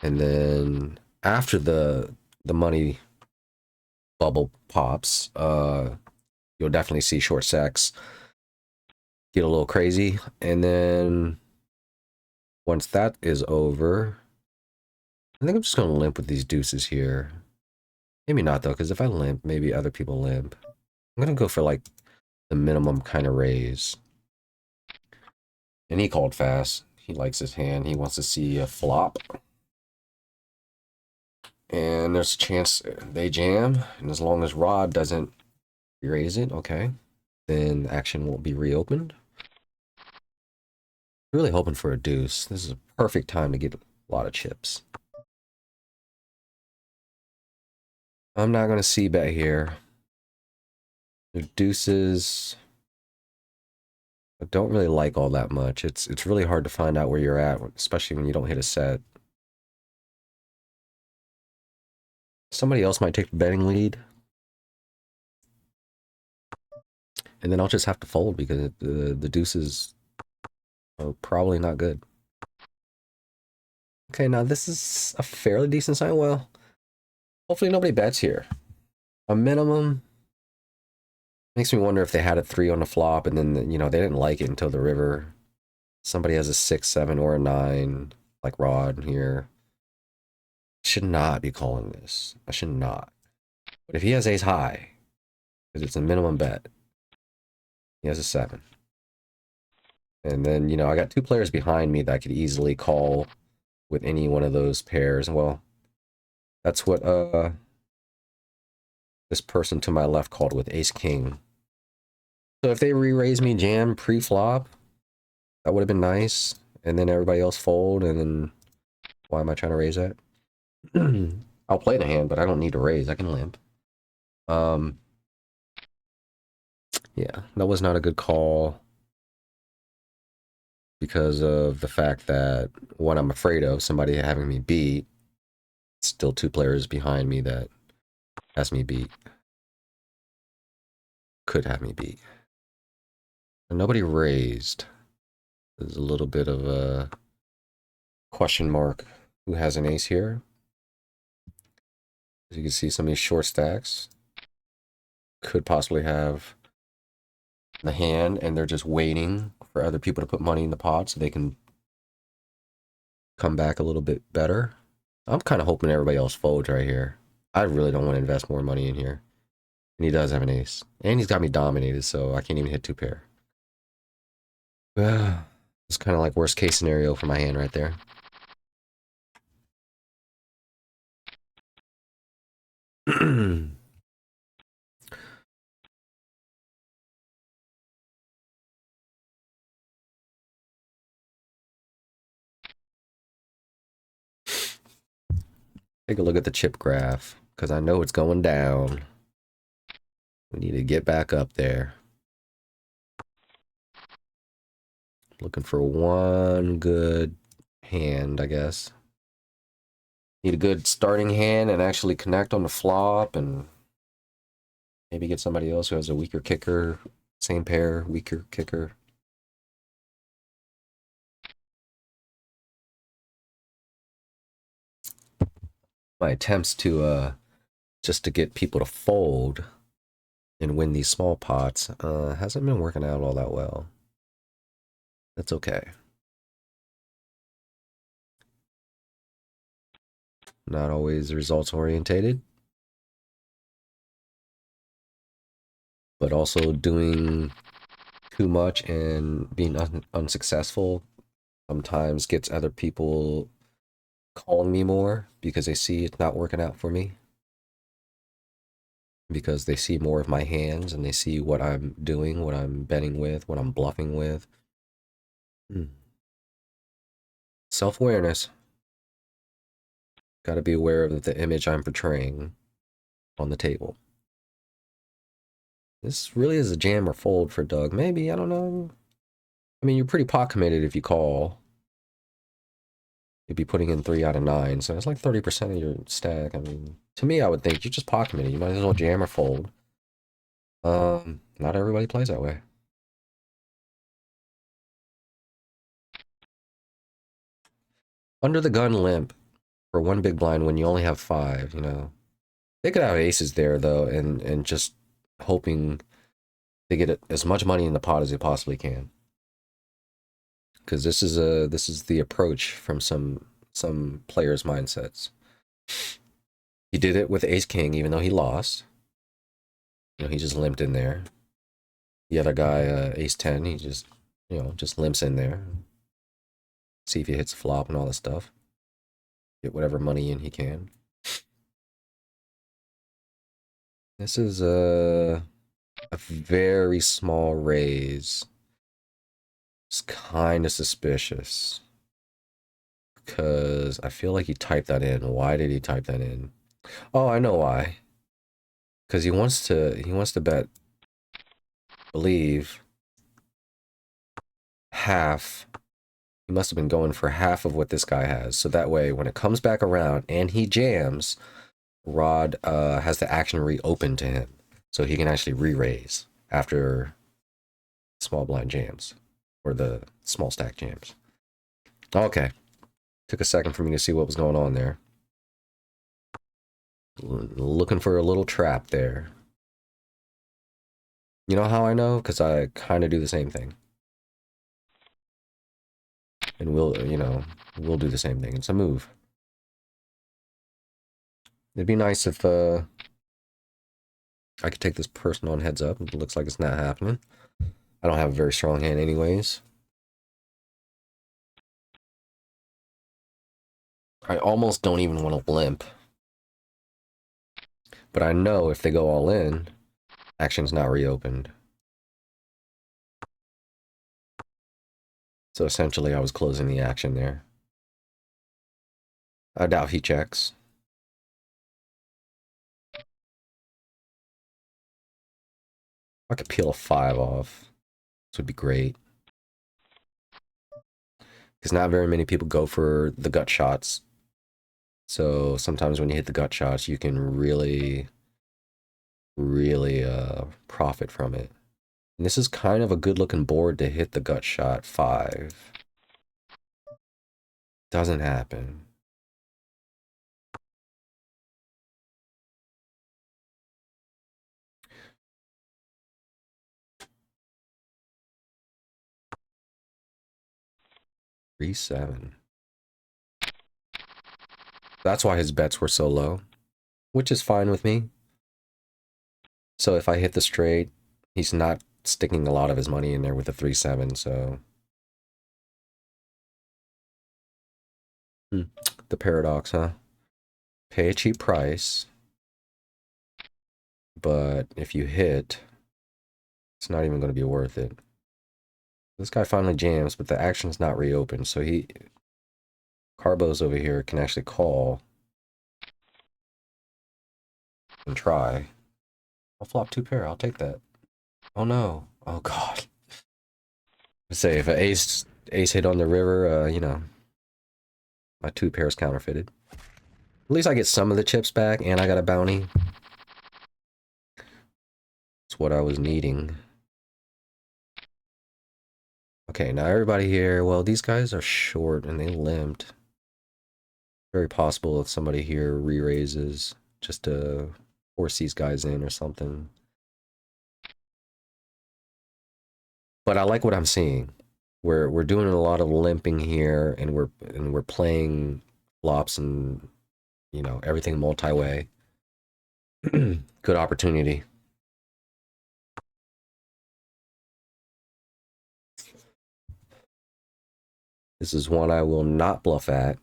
And then after the money bubble pops, you'll definitely see short stacks get a little crazy. And then once that is over, I think I'm just going to limp with these deuces here. Maybe not, though, because if I limp, maybe other people limp. I'm going to go for, like, the minimum kind of raise. And he called fast. He likes his hand. He wants to see a flop. And there's a chance they jam. And as long as Rod doesn't raise it, okay, then action won't be reopened. Really hoping for a deuce. This is a perfect time to get a lot of chips. I'm not going to c-bet here. The deuces, I don't really like all that much. It's really hard to find out where you're at, especially when you don't hit a set. Somebody else might take the betting lead. And then I'll just have to fold because the deuces are probably not good. Okay, now this is a fairly decent sign. Well, hopefully nobody bets here. A minimum makes me wonder if they had a 3 on the flop and then, you know, they didn't like it until the river. Somebody has a 6, 7, or a 9, like Rod here. Should not be calling this. I should not. But if he has ace high, because it's a minimum bet, he has a 7. And then, you know, I got 2 players behind me that I could easily call with any one of those pairs. Well, that's what this person to my left called with ace king. So if they re-raise me jam pre-flop, that would have been nice. And then everybody else fold, and then why am I trying to raise that? I'll play the hand, but I don't need to raise. I can limp. Yeah, that was not a good call because of the fact that what I'm afraid of, somebody having me beat, still 2 players behind me that has me beat. Could have me beat. And nobody raised. There's a little bit of a question mark. Who has an ace here? As you can see, some of these short stacks could possibly have the hand, and they're just waiting for other people to put money in the pot so they can come back a little bit better. I'm kind of hoping everybody else folds right here. I really don't want to invest more money in here. And he does have an ace. And he's got me dominated, so I can't even hit 2 pair. It's kind of like worst case scenario for my hand right there. Take a look at the chip graph, because I know it's going down. We need to get back up there. Looking for one good hand, I guess. Need a good starting hand and actually connect on the flop and maybe get somebody else who has a weaker kicker. Same pair, weaker kicker. My attempts to just to get people to fold and win these small pots hasn't been working out all that well. That's okay. Not always results orientated, but also doing too much and being unsuccessful sometimes gets other people calling me more because they see it's not working out for me. Because they see more of my hands and they see what I'm doing, what I'm betting with, what I'm bluffing with. Self-awareness. Got to be aware of the image I'm portraying on the table. This really is a jam or fold for Doug. Maybe, I don't know. I mean, you're pretty pot committed if you call. You'd be putting in 3 out of 9, so it's like 30% of your stack. I mean, to me, I would think you're just pot committed. You might as well jam or fold. Not everybody plays that way. Under the gun limp for one big blind when you only have 5, you know. They could have aces there though, and just hoping they get as much money in the pot as they possibly can. Because this is the approach from some players' mindsets. He did it with Ace King, even though he lost. You know, he just limped in there. The other guy, Ace 10, he just, you know, just limps in there. See if he hits a flop and all that stuff. Get whatever money in he can. This is a very small raise. It's kind of suspicious. Because I feel like he typed that in. Why did he type that in? Oh, I know why. Because he wants to bet, believe, half. He must have been going for half of what this guy has. So that way, when it comes back around and he jams, Rod has the action reopened to him. So he can actually re-raise after small blind jams. Or the small stack jams. Okay. Took a second for me to see what was going on there. Looking for a little trap there. You know how I know? Because I kind of do the same thing. And we'll, you know, we'll do the same thing. It's a move. It'd be nice if I could take this person on heads up. It looks like it's not happening. I don't have a very strong hand anyways. I almost don't even want to limp. But I know if they go all in, action's not reopened. So essentially I was closing the action there. I doubt he checks. I could peel a 5 off. This would be great. Because not very many people go for the gut shots. So sometimes when you hit the gut shots, you can really profit from it. And this is kind of a good looking board to hit the gut shot 5. Doesn't happen. Three, 7. That's why his bets were so low, which is fine with me. So if I hit the straight, he's not sticking a lot of his money in there with the 3-7, so. The paradox, huh? Pay a cheap price, but if you hit, it's not even going to be worth it. This guy finally jams, but the action's not reopened, so Carbo's over here can actually call. and try. I'll flop 2 pair. I'll take that. Oh no. Oh god. Say if an ace hit on the river, you know, my 2 pairs counterfeited. At least I get some of the chips back, and I got a bounty. That's what I was needing. Okay, now everybody here, well, these guys are short and they limped. Very possible if somebody here re-raises just to force these guys in or something. But I like what I'm seeing. We're doing a lot of limping here, and we're playing flops and, you know, everything multi-way. Good opportunity. This is one I will not bluff at.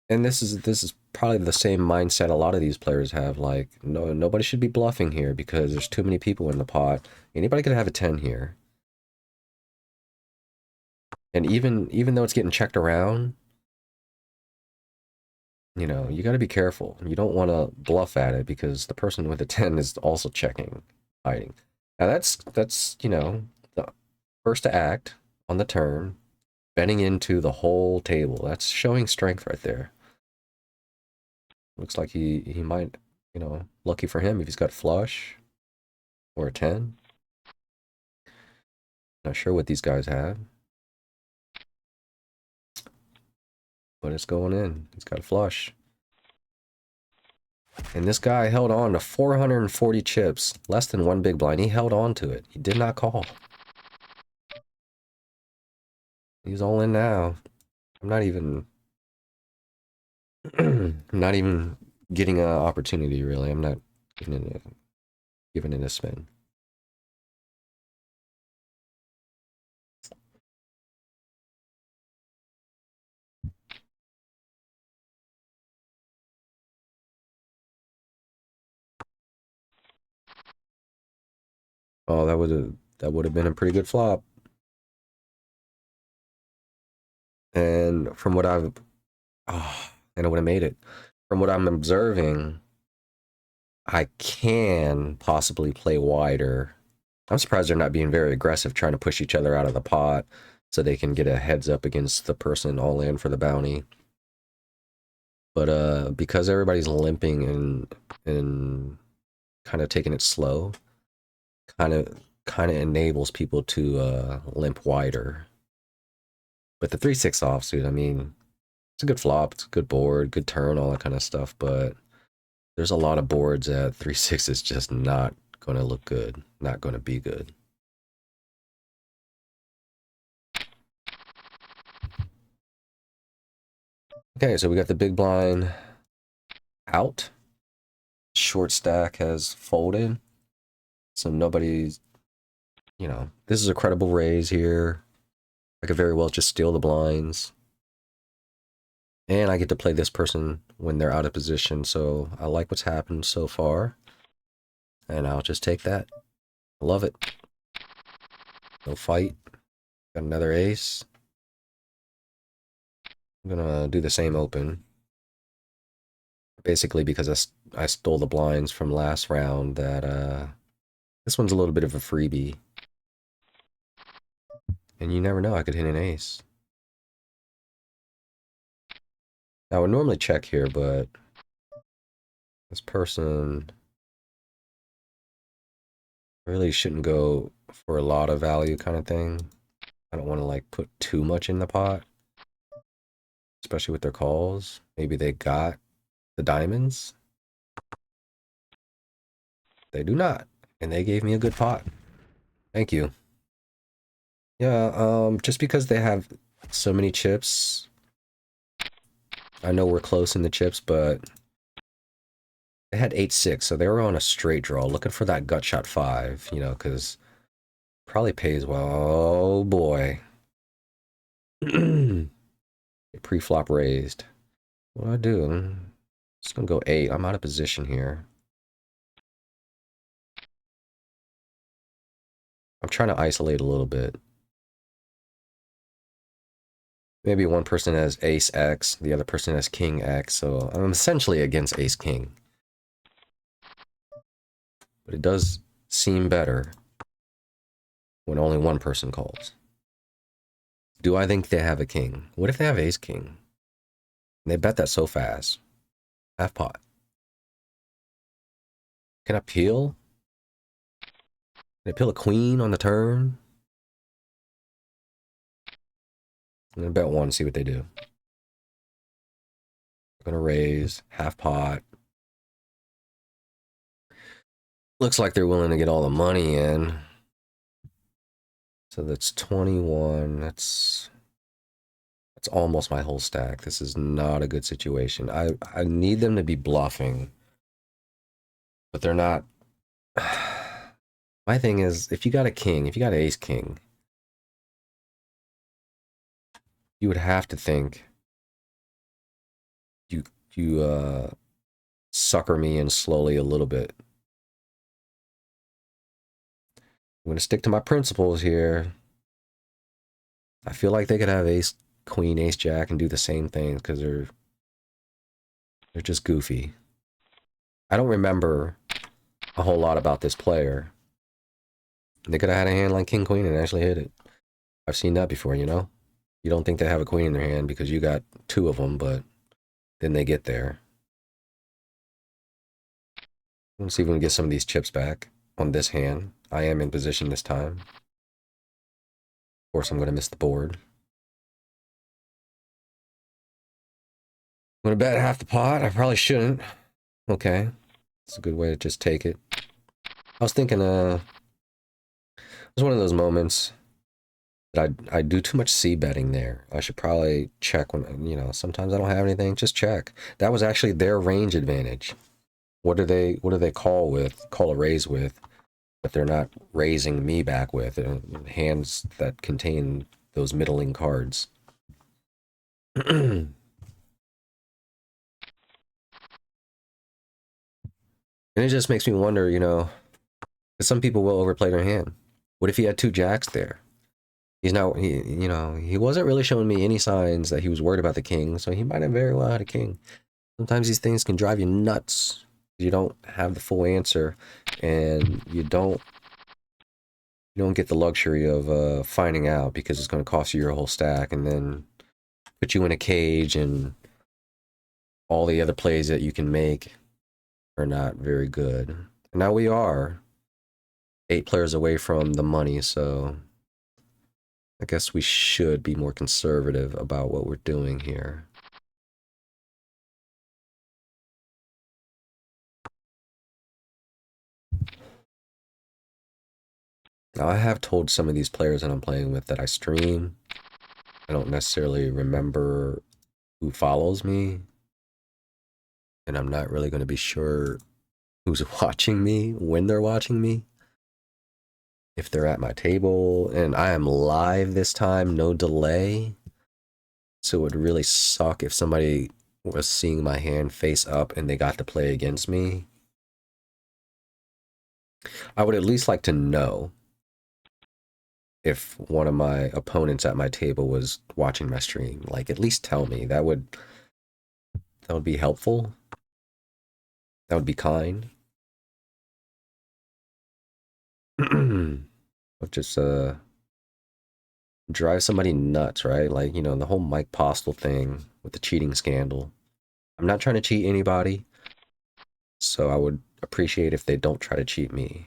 And this is probably the same mindset a lot of these players have. Like, nobody should be bluffing here because there's too many people in the pot. Anybody could have a 10 here. And even though it's getting checked around, you know, you got to be careful. You don't want to bluff at it because the person with a 10 is also checking, hiding. Now that's, you know, the first to act on the turn, betting into the whole table. That's showing strength right there. Looks like he might, you know, lucky for him if he's got flush or a 10. Not sure what these guys have. But it's going in. He's got a flush. And this guy held on to 440 chips, less than 1 big blind. He held on to it. He did not call. He's all in now. I'm not even I'm not even getting an opportunity, really. I'm not giving it a spin. Oh, that would have been a pretty good flop. And from what I've and I would have made it. From what I'm observing, I can possibly play wider. I'm surprised they're not being very aggressive, trying to push each other out of the pot so they can get a heads up against the person all in for the bounty. But because everybody's limping and kind of taking it slow, kind of enables people to limp wider. But the 3-6 offsuit, I mean, it's a good flop, it's a good board, good turn, all that kind of stuff, but there's a lot of boards at 3-6 is just not going to look good, not going to be good. Okay, so we got the big blind out. Short stack has folded. So nobody's, you know, this is a credible raise here. I could very well just steal the blinds. And I get to play this person when they're out of position. So I like what's happened so far. And I'll just take that. Love it. No fight. Got another ace. I'm gonna do the same open. Basically because I stole the blinds from last round that this one's a little bit of a freebie. And you never know, I could hit an ace. I would normally check here, but this person really shouldn't go for a lot of value kind of thing. I don't want to like put too much in the pot, especially with their calls. Maybe they got the diamonds. They do not, and they gave me a good pot. Thank you. Yeah, just because they have so many chips, I know we're close in the chips, but they had 8-6, so they were on a straight draw, looking for that gut shot 5, you know, because probably pays well. Oh boy. Pre-flop raised. What do I do? I'm just gonna go 8. I'm out of position here. I'm trying to isolate a little bit. Maybe one person has ace X, the other person has king X, so I'm essentially against ace king. But it does seem better when only one person calls. Do I think they have a king? What if they have ace king? They bet that so fast. Half pot. Can I peel? Can I peel a queen on the turn? I'm gonna bet one, see what they do. I'm gonna raise, half pot. Looks like they're willing to get all the money in. So that's 21. That's almost my whole stack. This is not a good situation. I need them to be bluffing, but they're not. My thing is, if you got a king, if you got ace king, you would have to think you sucker me in slowly a little bit. I'm gonna stick to my principles here. I feel like they could have ace queen, ace jack, and do the same thing because they're just goofy. I don't remember a whole lot about this player. They could have had a hand like king queen and actually hit it. I've seen that before, you know? You don't think they have a queen in their hand because you got two of them, but then they get there. Let's see if we can get some of these chips back on this hand. I am in position this time. Of course, I'm going to miss the board. I'm going to bet half the pot. I probably shouldn't. Okay. It's a good way to just take it. I was thinking, it was one of those moments that I do too much C betting there. I should probably check when, you know, sometimes I don't have anything. Just check. That was actually their range advantage. What do they call a raise with, but they're not raising me back with hands that contain those middling cards. And it just makes me wonder, you know, because some people will overplay their hand. What if he had two jacks there? He's not, you know, he wasn't really showing me any signs that he was worried about the king, so he might have very well had a king. Sometimes these things can drive you nuts. You don't have the full answer, and you don't get the luxury of finding out because it's going to cost you your whole stack and then put you in a cage, and all the other plays that you can make are not very good. And now we are 8 players away from the money, so I guess we should be more conservative about what we're doing here. Now, I have told some of these players that I'm playing with that I stream. I don't necessarily remember who follows me, and I'm not really going to be sure who's watching me when they're watching me. If they're at my table, and I am live this time, no delay. So it would really suck if somebody was seeing my hand face up and they got to play against me. I would at least like to know if one of my opponents at my table was watching my stream. Like, at least tell me. That would be helpful. That would be kind. Just drive somebody nuts, right? Like, you know, the whole Mike Postle thing with the cheating scandal. I'm not trying to cheat anybody, so I would appreciate if they don't try to cheat me.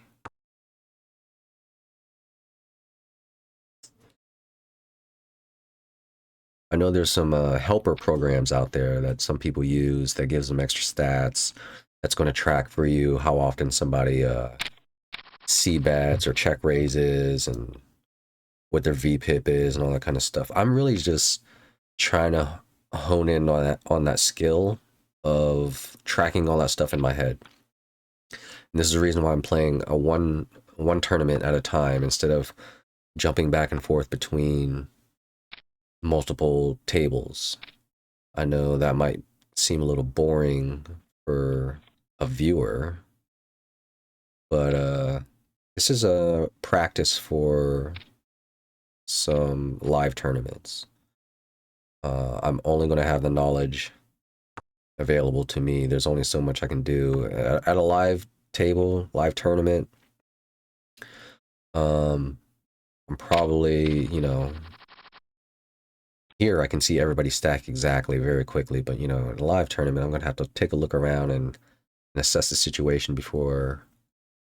I know there's some helper programs out there that some people use that gives them extra stats. That's going to track for you how often somebody C-bets or check raises and what their VPIP is and all that kind of stuff. I'm really just trying to hone in on that skill of tracking all that stuff in my head. And this is the reason why I'm playing a one tournament at a time instead of jumping back and forth between multiple tables. I know that might seem a little boring for a viewer, but this is a practice for some live tournaments. I'm only going to have the knowledge available to me. There's only so much I can do at a live table, live tournament. I'm probably, you know, here I can see everybody stack exactly very quickly, but you know, in a live tournament, I'm gonna have to take a look around and assess the situation before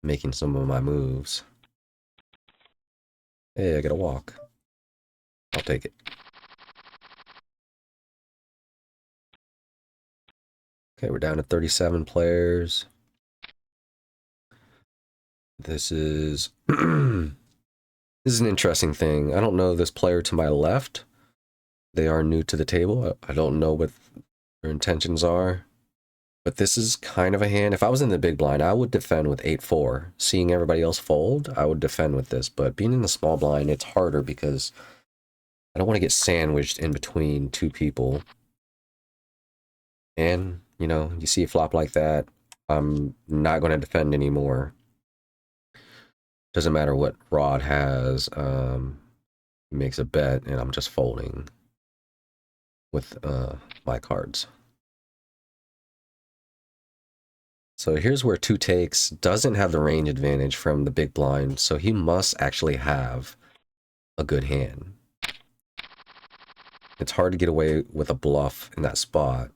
making some of my moves. Hey, I get a walk. I'll take it. Okay, we're down to 37 players. This is this is an interesting thing. I don't know this player to my left. They are new to the table. I don't know what their intentions are. But this is kind of a hand. If I was in the big blind, I would defend with 8-4. Seeing everybody else fold, I would defend with this. But being in the small blind, it's harder because I don't want to get sandwiched in between two people. And, you know, you see a flop like that, I'm not going to defend anymore. Doesn't matter what Rod has. He makes a bet, and I'm just folding with my cards. So here's where two takes doesn't have the range advantage from the big blind, so he must actually have a good hand. It's hard to get away with a bluff in that spot,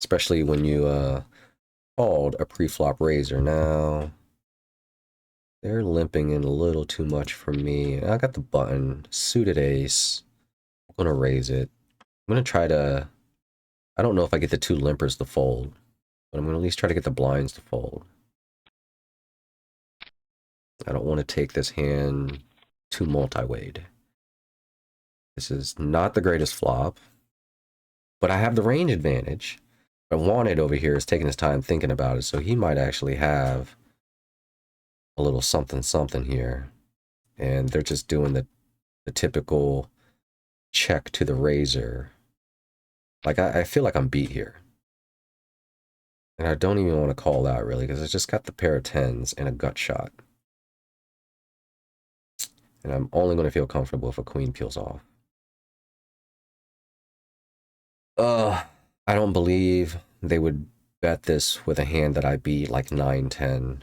especially when you called a pre-flop raiser. Now they're limping in a little too much for me. I got the button, suited ace. I'm gonna raise it. I'm gonna try to, I don't know if I get the two limpers to fold, but I'm gonna at least try to get the blinds to fold. I don't want to take this hand too multi-weighed. This is not the greatest flop, but I have the range advantage. What I wanted over here is taking his time thinking about it, so he might actually have a little something something here. And they're just doing the typical check to the razor. Like, I feel like I'm beat here. And I don't even want to call out, really, because I just got the pair of tens and a gut shot. And I'm only going to feel comfortable if a queen peels off. I don't believe they would bet this with a hand that I beat like 9-10.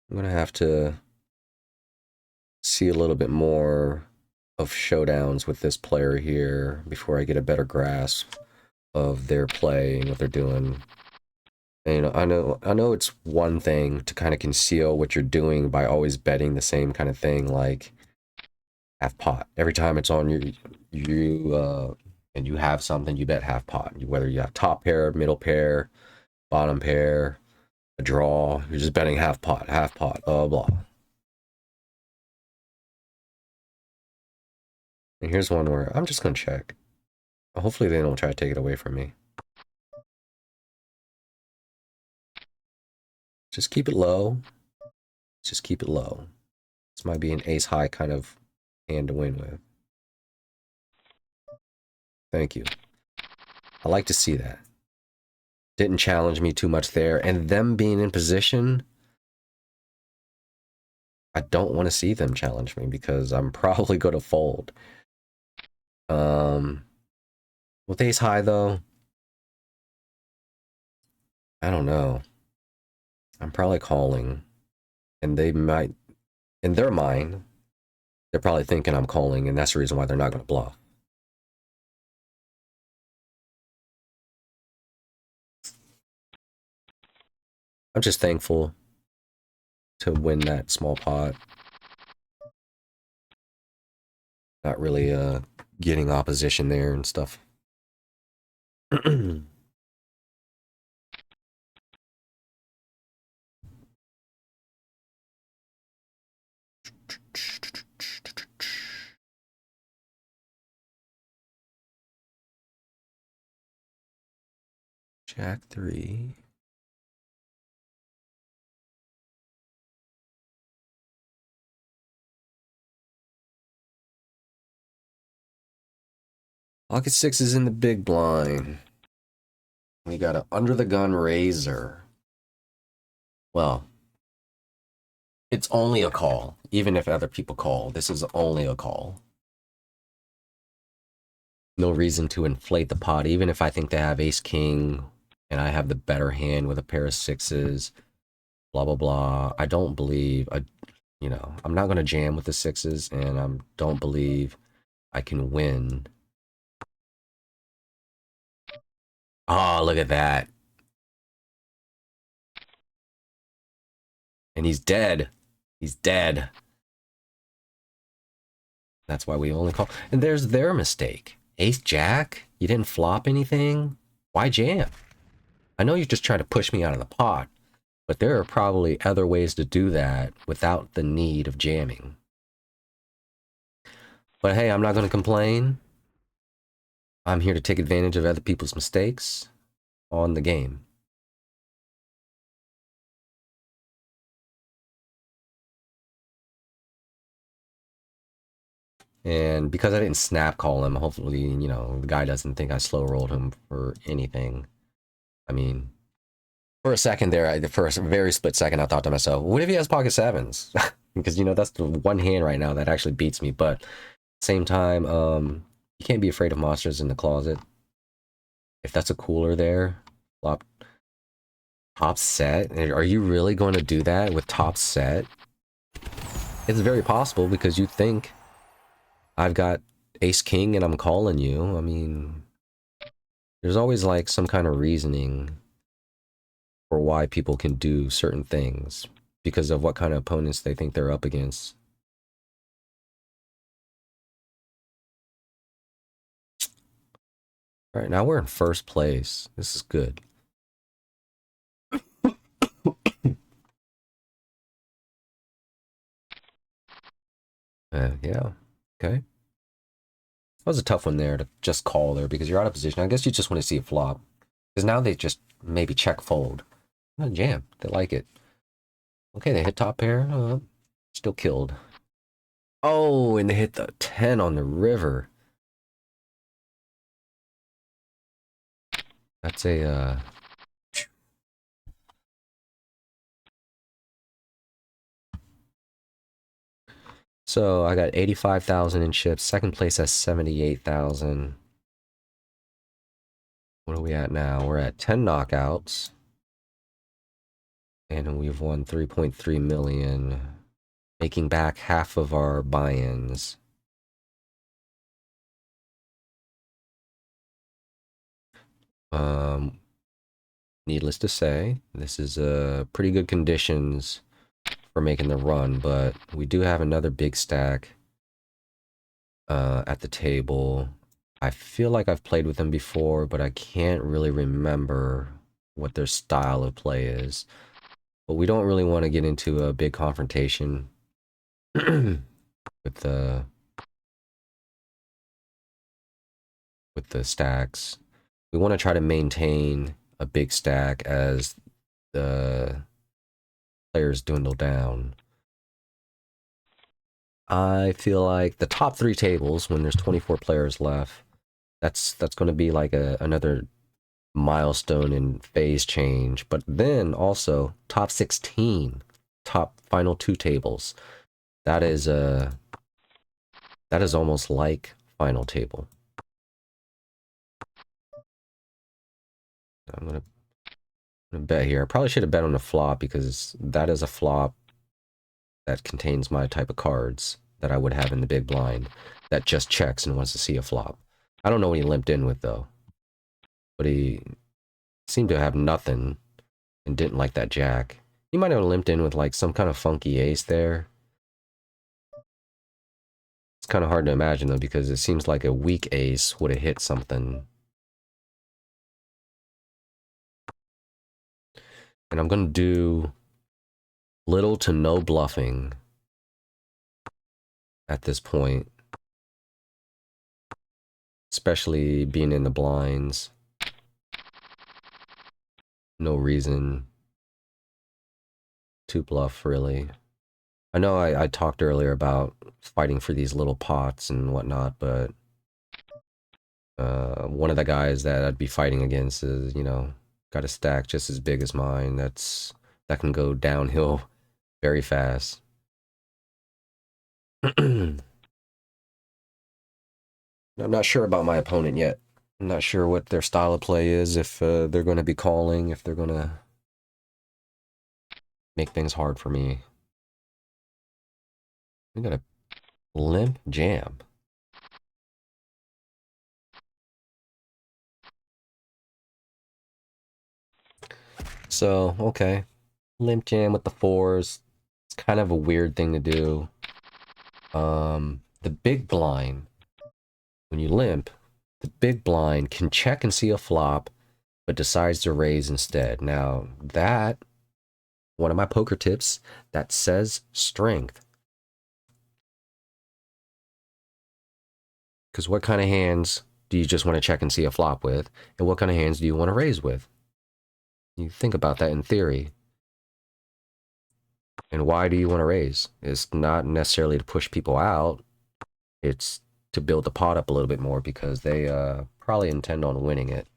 I'm going to have to see a little bit more of showdowns with this player here before I get a better grasp of their play and what they're doing. And, you know, I know it's one thing to kind of conceal what you're doing by always betting the same kind of thing, like half pot. Every time it's on and you have something, you bet half pot. Whether you have top pair, middle pair, bottom pair, a draw, you're just betting half pot, blah, blah. And here's one where I'm just going to check. Hopefully they don't try to take it away from me. Just keep it low. Just keep it low. This might be an ace-high kind of hand to win with. Thank you. I like to see that. Didn't challenge me too much there. And them being in position, I don't want to see them challenge me because I'm probably going to fold. With ace-high, though, I don't know. I'm probably calling. And they might, in their mind, they're probably thinking I'm calling, and that's the reason why they're not going to bluff. I'm just thankful to win that small pot. Not really getting opposition there and stuff. Jack 3. Pocket 6 is in the big blind. We got an under the gun razor. Well, It's only a call. Even if other people call, this is only a call. No reason to inflate the pot, even if I think they have ace king and I have the better hand with a pair of sixes, blah blah blah. I don't believe I'm not gonna jam with the sixes, and I don't believe I can win. Oh, look at that. And he's dead. He's dead. That's why we only call. And there's their mistake. Ace Jack? You didn't flop anything? Why jam? I know you just try to push me out of the pot, but there are probably other ways to do that without the need of jamming. But hey, I'm not going to complain. I'm here to take advantage of other people's mistakes on the game. And because I didn't snap call him, hopefully, the guy doesn't think I slow rolled him for anything. I mean, for a second there, for a very split second, I thought to myself, what if he has pocket sevens? Because, that's the one hand right now that actually beats me. But same time, you can't be afraid of monsters in the closet. If that's a cooler there, flop top set. Are you really going to do that with top set? It's very possible because you think I've got ace king and I'm calling you. I mean, there's always like some kind of reasoning for why people can do certain things because of what kind of opponents they think they're up against. All right, now we're in first place. This is good. Yeah, okay. That was a tough one there to just call there because you're out of position. I guess you just want to see a flop. Because now they just maybe check fold. Not jam. They like it. Okay, they hit top pair. Still killed. Oh, and they hit the 10 on the river. That's a So I got 85,000 in chips. Second place has 78,000. What are we at now? We're at 10 knockouts. And we've won 3.3 million, making back half of our buy-ins. Needless to say, this is pretty good conditions for making the run, but we do have another big stack at the table. I feel like I've played with them before, but I can't really remember what their style of play is. But we don't really want to get into a big confrontation with the stacks. We want to try to maintain a big stack as the players dwindle down. I feel like the top 3 tables, when there's 24 players left, that's going to be like another milestone in phase change. But then also top 16, top final 2 tables. That is almost like final table. I'm gonna bet here. I probably should have bet on the flop because that is a flop that contains my type of cards that I would have in the big blind that just checks and wants to see a flop. I don't know what he limped in with though, but he seemed to have nothing and didn't like that jack. He might have limped in with like some kind of funky ace there. It's kind of hard to imagine though because it seems like a weak ace would have hit something. And I'm going to do little to no bluffing at this point, especially being in the blinds. No reason to bluff, really. I know I talked earlier about fighting for these little pots and whatnot, but one of the guys that I'd be fighting against is, got a stack just as big as mine. That can go downhill very fast. I'm not sure about my opponent yet. I'm not sure what their style of play is, if they're going to be calling, if they're going to make things hard for me. We got a limp jam. So, okay. Limp jam with the fours. It's kind of a weird thing to do. The big blind, when you limp, the big blind can check and see a flop, but decides to raise instead. Now, that, one of my poker tips, that says strength. Because what kind of hands do you just want to check and see a flop with? And what kind of hands do you want to raise with? You think about that in theory. And why do you want to raise? It's not necessarily to push people out. It's to build the pot up a little bit more because they probably intend on winning it.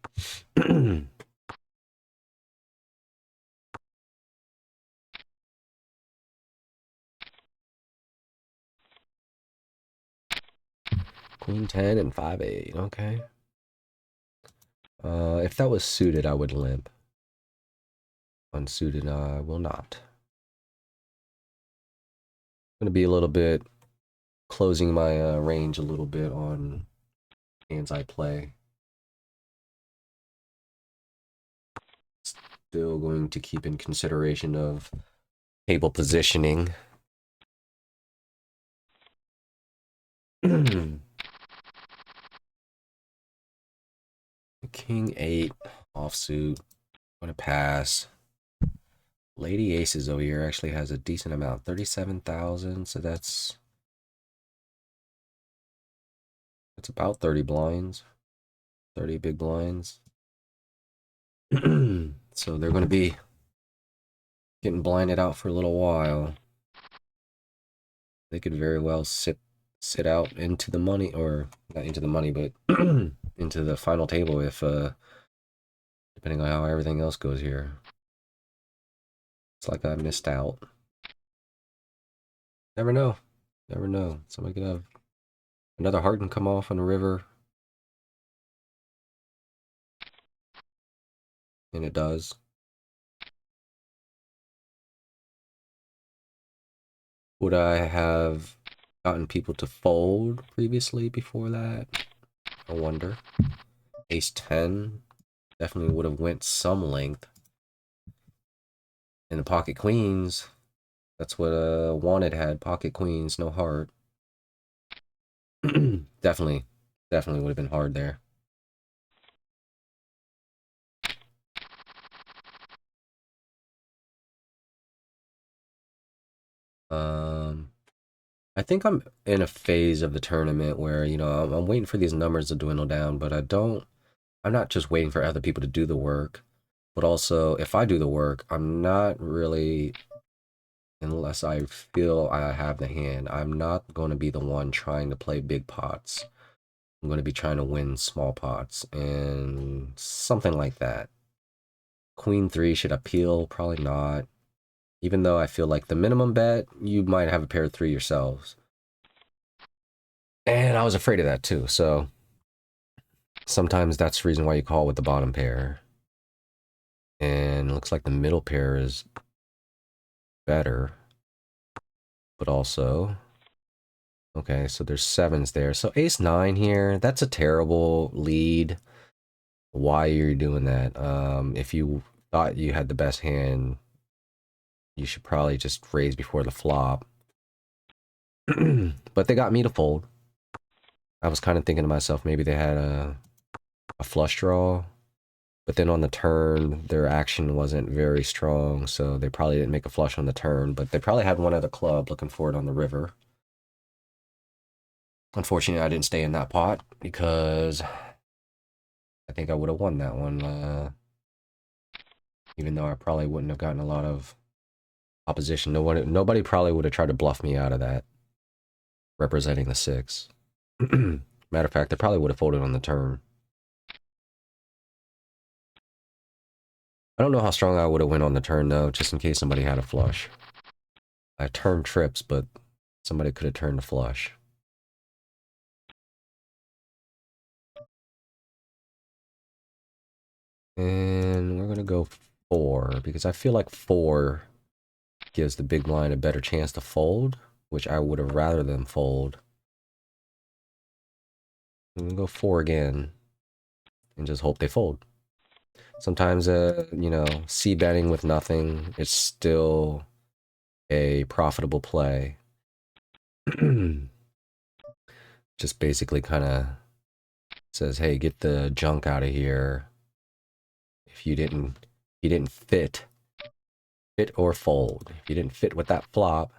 Queen 10 and 5-8, okay. If that was suited, I would limp. Unsuited, I will not. I'm going to be a little bit closing my range a little bit on hands I play. Still going to keep in consideration of table positioning. King 8 offsuit. I'm gonna pass. Lady Aces over here actually has a decent amount, 37,000. So that's about 30 blinds, 30 big blinds. So they're gonna be getting blinded out for a little while. They could very well sit out into the money, or not into the money, but into the final table if depending on how everything else goes here. It's like I missed out. Never know. Never know. Somebody could have another heart can come off on the river. And it does. Would I have gotten people to fold previously before that? I wonder. Ace 10 definitely would have went some length. And the pocket queens, that's what Wanted had, pocket queens, no heart. Definitely would have been hard there. I think I'm in a phase of the tournament where, you know, I'm waiting for these numbers to dwindle down, but I'm not just waiting for other people to do the work, but also if I do the work, I'm not really, unless I feel I have the hand, I'm not going to be the one trying to play big pots. I'm going to be trying to win small pots and something like that. Queen 3 should appeal, probably not. Even though I feel like the minimum bet, you might have a pair of 3 yourselves. And I was afraid of that too, so sometimes that's the reason why you call with the bottom pair. And it looks like the middle pair is better. But also, okay, so there's 7s there. So ace 9 here, that's a terrible lead. Why are you doing that? If you thought you had the best hand, you should probably just raise before the flop. But they got me to fold. I was kind of thinking to myself, maybe they had a flush draw. But then on the turn, their action wasn't very strong, so they probably didn't make a flush on the turn, but they probably had one other club looking for it on the river. Unfortunately, I didn't stay in that pot because I think I would have won that one, even though I probably wouldn't have gotten a lot of opposition. Nobody probably would have tried to bluff me out of that, representing the 6. Matter of fact, they probably would have folded on the turn. I don't know how strong I would have went on the turn, though, just in case somebody had a flush. I turned trips, but somebody could have turned the flush. And we're going to go 4, because I feel like 4 gives the big blind a better chance to fold, which I would have rather them fold. I'm going to go 4 again, and just hope they fold. Sometimes, you know, c-betting with nothing, it's still a profitable play. Just basically kind of says, hey, get the junk out of here. If you didn't fit or fold. If you didn't fit with that flop,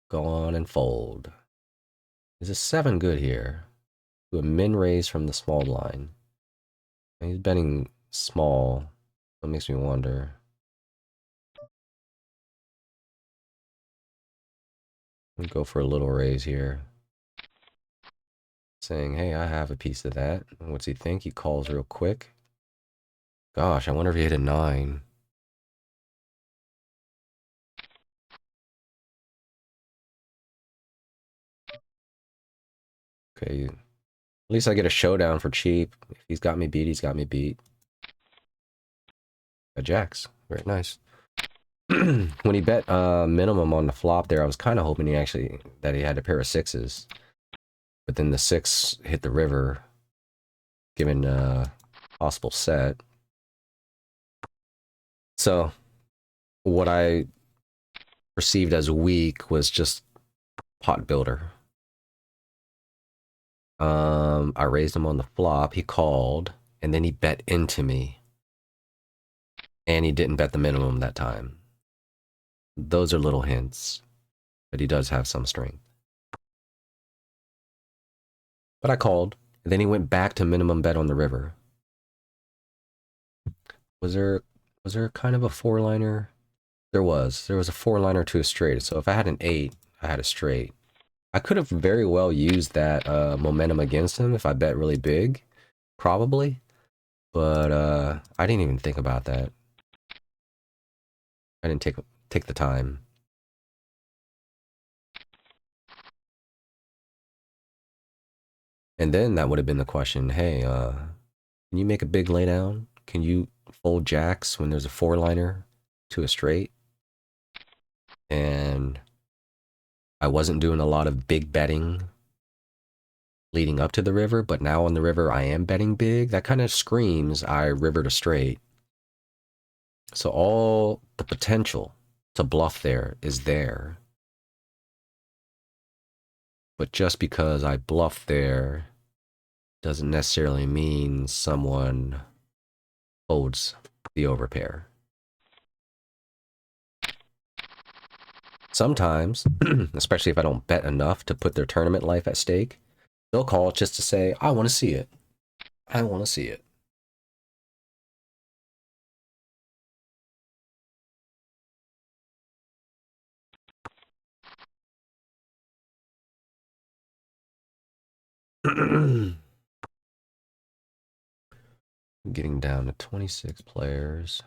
go on and fold. Is a 7 good here? Do a min raise from the small line. He's betting small. That makes me wonder. We'll go for a little raise here. Saying, hey, I have a piece of that. What's he think? He calls real quick. Gosh, I wonder if he hit a 9. Okay, at least I get a showdown for cheap. If he's got me beat, he's got me beat. A jacks. Very nice. When he bet minimum on the flop there, I was kind of hoping that he had a pair of 6s. But then the 6 hit the river, given possible set. So what I perceived as weak was just pot builder. I raised him on the flop, he called, and then he bet into me. And he didn't bet the minimum that time. Those are little hints, but he does have some strength. But I called, and then he went back to minimum bet on the river. Was there kind of a 4-liner? There was a 4-liner to a straight. So if I had an 8, I had a straight. I could have very well used that momentum against him if I bet really big, probably. But I didn't even think about that. I didn't take the time. And then that would have been the question, hey, can you make a big laydown? Can you fold jacks when there's a 4-liner to a straight? And I wasn't doing a lot of big betting leading up to the river, but now on the river I am betting big. That kind of screams I river to straight. So all the potential to bluff there is there. But just because I bluff there doesn't necessarily mean someone folds the overpair. Sometimes, especially if I don't bet enough to put their tournament life at stake, they'll call just to say, I want to see it. I want to see it. Getting down to 26 players.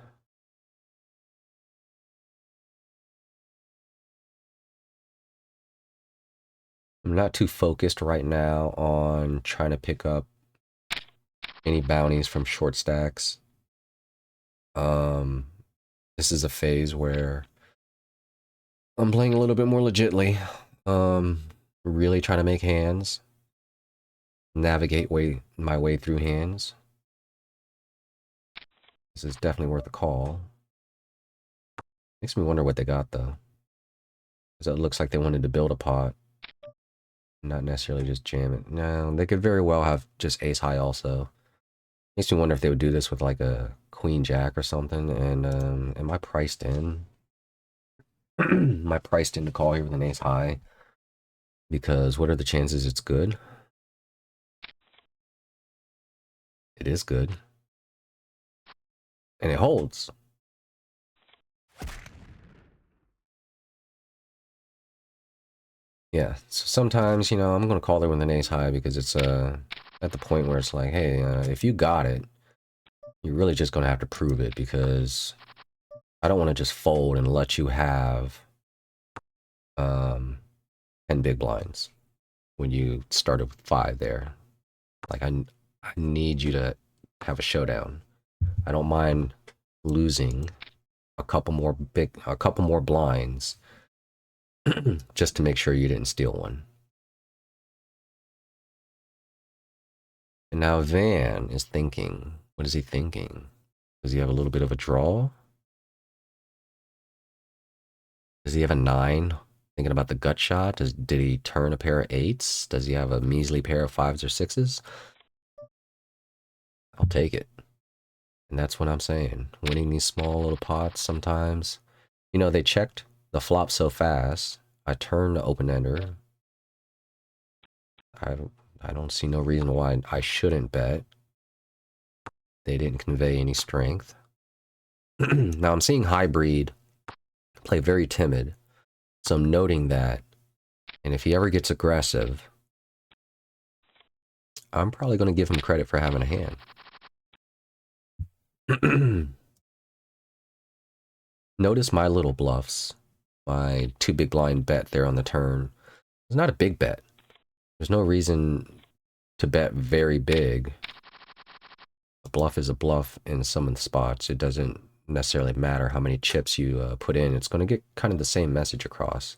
I'm not too focused right now on trying to pick up any bounties from short stacks. This is a phase where I'm playing a little bit more legitly. Really trying to make hands. Navigate my way through hands. This is definitely worth a call. Makes me wonder what they got though. Because it looks like they wanted to build a pot. Not necessarily just jam it. No, they could very well have just ace high also. Makes me wonder if they would do this with like a queen jack or something. And am I priced in? Am I priced in to call here with an ace high? Because what are the chances it's good? It is good. And it holds. Yeah, so sometimes, you know, I'm going to call there with an ace high because it's at the point where it's like, hey, if you got it, you're really just going to have to prove it, because I don't want to just fold and let you have um, 10 big blinds when you started with 5 there. Like, I need you to have a showdown. I don't mind losing a couple more blinds just to make sure you didn't steal one. And now Van is thinking. What is he thinking? Does he have a little bit of a draw? Does he have a 9? Thinking about the gut shot? Did he turn a pair of 8s? Does he have a measly pair of 5s or 6s? I'll take it. And that's what I'm saying. Winning these small little pots sometimes. You know, they checked the flop so fast. I turned the open-ender. I don't see no reason why I shouldn't bet. They didn't convey any strength. Now I'm seeing Hybrid play very timid. So I'm noting that. And if he ever gets aggressive, I'm probably going to give him credit for having a hand. Notice my little bluffs. My 2 big blind bet there on the turn. It's not a big bet. There's no reason to bet very big. A bluff is a bluff in some of the spots. It doesn't necessarily matter how many chips you put in. It's going to get kind of the same message across.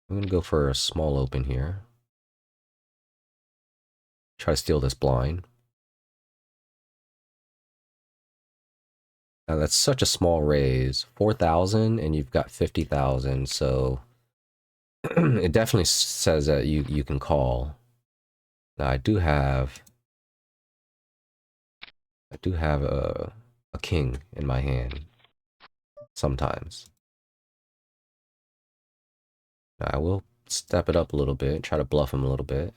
I'm going to go for a small open here. Try to steal this blind. Now that's such a small raise. 4,000 and you've got 50,000. So it definitely says that you can call. Now I do have a king in my hand sometimes. Now I will step it up a little bit, try to bluff him a little bit.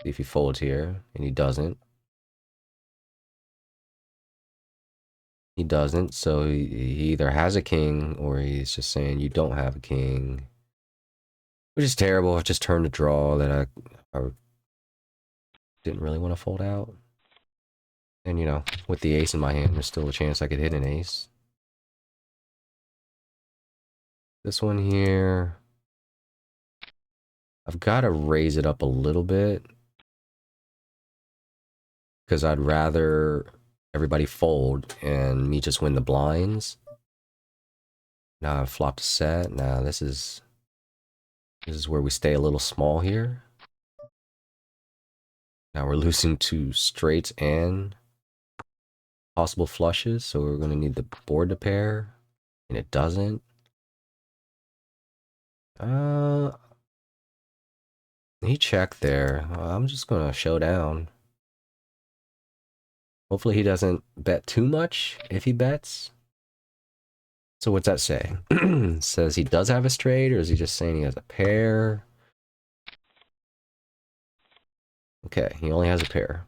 See if he folds here, and he doesn't. He doesn't, so he either has a king or he's just saying you don't have a king. Which is terrible. I just turned a draw that I didn't really want to fold out. And, you know, with the ace in my hand, there's still a chance I could hit an ace. This one here, I've got to raise it up a little bit because I'd rather everybody fold and me just win the blinds. Now I've flopped a set. Now this is where we stay a little small here. Now we're losing to straights and possible flushes, so we're going to need the board to pair, and it doesn't. He checked there. I'm just going to show down. Hopefully he doesn't bet too much if he bets. So what's that say? Says he does have a straight, or is he just saying he has a pair? Okay, he only has a pair.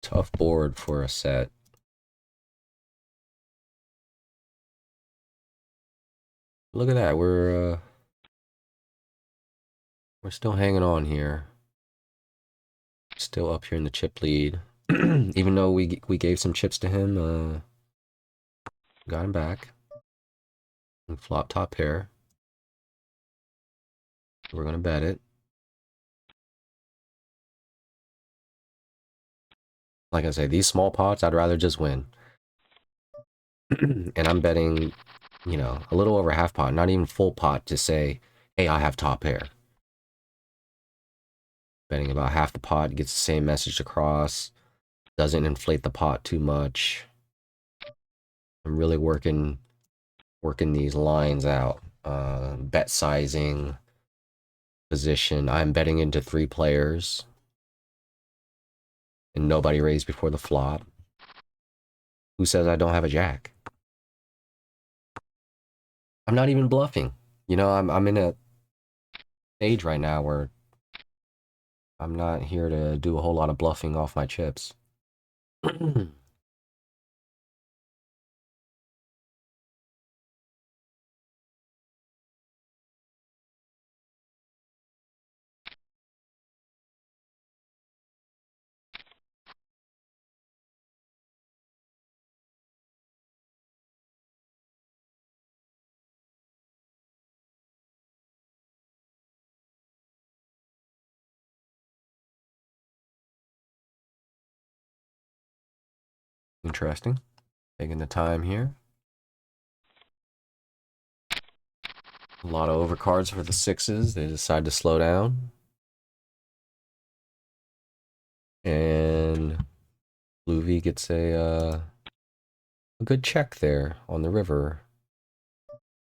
Tough board for a set. Look at that, we're still hanging on here. Still up here in the chip lead. Even though we gave some chips to him, got him back. And flop top pair. We're gonna bet it. Like I say, these small pots, I'd rather just win. And I'm betting, you know, a little over half pot, not even full pot to say, hey, I have top pair. Betting about half the pot, gets the same message across, doesn't inflate the pot too much. I'm really working these lines out. Bet sizing, position. I'm betting into 3 players. And nobody raised before the flop. Who says I don't have a jack? I'm not even bluffing. You know, I'm in a stage right now where I'm not here to do a whole lot of bluffing off my chips. Interesting. Taking the time here. A lot of overcards for the sixes. They decide to slow down. And Luvi gets a good check there on the river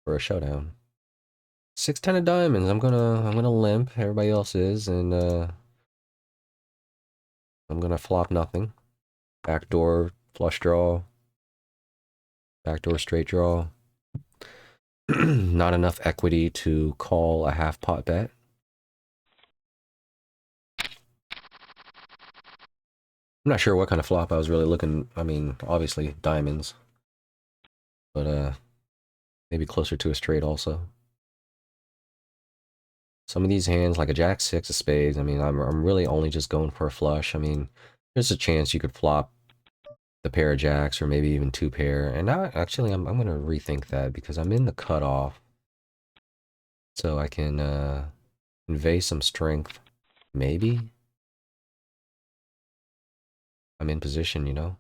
for a showdown. 6-10 of diamonds. I'm gonna limp. Everybody else is, and I'm gonna flop nothing. Backdoor flush draw. Backdoor straight draw. Not enough equity to call a half pot bet. I'm not sure what kind of flop I was really looking. I mean, obviously diamonds, but maybe closer to a straight also. Some of these hands, like a jack six of spades, I mean, I'm really only just going for a flush. I mean, there's a chance you could flop the pair of jacks or maybe even two pair. And now, actually, I'm going to rethink that because I'm in the cutoff. So I can convey some strength. Maybe. I'm in position, you know?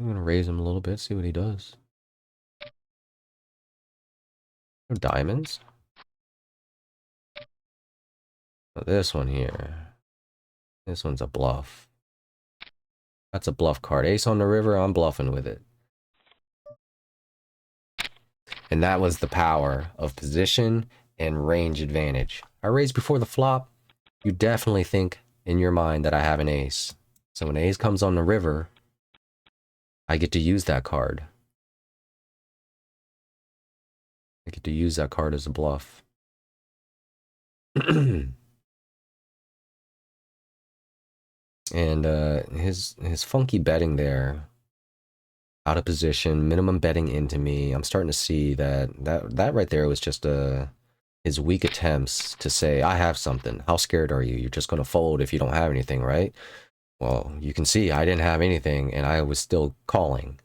I'm going to raise him a little bit, see what he does. No diamonds. Oh, this one here. This one's a bluff. That's a bluff card. Ace on the river, I'm bluffing with it. And that was the power of position and range advantage. I raised before the flop. You definitely think in your mind that I have an ace. So when ace comes on the river, I get to use that card. I get to use that card as a bluff. And his funky betting there, out of position, minimum betting into me. I'm starting to see that right there was just his weak attempts to say, I have something. How scared are you? You're just going to fold if you don't have anything, right? Well, you can see I didn't have anything and I was still calling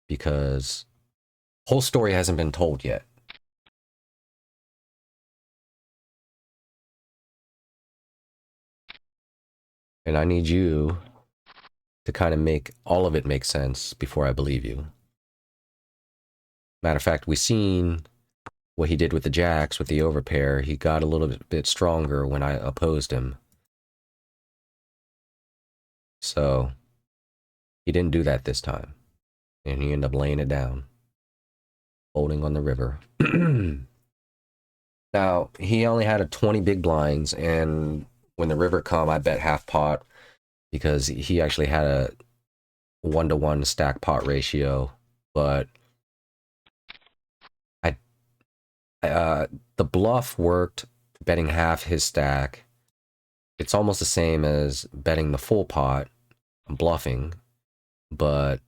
because whole story hasn't been told yet. And I need you to kind of make all of it make sense before I believe you. Matter of fact, we've seen what he did with the jacks, with the overpair. He got a little bit stronger when I opposed him. So he didn't do that this time. And he ended up laying it down. Folding on the river. Now, he only had a 20 big blinds, and when the river come, I bet half pot because he actually had a 1-to-1 stack pot ratio, but the bluff worked betting half his stack. It's almost the same as betting the full pot. I'm bluffing, but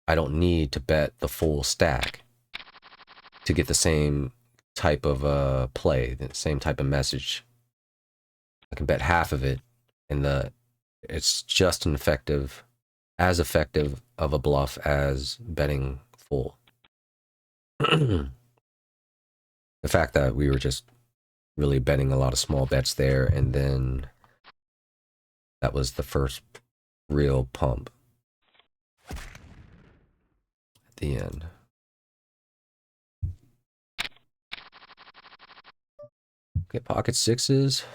I don't need to bet the full stack to get the same type of play, the same type of message. I can bet half of it, and it's just as effective of a bluff as betting full. The fact that we were just really betting a lot of small bets there, and then that was the first real pump at the end. Okay, pocket sixes.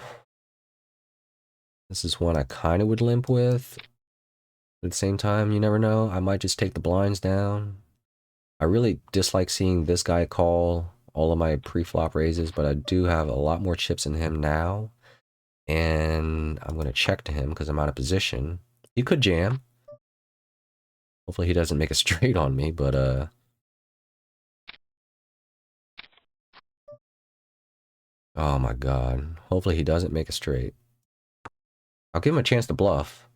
This is one I kind of would limp with. At the same time, you never know. I might just take the blinds down. I really dislike seeing this guy call all of my pre-flop raises, but I do have a lot more chips in him now. And I'm going to check to him because I'm out of position. He could jam. Hopefully he doesn't make a straight on me, but oh my god. Hopefully he doesn't make a straight. I'll give him a chance to bluff.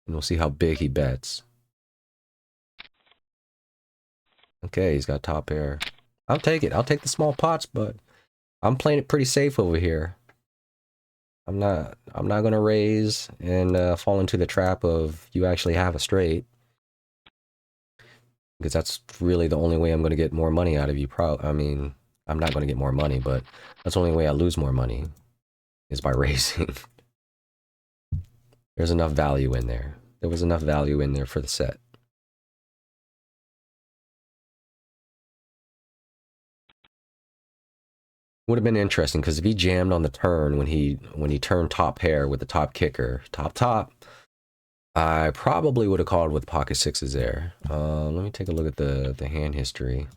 And we'll see how big he bets. Okay, he's got top pair. I'll take it. I'll take the small pots, but I'm playing it pretty safe over here. I'm not gonna raise and fall into the trap of you actually have a straight. Because that's really the only way I'm gonna get more money out of you. I mean, I'm not going to get more money, but that's the only way I lose more money is by raising. There's enough value in there. There was enough value in there for the set. Would have been interesting because if he jammed on the turn when he turned top pair with the top kicker, top, I probably would have called with pocket sixes there. Let me take a look at the hand history.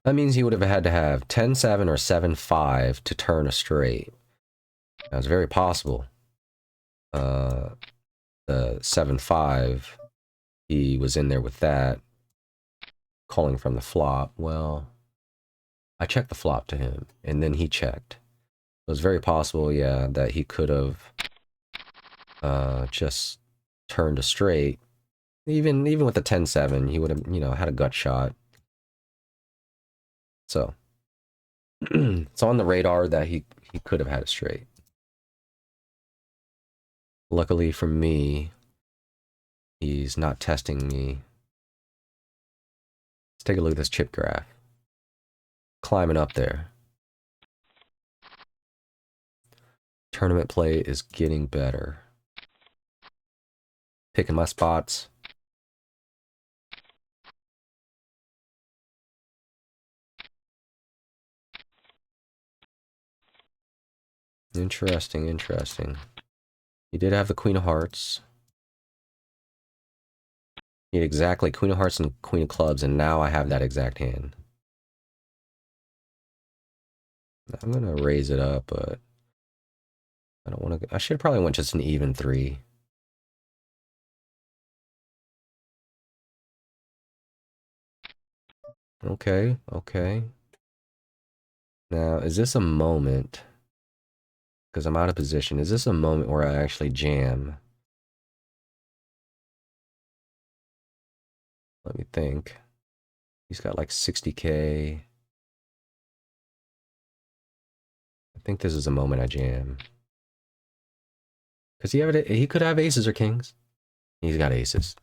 That means he would have had to have 10-7 or 7-5 to turn a straight. That's very possible. The 7-5, he was in there with that, calling from the flop. Well, I checked the flop to him, and then he checked. It was very possible, yeah, that he could have just turned a straight. Even with the 10-7, he would have, you know, had a gut shot. So it's on the radar that he could have had a straight. Luckily for me, he's not testing me. Let's take a look at this chip graph. Climbing up there. Tournament play is getting better. Picking my spots. Interesting, interesting. He did have the Queen of Hearts. He had exactly Queen of Hearts and Queen of Clubs, and now I have that exact hand. I'm gonna raise it up, but I don't want to. I should have probably went just an even 3. Okay, okay. Now, is this a moment? Because I'm out of position. Is this a moment where I actually jam? Let me think. He's got like 60K. I think this is a moment I jam. Because he could have aces or kings. He's got aces.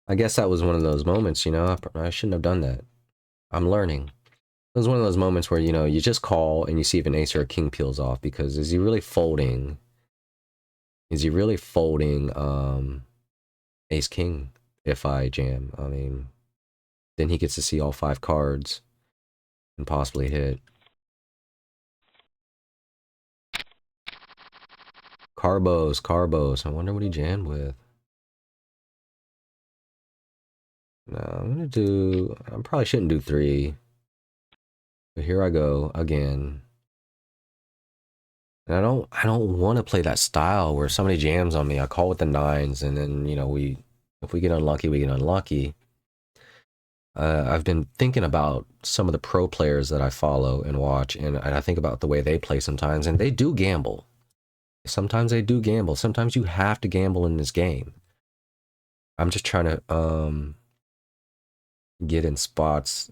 I guess that was one of those moments, you know. I shouldn't have done that. I'm learning. It was one of those moments where, you know, you just call and you see if an ace or a king peels off, because is he really folding? Is he really folding ace king if I jam? I mean, then he gets to see all 5 cards and possibly hit. Carbos. I wonder what he jammed with. No, I probably shouldn't do 3. But here I go again. And I don't want to play that style where somebody jams on me. I call with the 9s, and then, you know, if we get unlucky, we get unlucky. I've been thinking about some of the pro players that I follow and watch, and I think about the way they play sometimes, and they do gamble. Sometimes they do gamble. Sometimes you have to gamble in this game. I'm just trying to get in spots,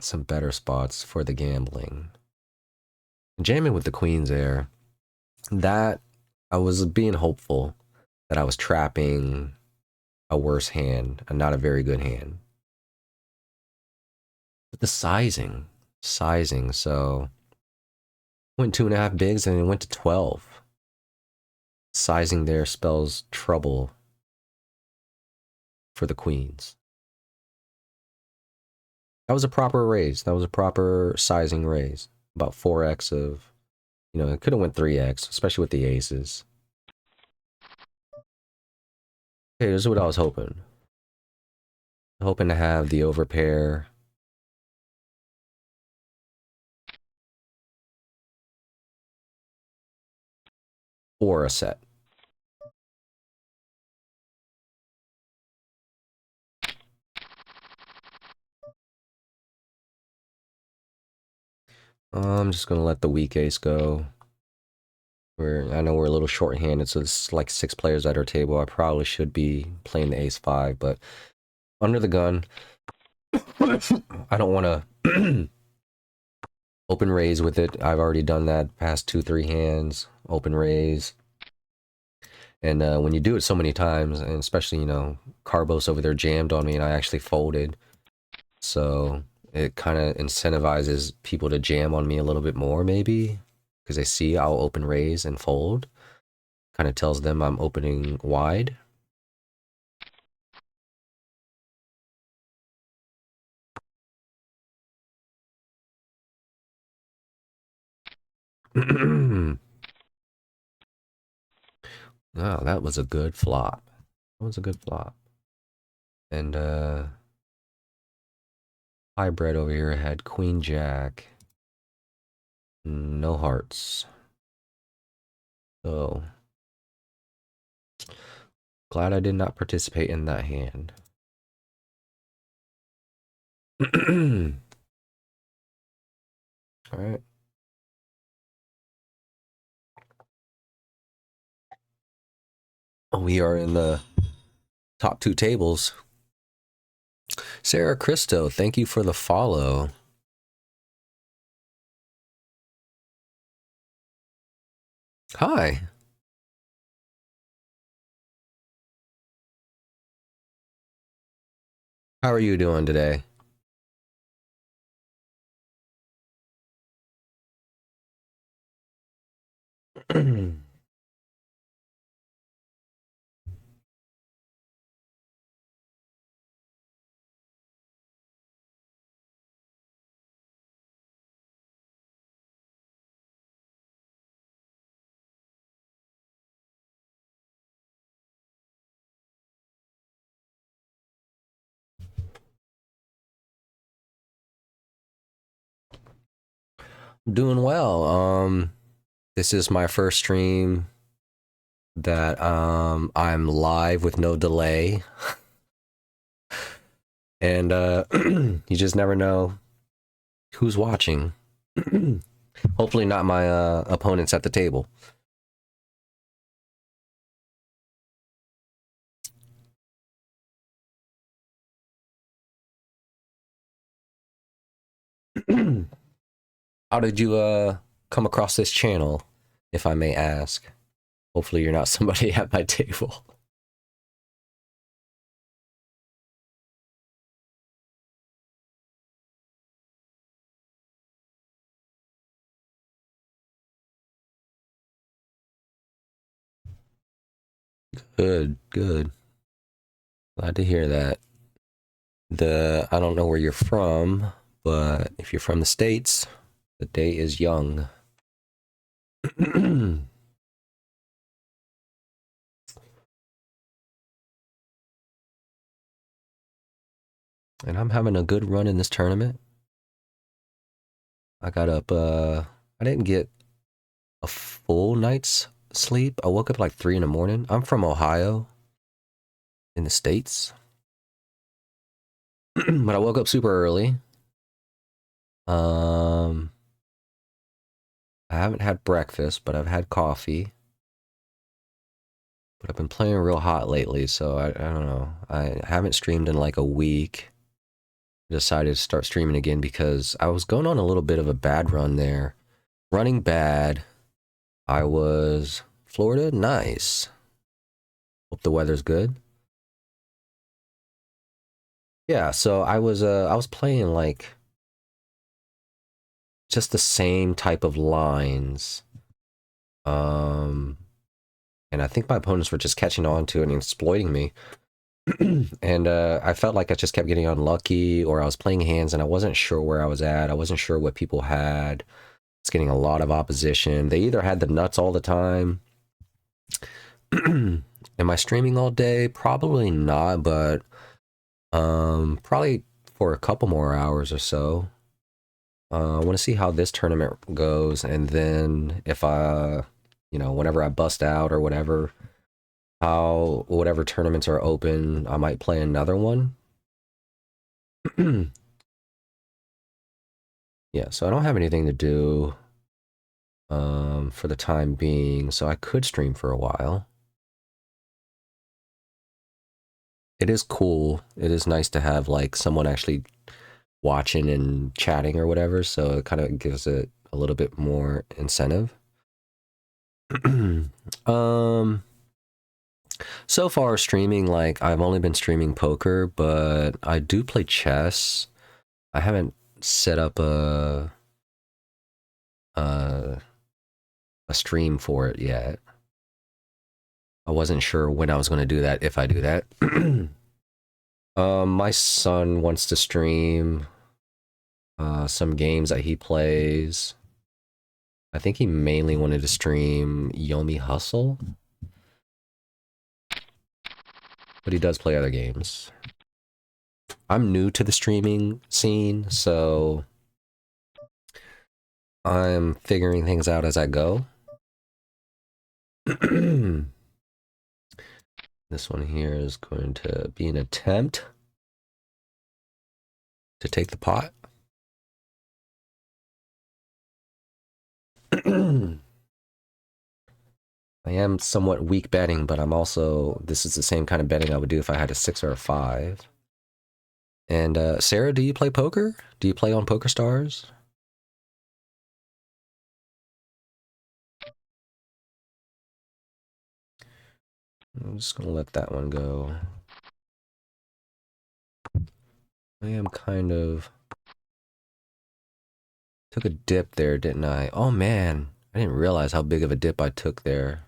some better spots for the gambling. Jamming with the queens there, that I was being hopeful that I was trapping a worse hand, and not a very good hand. But the sizing, so went 2.5 bigs and it went to 12. Sizing there spells trouble for the queens. That was a proper raise. That was a proper sizing raise. About 4x of, you know, it could have went 3x, especially with the aces. Okay, this is what I was hoping. Hoping to have the overpair. Or a set. I'm just gonna let the weak ace go. I know we're a little short-handed, so it's like 6 players at our table. I probably should be playing the ace-5, but under the gun, I don't want to open raise with it. I've already done that past 2-3 hands, open raise. And when you do it so many times, and especially, you know, Carbos over there jammed on me and I actually folded. So it kind of incentivizes people to jam on me a little bit more, maybe, because they see I'll open raise and fold. Kind of tells them I'm opening wide. Oh, that was a good flop. That was a good flop. And hybrid over here had Queen Jack. No hearts. So glad I did not participate in that hand. All right. We are in the top 2 tables. Sarah Christo, thank you for the follow. Hi. How are you doing today? Doing well. This is my first stream that I'm live with no delay. And you just never know who's watching. Hopefully not my opponents at the table. How did you come across this channel, if I may ask? Hopefully you're not somebody at my table. Good, good. Glad to hear that. I don't know where you're from, but if you're from the States, the day is young. And I'm having a good run in this tournament. I got up, I didn't get a full night's sleep. I woke up like 3 in the morning. I'm from Ohio in the States. But I woke up super early. I haven't had breakfast, but I've had coffee. But I've been playing real hot lately, so I don't know. I haven't streamed in like a week. Decided to start streaming again because I was going on a little bit of a bad run there. Running bad. I was Florida, nice. Hope the weather's good. Yeah, so I was playing like just the same type of lines. And I think my opponents were just catching on to it and exploiting me. And I felt like I just kept getting unlucky, or I was playing hands and I wasn't sure where I was at. I wasn't sure what people had. It's getting a lot of opposition. They either had the nuts all the time. Am I streaming all day? Probably not, but probably for a couple more hours or so. I want to see how this tournament goes, and then if you know, whenever I bust out or whatever, whatever tournaments are open, I might play another one. Yeah, so I don't have anything to do. for the time being, so I could stream for a while. It is cool. It is nice to have like someone actually watching and chatting or whatever, so it kind of gives it a little bit more incentive. um so far streaming, like I've only been streaming poker, but I do play chess. I haven't set up a stream for it yet. I wasn't sure when I was going to do that, if I do that. My son wants to stream some games that he plays. I think he mainly wanted to stream Yomi Hustle, but he does play other games. I'm new to the streaming scene, so I'm figuring things out as I go. This one here is going to be an attempt to take the pot. I am somewhat weak betting, but I'm also, this is the same kind of betting I would do if I had a 6 or a 5. And Sarah, do you play poker? Do you play on PokerStars? I'm just gonna let that one go. I am kind of... Took a dip there, didn't I? Oh man, I didn't realize how big of a dip I took there.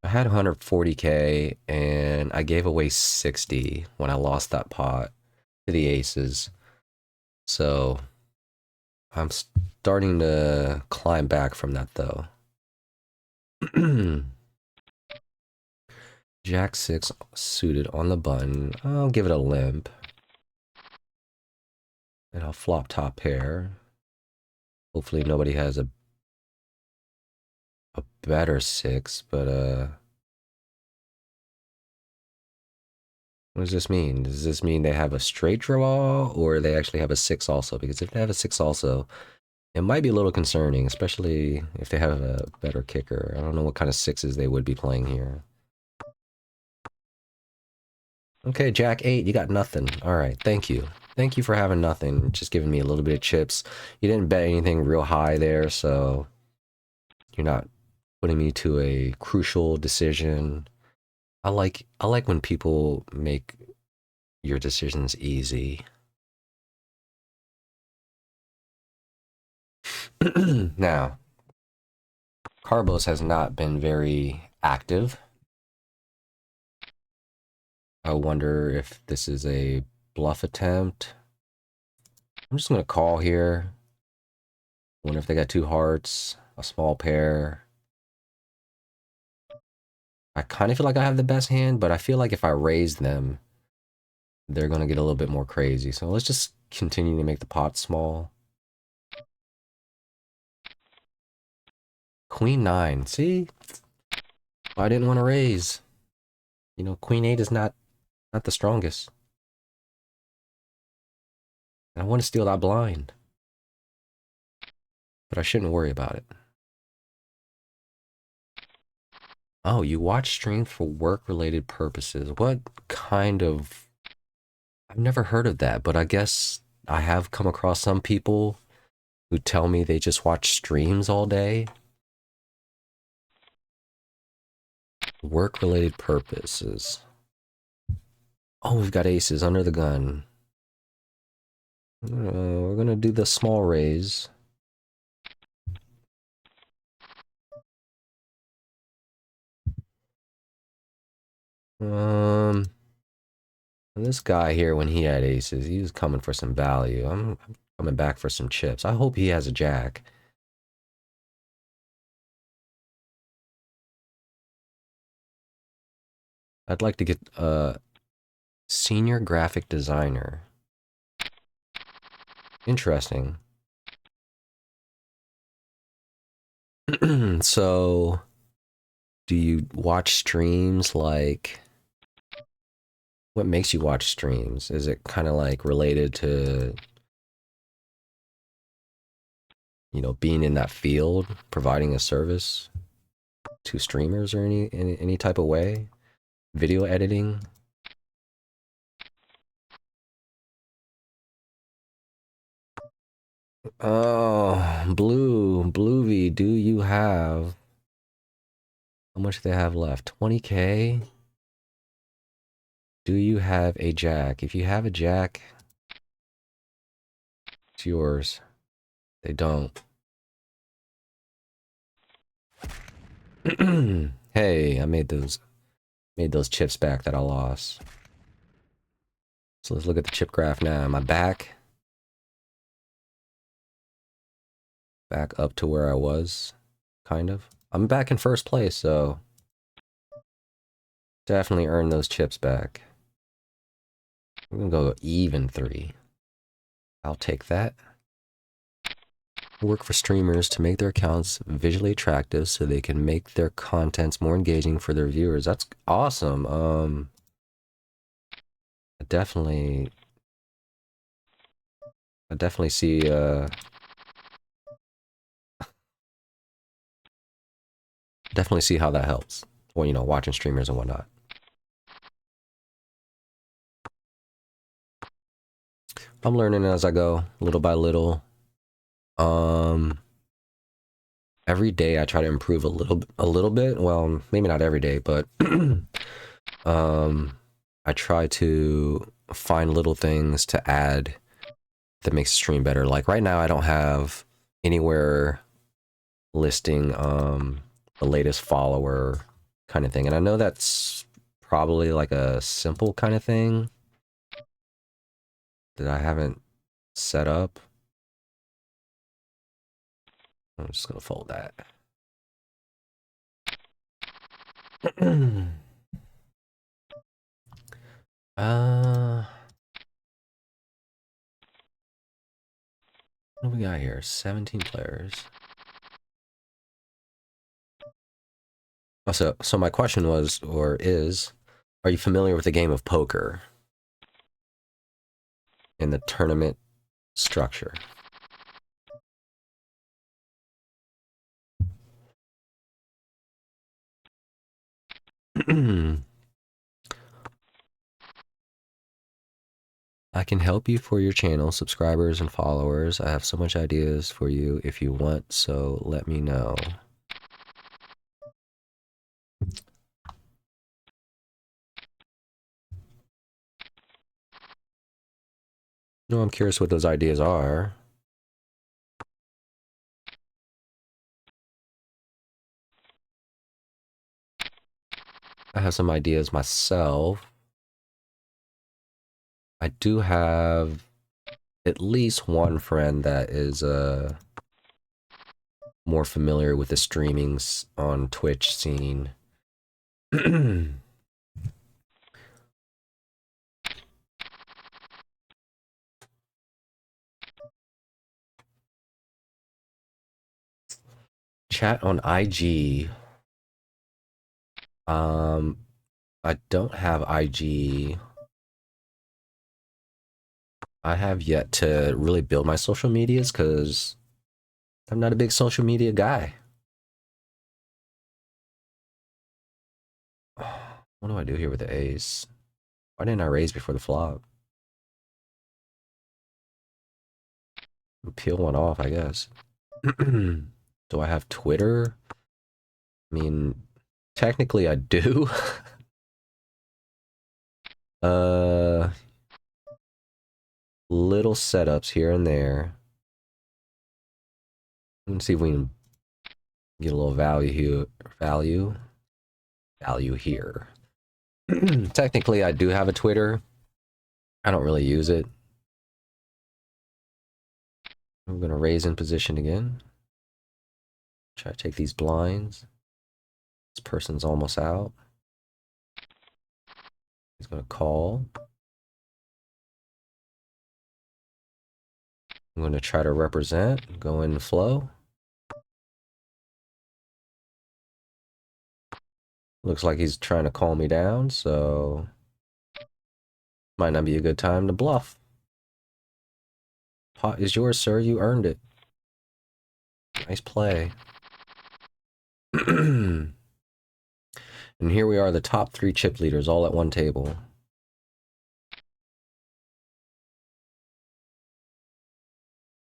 I had 140k and I gave away 60 when I lost that pot to the aces. So I'm starting to climb back from that though. Jack 6 suited on the button. I'll give it a limp. And I'll flop top pair. Hopefully nobody has a better 6, but what does this mean? Does this mean they have a straight draw, or they actually have a 6 also? Because if they have a 6 also, it might be a little concerning, especially if they have a better kicker. I don't know what kind of 6s they would be playing here. Okay, Jack 8, you got nothing. All right, thank you. Thank you for having nothing, just giving me a little bit of chips. You didn't bet anything real high there, so you're not putting me to a crucial decision. I like when people make your decisions easy. Now, Carbos has not been very active. I wonder if this is a bluff attempt. I'm just going to call here. Wonder if they got 2 hearts, a small pair. I kind of feel like I have the best hand, but I feel like if I raise them, they're going to get a little bit more crazy. So let's just continue to make the pot small. Queen 9. See? I didn't want to raise. You know, Queen 8 is not the strongest. And I want to steal that blind. But I shouldn't worry about it. Oh, you watch streams for work-related purposes. What kind of... I've never heard of that, but I guess I have come across some people who tell me they just watch streams all day. Work-related purposes. Oh, we've got aces under the gun. We're gonna do the small raise. And this guy here, when he had aces, he was coming for some value. I'm coming back for some chips. I hope he has a jack. I'd like to get a senior graphic designer. Interesting. So, do you watch streams like... What makes you watch streams? Is it kind of like related to you know, being in that field, providing a service to streamers or any type of way, video editing. Oh, Bluey, do you have, how much do they have left? 20K? Do you have a jack? If you have a jack, it's yours. They don't. Hey, I made those chips back that I lost. So let's look at the chip graph now. Am I back up to where I was? Kind of. I'm back in first place, so definitely earn those chips back. I'm gonna go even 3. I'll take that. Work for streamers to make their accounts visually attractive so they can make their contents more engaging for their viewers. That's awesome. I definitely see definitely see how that helps. Well, you know, watching streamers and whatnot. I'm learning as I go, little by little. Every day I try to improve a little bit. Well, maybe not every day, but I try to find little things to add that makes the stream better. Like right now I don't have anywhere listing the latest follower kind of thing. And I know that's probably like a simple kind of thing that I haven't set up. I'm just gonna fold that. What do we got here? 17 players. Oh, so my question was, or is, are you familiar with the game of poker and the tournament structure? I can help you for your channel, subscribers and followers. I have so much ideas for you if you want, so let me know. No, I'm curious what those ideas are. I have some ideas myself. I do have at least one friend that is more familiar with the streamings on Twitch scene. Chat on IG. I don't have IG. I have yet to really build my social medias because I'm not a big social media guy. What do I do here with the ace? Why didn't I raise before the flop? Peel one off, I guess. Do I have Twitter? I mean, technically I do. Little setups here and there. Let's see if we can get a little value here. Value here. Technically, I do have a Twitter. I don't really use it. I'm gonna raise in position again. Try to take these blinds. This person's almost out. He's gonna call. I'm gonna try to represent, go in the flow. Looks like he's trying to call me down, so might not be a good time to bluff. Pot is yours, sir. You earned it. Nice play. And here we are, the top 3 chip leaders all at one table.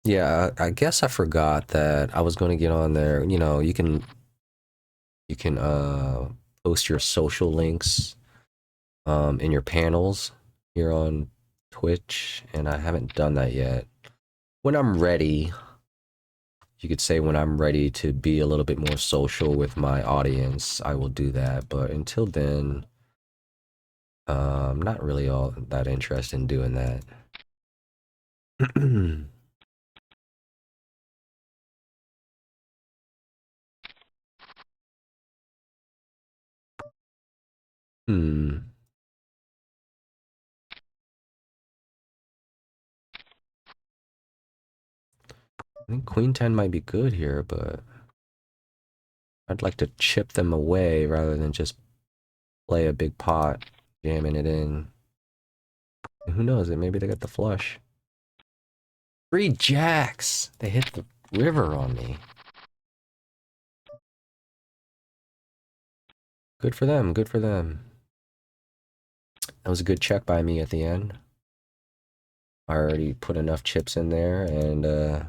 Yeah, I guess I forgot that I was going to get on there. You know, you can post your social links in your panels here on Twitch, and I haven't done that yet. When I'm ready, you could say when I'm ready to be a little bit more social with my audience, I will do that. But until then, I'm not really all that interested in doing that. Hmm. I think Queen 10 might be good here, but I'd like to chip them away rather than just play a big pot, jamming it in. And who knows? Maybe they got the flush. 3 jacks! They hit the river on me. Good for them, good for them. That was a good check by me at the end. I already put enough chips in there and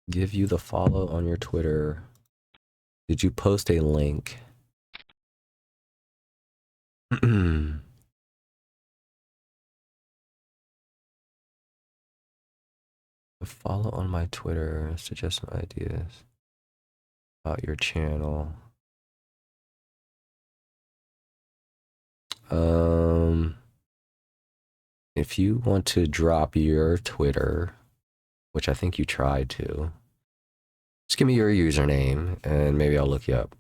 give you the follow on your Twitter. Did you post a link? A follow on my Twitter, suggest some ideas about your channel. If you want to drop your Twitter, which I think you tried to, just give me your username and maybe I'll look you up.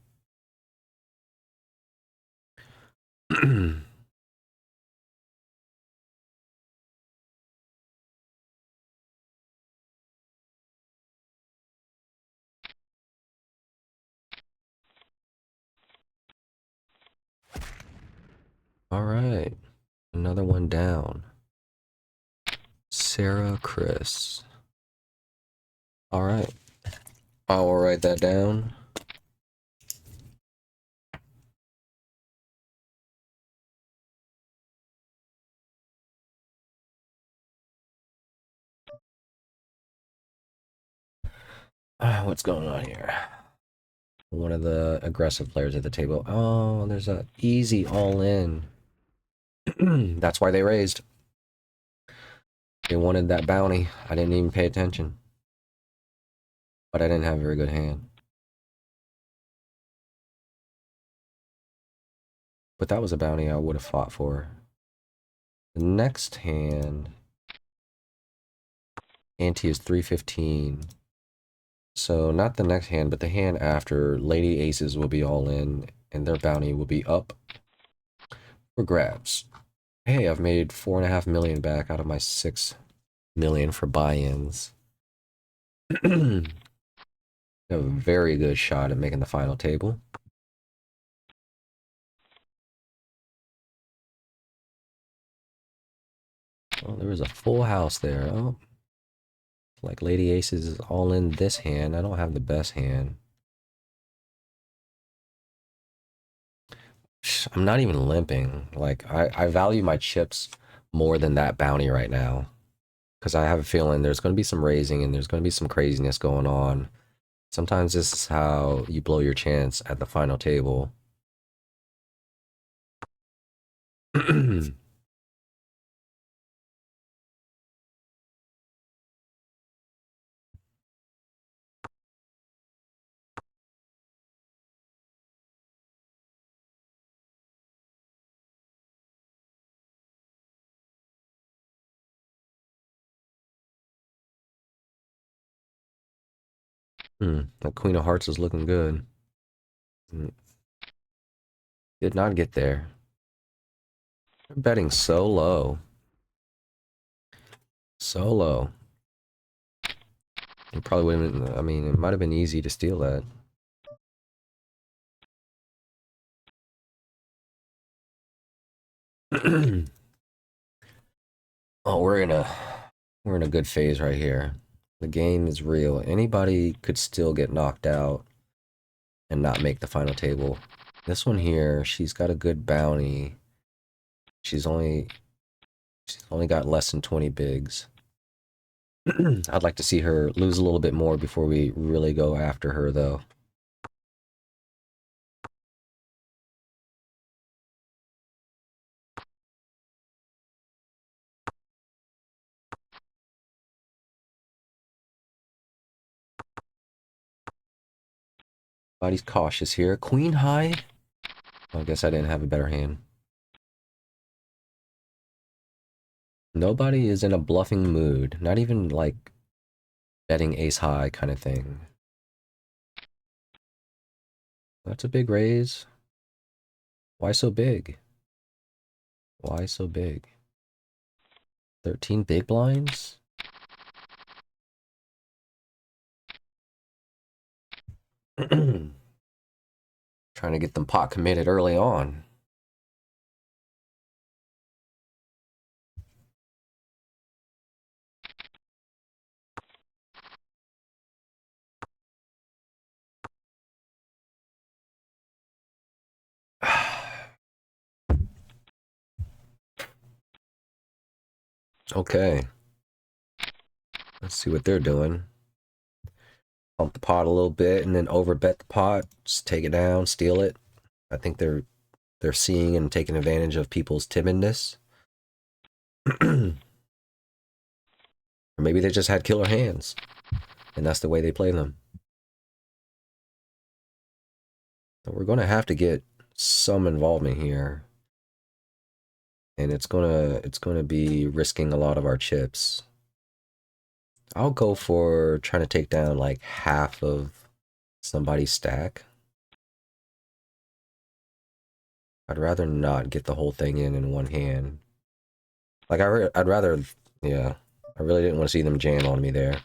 All right, another one down. Sarah Chris. All right, I will write that down. What's going on here? One of the aggressive players at the table. Oh, there's a easy all in. That's why they raised. They wanted that bounty. I didn't even pay attention. But I didn't have a very good hand. But that was a bounty I would have fought for. The next hand, ante is 315. So not the next hand, but the hand after, Lady Aces will be all in, and their bounty will be up for grabs. Hey, I've made 4.5 million back out of my 6 million for buy-ins. A very good shot at making the final table. Oh, there was a full house there. Oh, like Lady Aces is all in this hand. I don't have the best hand. I'm not even limping. Like, I value my chips more than that bounty right now. Because I have a feeling there's going to be some raising and there's going to be some craziness going on. Sometimes this is how you blow your chance at the final table. That Queen of Hearts is looking good. Did not get there. I'm betting so low. So low. It probably wouldn't, I mean, it might have been easy to steal that. Oh, we're in a good phase right here. The game is real. Anybody could still get knocked out and not make the final table. This one here, she's got a good bounty. She's only got less than 20 bigs. I'd like to see her lose a little bit more before we really go after her, though. Body's cautious here. Queen high? I guess I didn't have a better hand. Nobody is in a bluffing mood. Not even like betting ace high kind of thing. That's a big raise. Why so big? Why so big? 13 big blinds? Trying to get them pot committed early on. Okay. Let's see what they're doing. Pump the pot a little bit and then overbet the pot. Just take it down, steal it. I think they're seeing and taking advantage of people's timidness. Or maybe they just had killer hands. And that's the way they play them. But we're gonna have to get some involvement here. And it's gonna be risking a lot of our chips. I'll go for trying to take down like half of somebody's stack. I'd rather not get the whole thing in one hand. Like I'd rather, yeah. I really didn't want to see them jam on me there.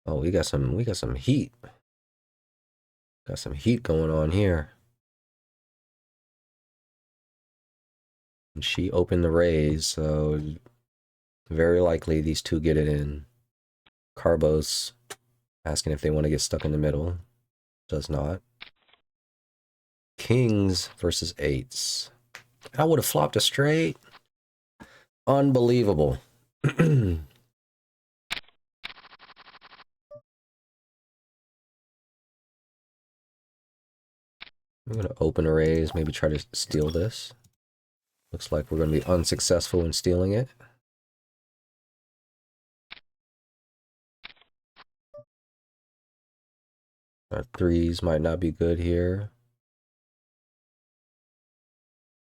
Oh, we got some heat. Got some heat going on here. And she opened the raise, so very likely these two get it in. Carbos asking if they want to get stuck in the middle. Does not. Kings versus eights. I would have flopped a straight. Unbelievable. I'm going to open a raise, maybe try to steal this. Looks like we're going to be unsuccessful in stealing it. Our threes might not be good here.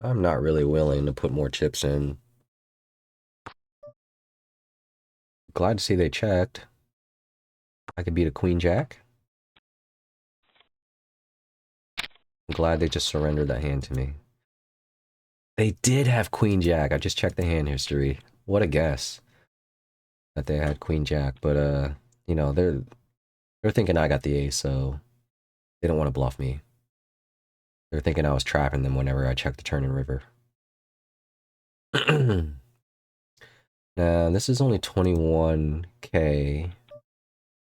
I'm not really willing to put more chips in. Glad to see they checked. I could beat a queen jack. I'm glad they just surrendered that hand to me. They did have queen jack. I just checked the hand history. What a guess that they had queen jack. But you know, they're thinking I got the ace, so they don't want to bluff me. They're thinking I was trapping them whenever I checked the turn and river. Now, this is only 21k.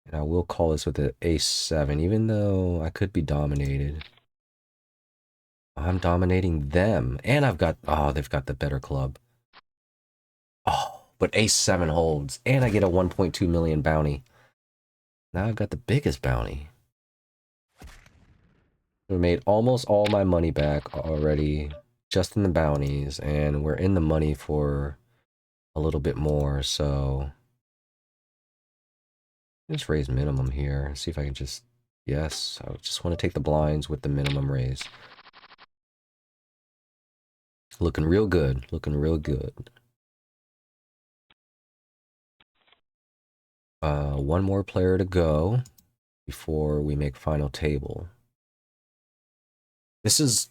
And I will call this with the ace 7, even though I could be dominated. I'm dominating them. And I've got... Oh, they've got the better club. Oh, but ace 7 holds. And I get a 1.2 million bounty. Now I've got the biggest bounty. We made almost all my money back already. Just in the bounties. And we're in the money for a little bit more, so... Just raise minimum here. See if I can just... Yes, I just want to take the blinds with the minimum raise. Looking real good. Looking real good. One more player to go before we make final table. This is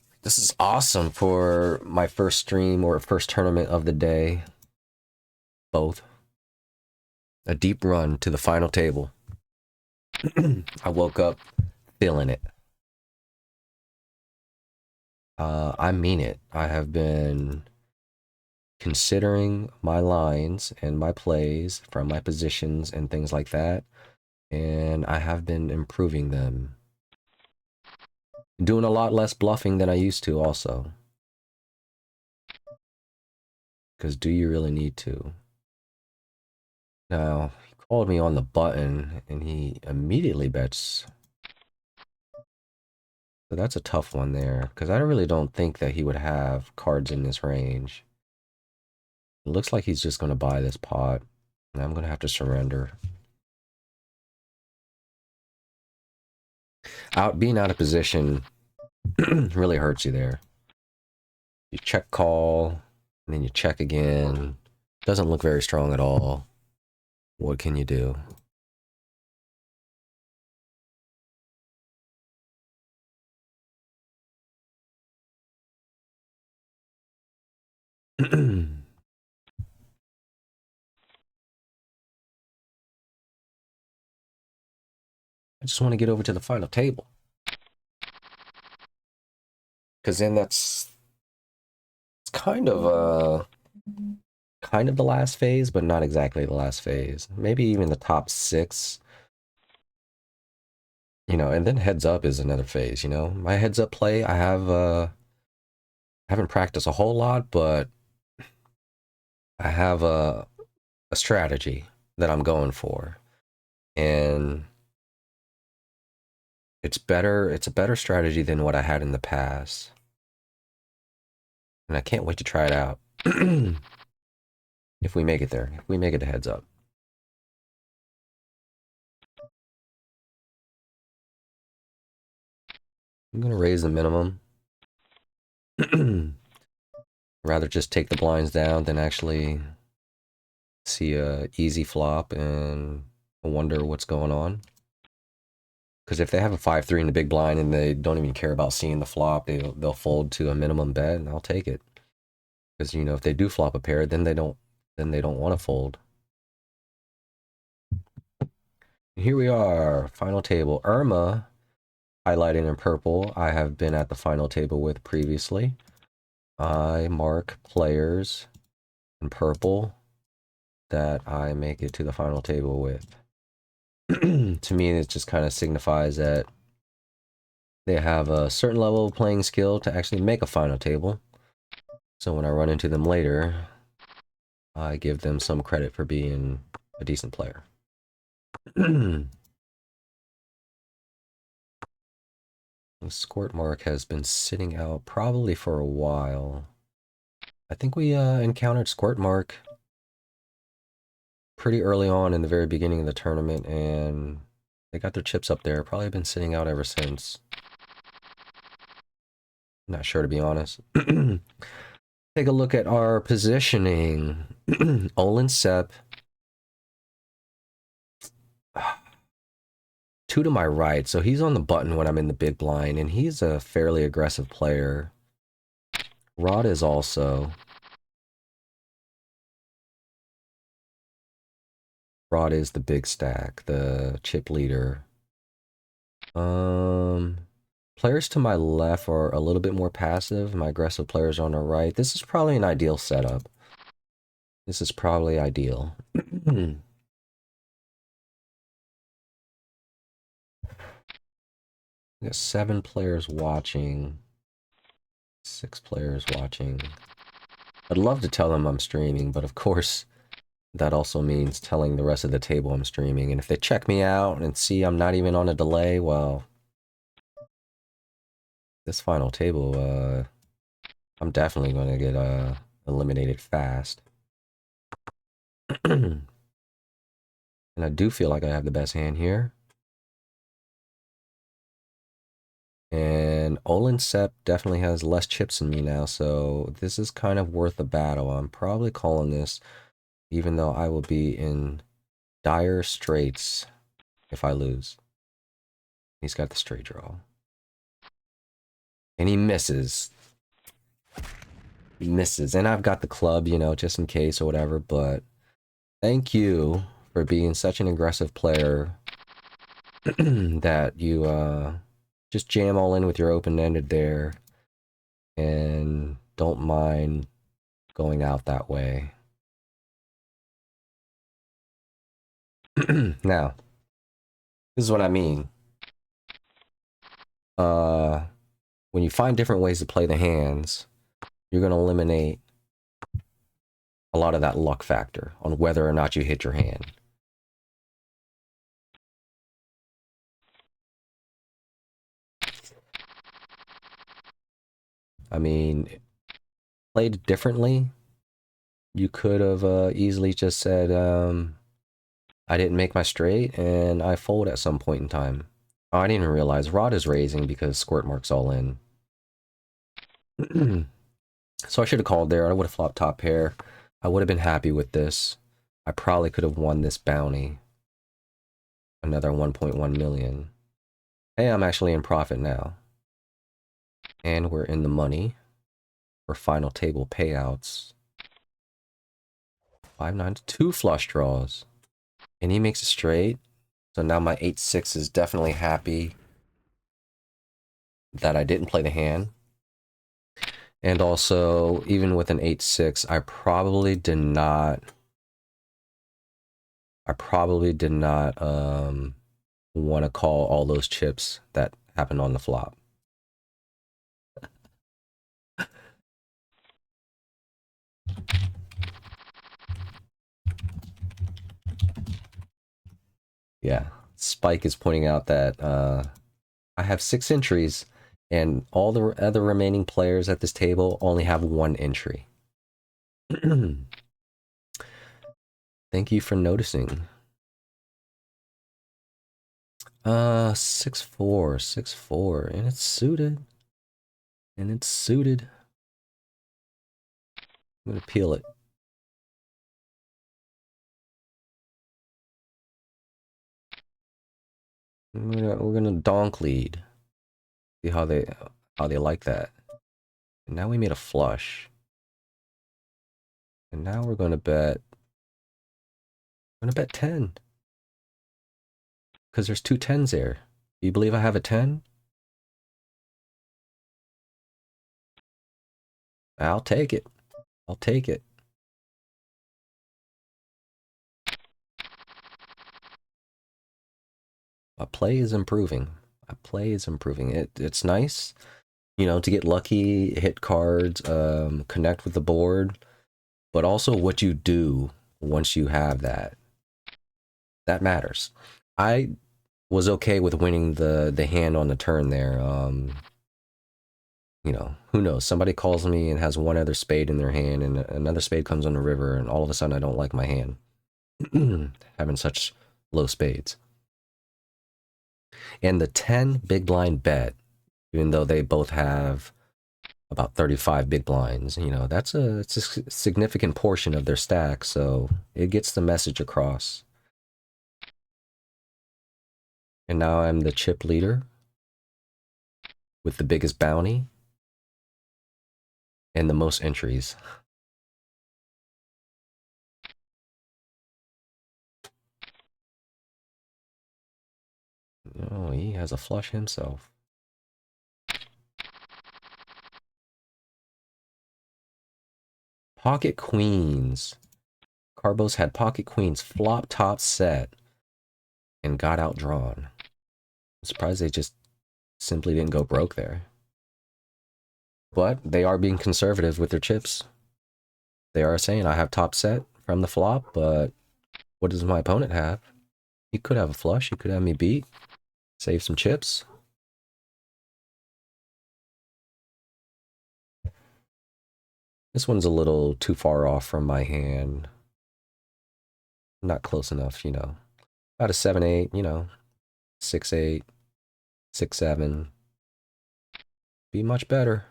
awesome for my first stream or first tournament of the day. Both. A deep run to the final table. I woke up feeling it. I mean it. I have been considering my lines and my plays from my positions and things like that, and I have been improving them. Doing a lot less bluffing than I used to also. Because do you really need to? Now, he called me on the button and he immediately bets. So that's a tough one there, because I really don't think that he would have cards in this range. It looks like he's just going to buy this pot, and I'm going to have to surrender. Being out of position really hurts you there. You check call, and then you check again. Doesn't look very strong at all. What can you do? I just want to get over to the final table. Because then it's kind of the last phase, but not exactly the last phase. Maybe even the top 6. You know, and then heads up is another phase, you know. My heads up play, I haven't practiced a whole lot, but I have a strategy that I'm going for. And it's a better strategy than what I had in the past. And I can't wait to try it out. If we make it there. If we make it to heads up. I'm going to raise the minimum. Rather just take the blinds down than actually see a easy flop and wonder what's going on. Because if they have a 5-3 in the big blind and they don't even care about seeing the flop, they'll fold to a minimum bet, and I'll take it. Because, you know, if they do flop a pair, then they don't want to fold. Here we are, final table. Irma, highlighted in purple, I have been at the final table with previously. I mark players in purple that I make it to the final table with. To me, it just kind of signifies that they have a certain level of playing skill to actually make a final table. So when I run into them later, I give them some credit for being a decent player. The Squirt Mark has been sitting out probably for a while. I think we encountered Squirt Mark pretty early on in the very beginning of the tournament, and they got their chips up there. Probably been sitting out ever since. Not sure, to be honest. Take a look at our positioning. Olin Sepp. 2 to my right, so he's on the button when I'm in the big blind, and he's a fairly aggressive player. Rod is also. Rod is the big stack, the chip leader. Players to my left are a little bit more passive. My aggressive players are on the right. This is probably an ideal setup. This is probably ideal. We got 7 players watching. 6 players watching. I'd love to tell them I'm streaming, but of course, that also means telling the rest of the table I'm streaming. And if they check me out and see I'm not even on a delay, well, this final table, I'm definitely going to get eliminated fast. And I do feel like I have the best hand here. And Olin Sepp definitely has less chips than me now, so this is kind of worth a battle. I'm probably calling this, even though I will be in dire straits if I lose. He's got the straight draw. And he misses. He misses. And I've got the club, you know, just in case or whatever, but thank you for being such an aggressive player that you just jam all in with your open-ended there, and don't mind going out that way. Now, this is what I mean. When you find different ways to play the hands, you're going to eliminate a lot of that luck factor on whether or not you hit your hand. I mean, played differently, you could have easily just said, I didn't make my straight and I fold at some point in time. Oh, I didn't even realize Rod is raising because Squirt Mark's all in. So I should have called there. I would have flopped top pair. I would have been happy with this. I probably could have won this bounty. Another 1.1 million. Hey, I'm actually in profit now. And we're in the money for final table payouts. 5-9 to 2 flush draws. And he makes it straight. So now my 8-6 is definitely happy that I didn't play the hand. And also, even with an 8-6, I probably did not want to call all those chips that happened on the flop. Yeah, Spike is pointing out that I have 6 entries, and all the other remaining players at this table only have 1 entry. Thank you for noticing. 6-4, 6-4, and it's suited. And it's suited. I'm gonna peel it. We're gonna donk lead. See how they like that. And now we made a flush. And now we're gonna bet. I'm gonna bet 10. Because there's 2 10s there. Do you believe I have a 10? I'll take it. I'll take it. My play is improving. My play is improving. It's nice, you know, to get lucky, hit cards, connect with the board, but also what you do once you have that. That matters. I was okay with winning the hand on the turn there. You know, who knows? Somebody calls me and has one other spade in their hand, and another spade comes on the river, and all of a sudden I don't like my hand. Having such low spades. And the 10 big blind bet, even though they both have about 35 big blinds, you know, it's a significant portion of their stack, so it gets the message across. And now I'm the chip leader with the biggest bounty and the most entries. Oh, he has a flush himself. Pocket queens. Carbos had pocket queens flop top set and got outdrawn. I'm surprised they just simply didn't go broke there. But they are being conservative with their chips. They are saying I have top set from the flop, but what does my opponent have? He could have a flush. He could have me beat. Save some chips. This one's a little too far off from my hand. Not close enough, you know. About a 7-8, you know. 6-8, 6-7. Be much better.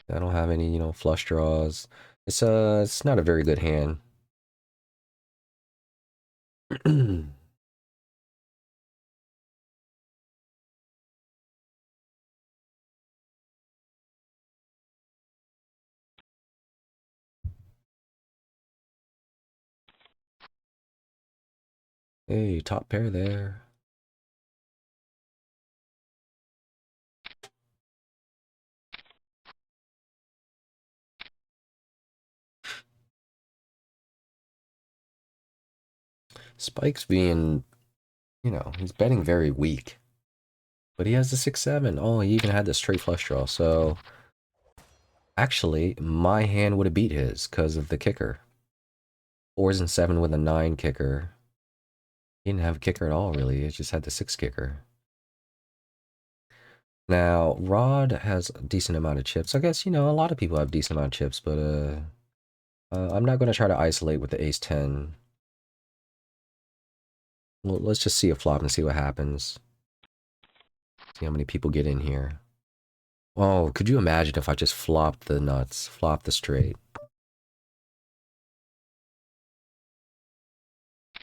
I don't have any, you know, flush draws. It's not a very good hand. Hey, top pair there. Spike's being, you know, he's betting very weak. But he has the 6-7. Oh, he even had the straight flush draw. So actually, my hand would have beat his because of the kicker. 4s and 7 with a 9 kicker. He didn't have a kicker at all, really. He just had the 6 kicker. Now, Rod has a decent amount of chips. I guess, you know, a lot of people have a decent amount of chips, but I'm not going to try to isolate with the ace-10. Well, let's just see a flop and see what happens. See how many people get in here. Oh, could you imagine if I just flopped the nuts, flopped the straight?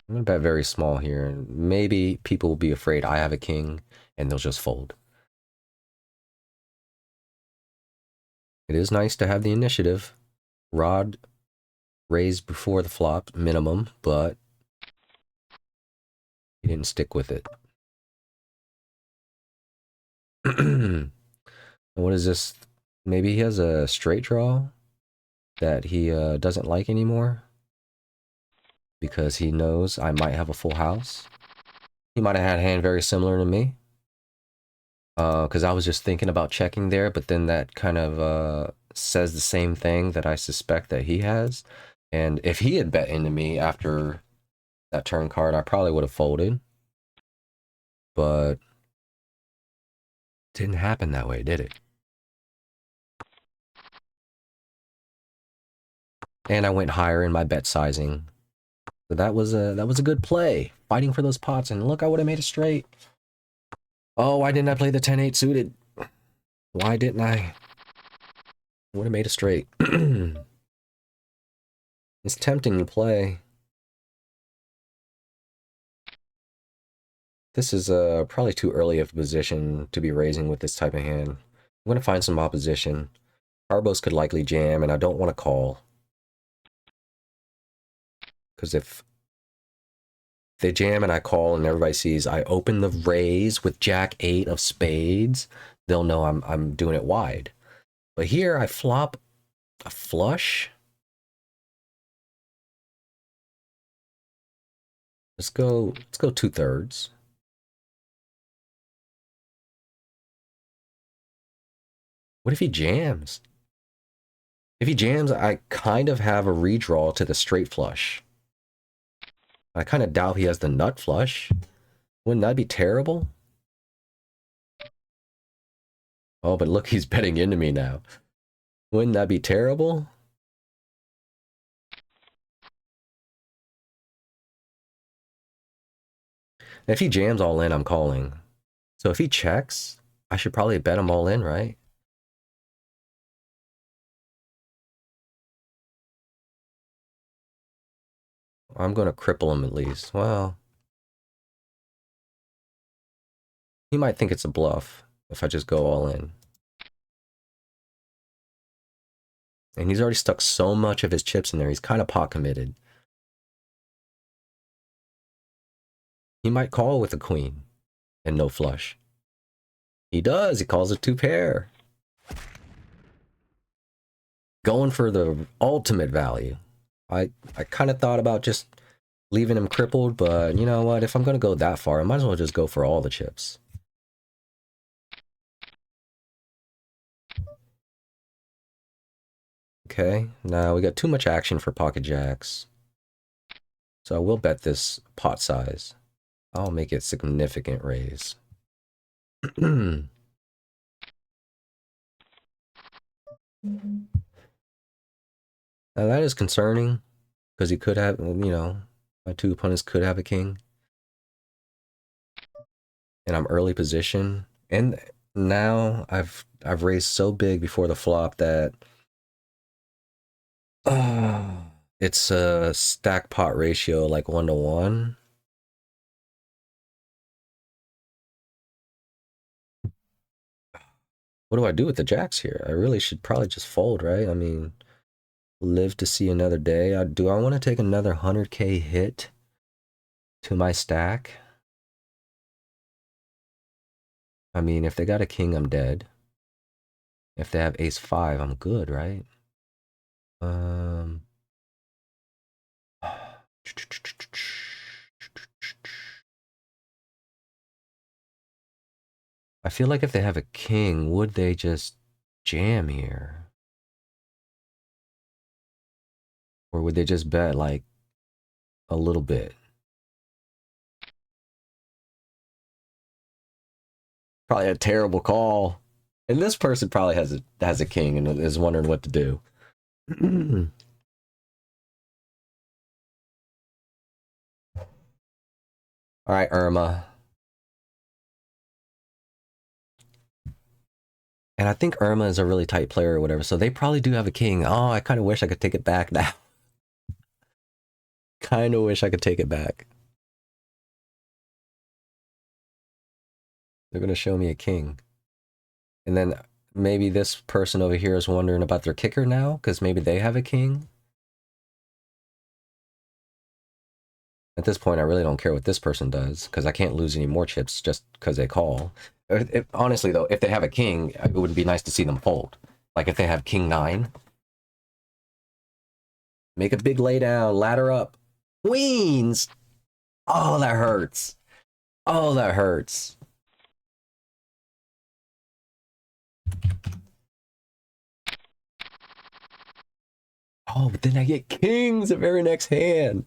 I'm gonna bet very small here, and maybe people will be afraid I have a king, and they'll just fold. It is nice to have the initiative. Rod raised before the flop, minimum, but he didn't stick with it. What is this? Maybe he has a straight draw that he doesn't like anymore because he knows I might have a full house. He might have had a hand very similar to me. Because I was just thinking about checking there, but then that kind of says the same thing that I suspect that he has. And if he had bet into me after that turn card, I probably would have folded. But didn't happen that way, did it? And I went higher in my bet sizing. So that was a good play. Fighting for those pots, and look, I would have made a straight. Oh, why didn't I play the 10-8 suited? Why didn't I? Would have made a straight. It's tempting to play. This is probably too early of a position to be raising with this type of hand. I'm going to find some opposition. Carbos could likely jam, and I don't want to call. Because if they jam and I call and everybody sees I open the raise with Jack 8 of spades, they'll know I'm doing it wide. But here I flop a flush. Let's go 2/3. What if he jams? If he jams, I kind of have a redraw to the straight flush. I kind of doubt he has the nut flush. Wouldn't that be terrible? Oh, but look, he's betting into me now. Wouldn't that be terrible? If he jams all in, I'm calling. So if he checks, I should probably bet him all in, right? I'm going to cripple him at least. Well, he might think it's a bluff if I just go all in. And he's already stuck so much of his chips in there. He's kind of pot committed. He might call with a queen and no flush. He does. He calls it 2-pair. Going for the ultimate value. I kind of thought about just leaving him crippled, but you know what? If I'm going to go that far, I might as well just go for all the chips. Okay, now we got too much action for pocket jacks. So I will bet this pot size. I'll make it significant raise. Now that is concerning because he could have, you know, my two opponents could have a king. And I'm early position. And now I've raised so big before the flop that it's a stack pot ratio like 1-to-1. What do I do with the jacks here? I really should probably just fold, right? I mean, live to see another day. Do I want to take another 100K hit to my stack? I mean, if they got a king, I'm dead. If they have ace-5, I'm good, right? Now I feel like if they have a king, would they just jam here? Or would they just bet like a little bit? Probably a terrible call. And this person probably has a king and is wondering what to do. All right, Irma. And I think Irma is a really tight player or whatever, so they probably do have a king. Oh, I kind of wish I could take it back now. Kind of wish I could take it back. They're going to show me a king. And then maybe this person over here is wondering about their kicker now, because maybe they have a king. At this point, I really don't care what this person does, because I can't lose any more chips just because they call. Honestly, though, if they have a king, it would be nice to see them fold. Like if they have king 9. Make a big laydown, ladder up. Queens! Oh, that hurts. Oh, that hurts. Oh, but then I get kings the very next hand.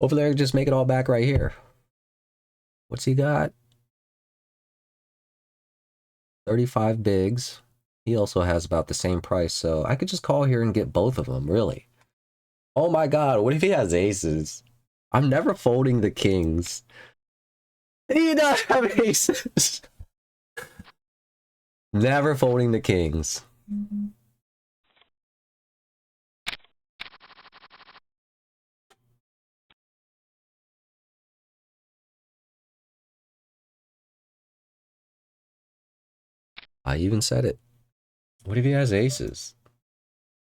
Over there, just make it all back right here. What's he got? 35 bigs. He also has about the same price, so I could just call here and get both of them, really. Oh my god, what if he has aces? I'm never folding the kings. He does have aces. Never folding the kings. I even said it. What if he has aces?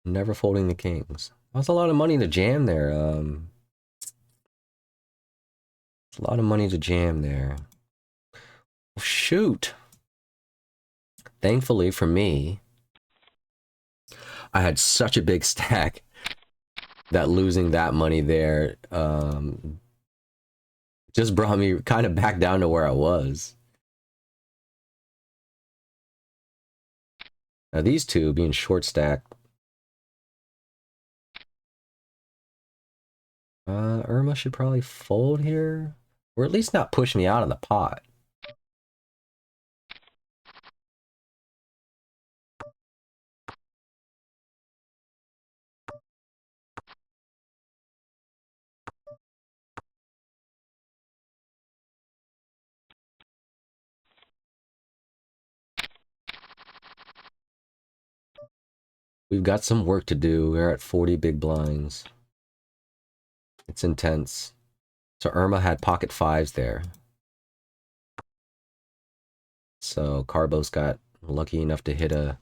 Never folding the kings. That's a lot of money to jam there. It's a lot of money to jam there. Shoot. Thankfully for me, I had such a big stack that losing that money there just brought me kind of back down to where I was. Now these two being short stack. Irma should probably fold here. Or at least not push me out of the pot. We've got some work to do. We're at 40 big blinds. It's intense. So Irma had pocket fives there. So Carbos got lucky enough to hit a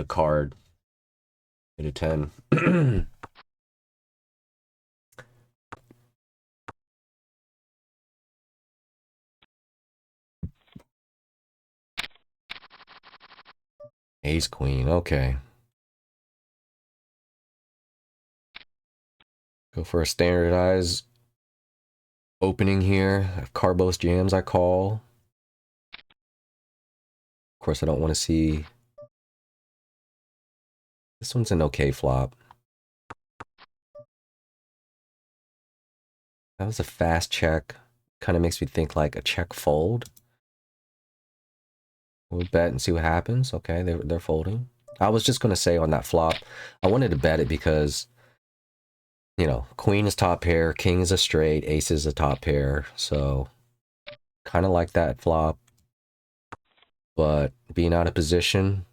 card. Hit a 10. Ace queen, okay. Go for a standardized opening here. If Carbos jams, I call. Of course, I don't want to see. This one's an okay flop. That was a fast check. Kind of makes me think like a check fold. We'll bet and see what happens. Okay, they're folding. I was just gonna say on that flop, I wanted to bet it because, you know, queen is top pair, king is a straight, ace is a top pair, so kind of like that flop. But being out of position,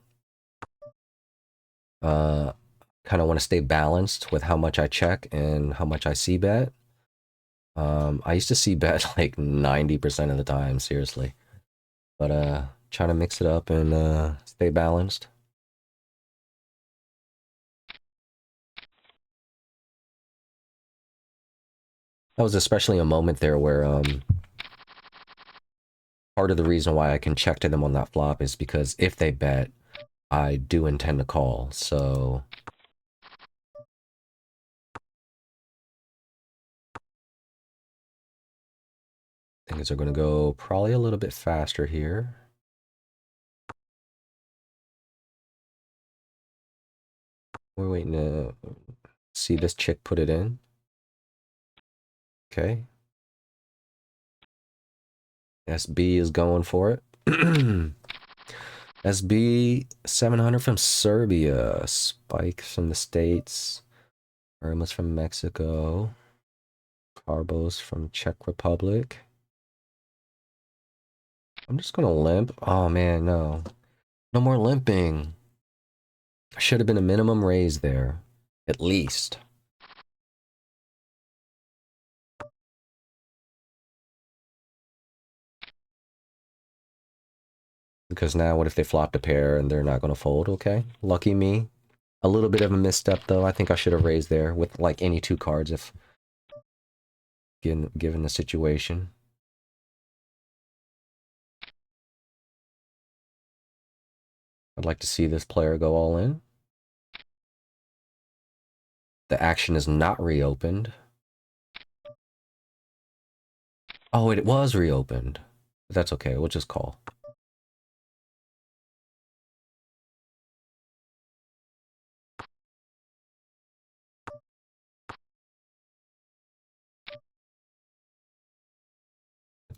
kind of want to stay balanced with how much I check and how much I see bet. I used to see bet like 90% of the time, seriously. But trying to mix it up and stay balanced. That was especially a moment there where part of the reason why I can check to them on that flop is because if they bet, I do intend to call, so... Things are going to go probably a little bit faster here. We're waiting to see this chick put it in. Okay. SB is going for it. SB 700 from Serbia. Spike from the States. Irma's from Mexico. Carbos from Czech Republic. I'm just gonna limp. Oh man, no. No more limping. Should have been a minimum raise there. At least. Because now what if they flopped a pair and they're not gonna fold? Okay. Lucky me. A little bit of a misstep though. I think I should have raised there with like any two cards if given the situation. I'd like to see this player go all in. The action is not reopened. Oh, it was reopened. But that's okay. We'll just call.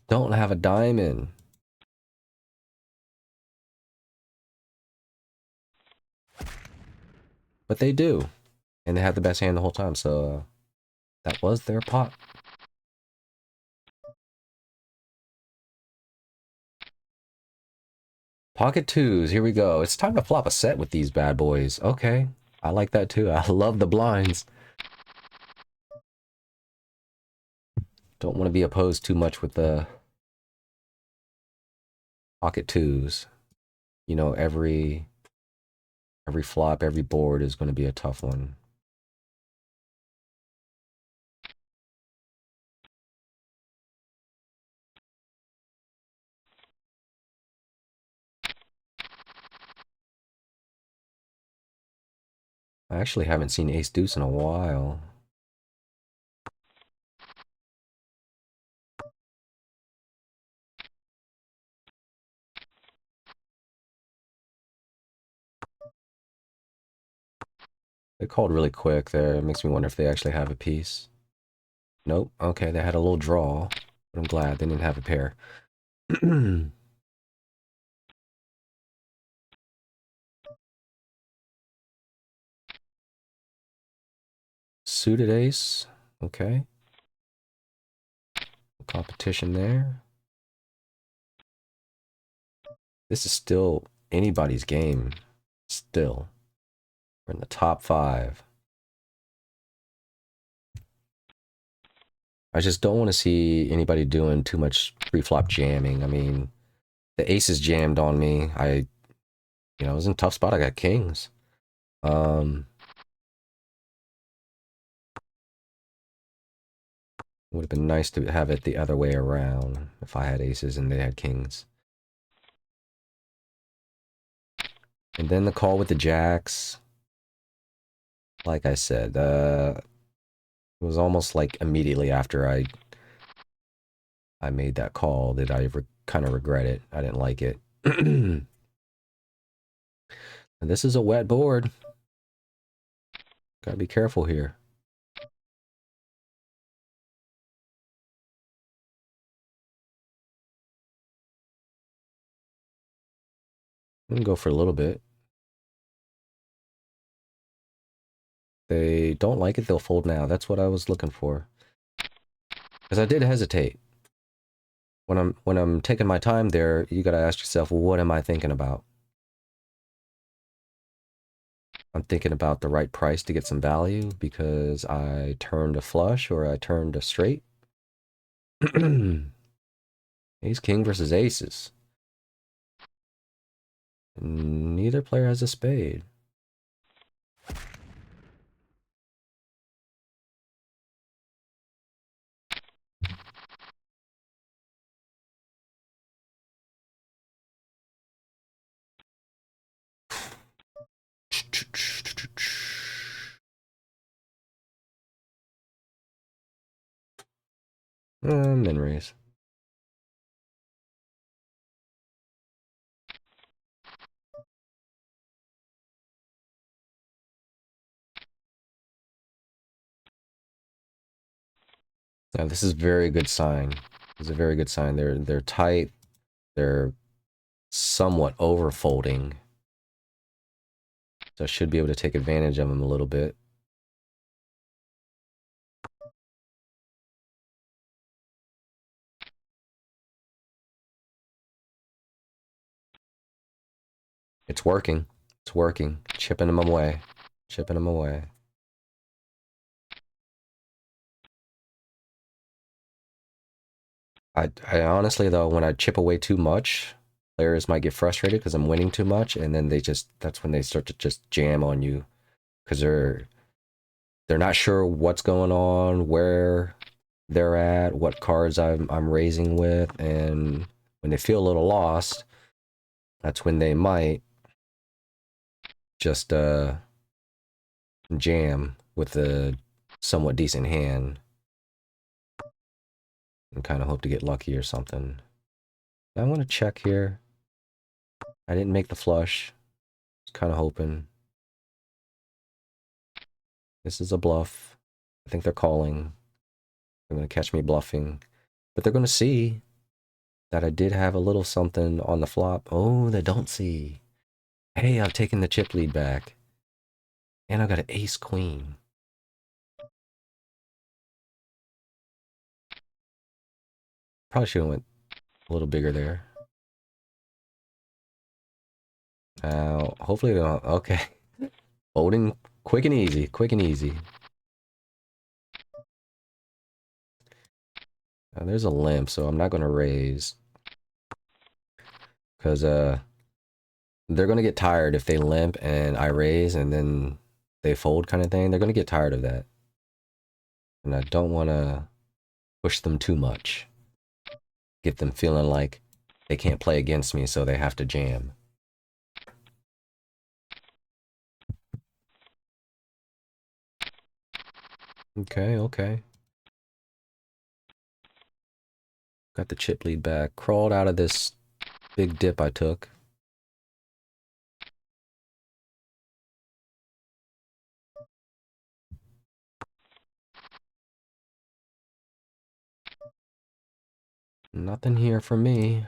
Don't have a diamond. But they do. And they had the best hand the whole time, so that was their pot. Pocket twos, here we go. It's time to flop a set with these bad boys. Okay, I like that too. I love the blinds. Don't want to be opposed too much with the pocket twos. You know, every flop, every board is going to be a tough one. I actually haven't seen ace deuce in a while. They called really quick there. It makes me wonder if they actually have a piece. Nope. Okay, they had a little draw. But I'm glad they didn't have a pair. Suited ace. Okay. Competition there. This is still anybody's game. Still. We're in the top 5. I just don't want to see anybody doing too much pre-flop jamming. I mean, the aces jammed on me. I was in a tough spot. I got kings. Would have been nice to have it the other way around if I had aces and they had kings. And then the call with the jacks. Like I said, it was almost like immediately after I made that call that I kind of regret it. I didn't like it. And this is a wet board. Gotta be careful here. I'm gonna go for a little bit. They don't like it, they'll fold now. That's what I was looking for. Because I did hesitate. When I'm taking my time there, you gotta ask yourself, well, what am I thinking about? I'm thinking about the right price to get some value because I turned a flush or I turned a straight. Ace king versus aces. Neither player has a spade. Min raise. Yeah, this is a very good sign. This is a very good sign. They're tight. They're somewhat overfolding. So I should be able to take advantage of them a little bit. It's working. It's working. Chipping them away. Chipping them away. I honestly, though, when I chip away too much, players might get frustrated because I'm winning too much, and then that's when they start to just jam on you because they're not sure what's going on, where they're at, what cards I'm raising with, and when they feel a little lost, that's when they might just jam with a somewhat decent hand and kind of hope to get lucky or something. I want to check here. I didn't make the flush. I was kind of hoping. This is a bluff. I think they're calling. They're going to catch me bluffing. But they're going to see that I did have a little something on the flop. Oh, they don't see. Hey, I've taken the chip lead back. And I got an ace queen. Probably should have went a little bigger there. Now, hopefully they don't. Okay. Folding quick and easy. Quick and easy. Now, there's a limp, so I'm not going to raise. Because they're going to get tired if they limp and I raise and then they fold kind of thing. They're going to get tired of that. And I don't want to push them too much. Get them feeling like they can't play against me, so they have to jam. Okay, okay. Got the chip lead back. Crawled out of this big dip I took. Nothing here for me.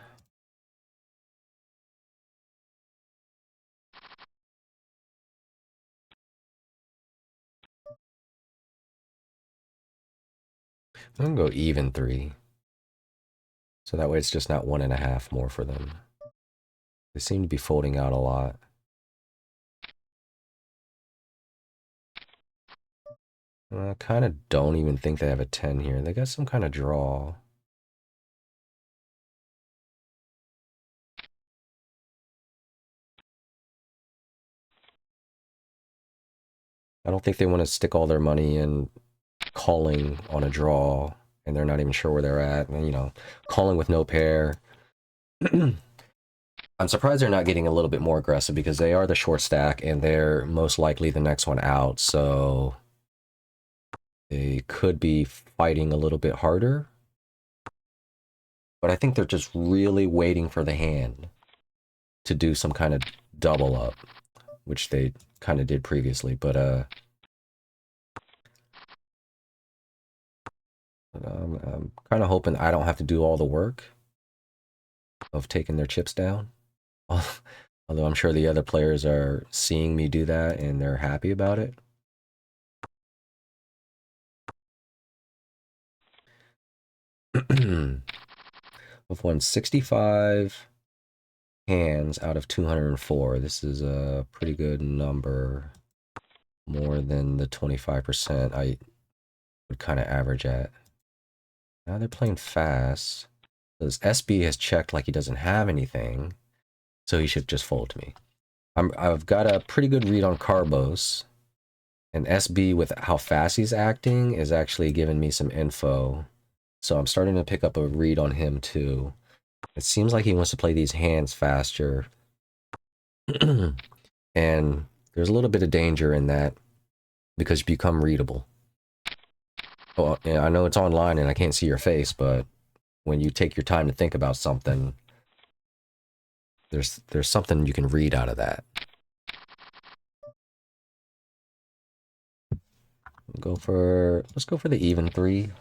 I'm gonna go even 3. So that way it's just not 1.5 more for them. They seem to be folding out a lot. I kind of don't even think they have a 10 here. They got some kind of draw. I don't think they want to stick all their money in calling on a draw, and they're not even sure where they're at. And, you know, calling with no pair. I'm surprised they're not getting a little bit more aggressive because they are the short stack, and they're most likely the next one out. So they could be fighting a little bit harder. But I think they're just really waiting for the hand to do some kind of double up, which they kind of did previously. But I'm kind of hoping I don't have to do all the work of taking their chips down. Although I'm sure the other players are seeing me do that and they're happy about it. I've won 65 hands out of 204. This is a pretty good number. More than the 25% I would kind of average at. Now they're playing fast. Because SB has checked like he doesn't have anything. So he should just fold to me. I've got a pretty good read on Carbos. And SB, with how fast he's acting, is actually giving me some info. So I'm starting to pick up a read on him too. It seems like he wants to play these hands faster. And there's a little bit of danger in that because you become readable. Oh, yeah, I know it's online and I can't see your face, but when you take your time to think about something, there's something you can read out of that. Let's go for the even 3.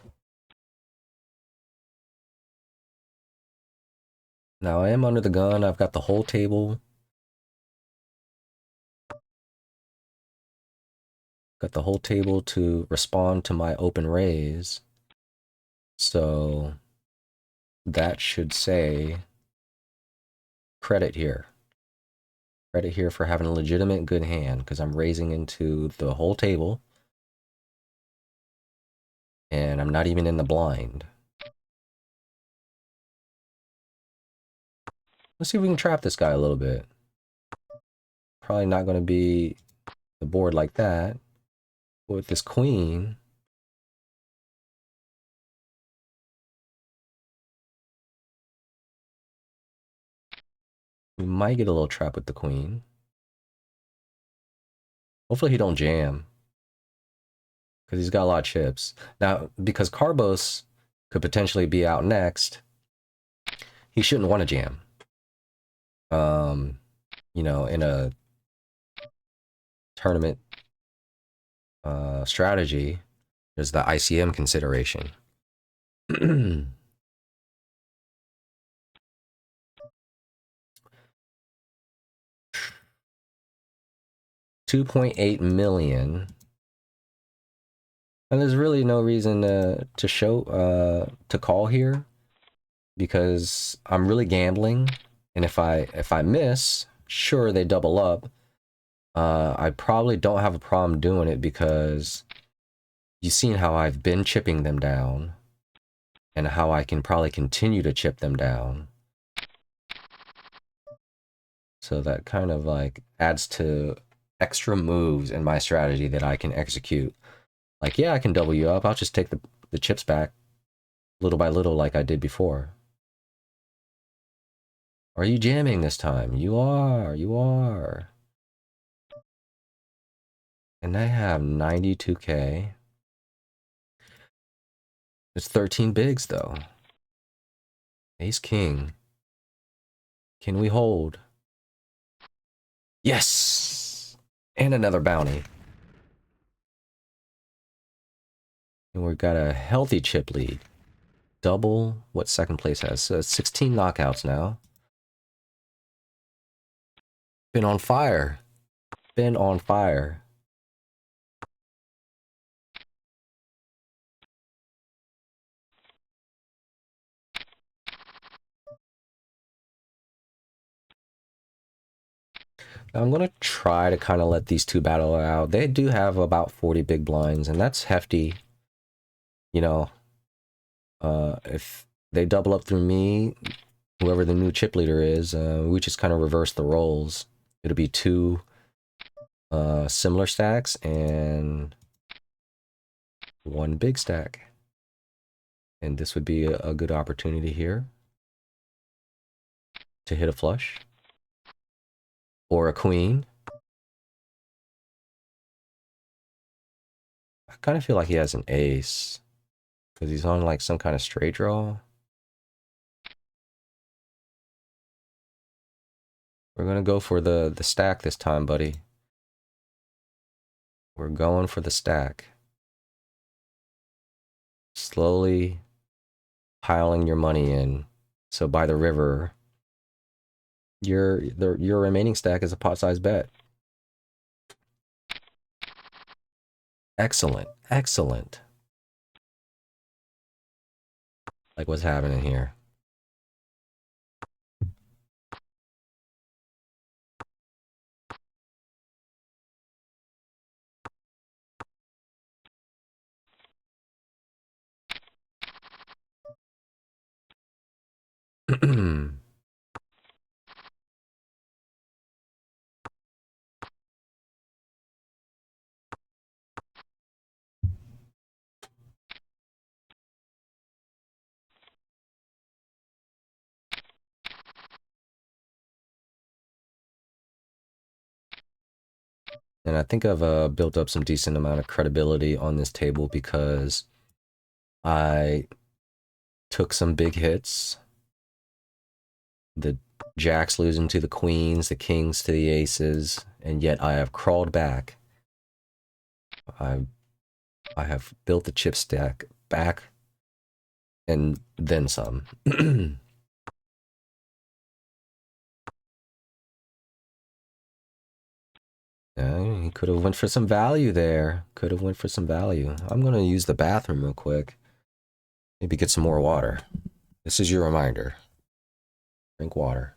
Now I am under the gun. I've got the whole table. Got the whole table to respond to my open raise. So that should say credit here. Credit here for having a legitimate good hand because I'm raising into the whole table. And I'm not even in the blind. Let's see if we can trap this guy a little bit. Probably not going to be the board like that. But with this queen, we might get a little trap with the queen. Hopefully he don't jam. Because he's got a lot of chips. Now, because Carbos could potentially be out next, he shouldn't want to jam. You know, in a tournament strategy, there's the ICM consideration. 2.8 million. And there's really no reason to show to call here because I'm really gambling, and if I miss, sure they double up. I probably don't have a problem doing it because you've seen how I've been chipping them down and how I can probably continue to chip them down. So that kind of like adds to extra moves in my strategy that I can execute. Like, yeah, I can double you up. I'll just take the chips back little by little like I did before. Are you jamming this time? You are, you are. And I have 92K. It's 13 bigs though. Ace King. Can we hold? Yes! And another bounty. And we've got a healthy chip lead. Double what second place has. So 16 knockouts now. Been on fire. Been on fire. Now I'm going to try to kind of let these two battle out. They do have about 40 big blinds, and that's hefty. You know, if they double up through me, whoever the new chip leader is, we just kind of reverse the roles. It'll be two similar stacks and one big stack. And this would be a good opportunity here to hit a flush or a queen. I kind of feel like he has an ace because he's on like some kind of straight draw. We're gonna go for the stack this time, buddy. We're going for the stack. Slowly piling your money in. So by the river, your remaining stack is a pot-sized bet. Excellent, excellent. Like what's happening here? And I think I've built up some decent amount of credibility on this table because I took some big hits. The jacks losing to the queens, the kings to the aces, and yet I have crawled back. I have built the chip stack back and then some. Yeah, he could have went for some value there. Could have went for some value. I'm gonna use the bathroom real quick. Maybe get some more water. This is your reminder. Drink water.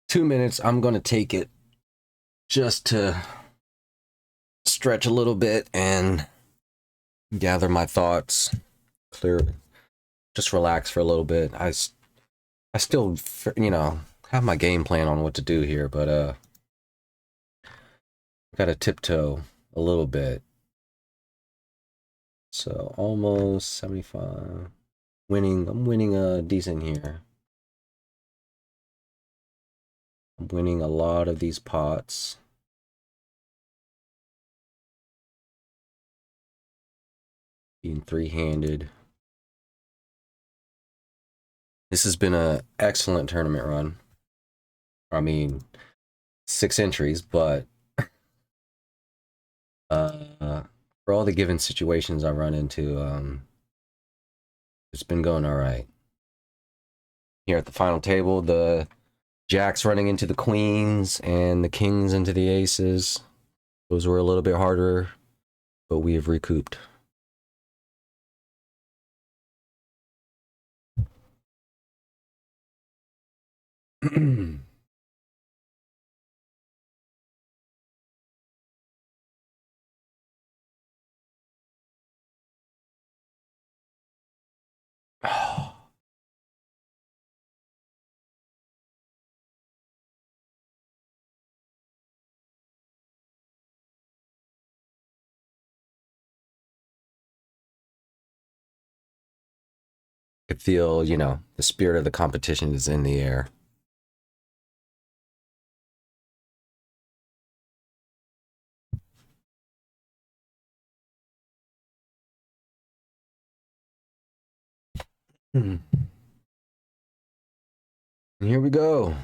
$2 minutes. I'm gonna take it just to stretch a little bit and gather my thoughts, clear, just relax for a little bit. I still, have my game plan on what to do here, but gotta tiptoe a little bit. So almost 75. I'm winning decent here. I'm winning a lot of these pots. Being three-handed. This has been an excellent tournament run. I mean, 6 entries, but for all the given situations I run into, it's been going all right. Here at the final table, the jacks running into the queens and the kings into the aces. Those were a little bit harder, but we have recouped. could feel, you know, the spirit of the competition is in the air. And here we go.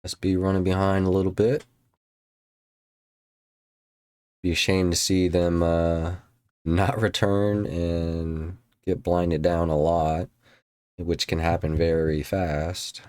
SB running behind a little bit. Be ashamed to see them not return and get blinded down a lot, which can happen very fast.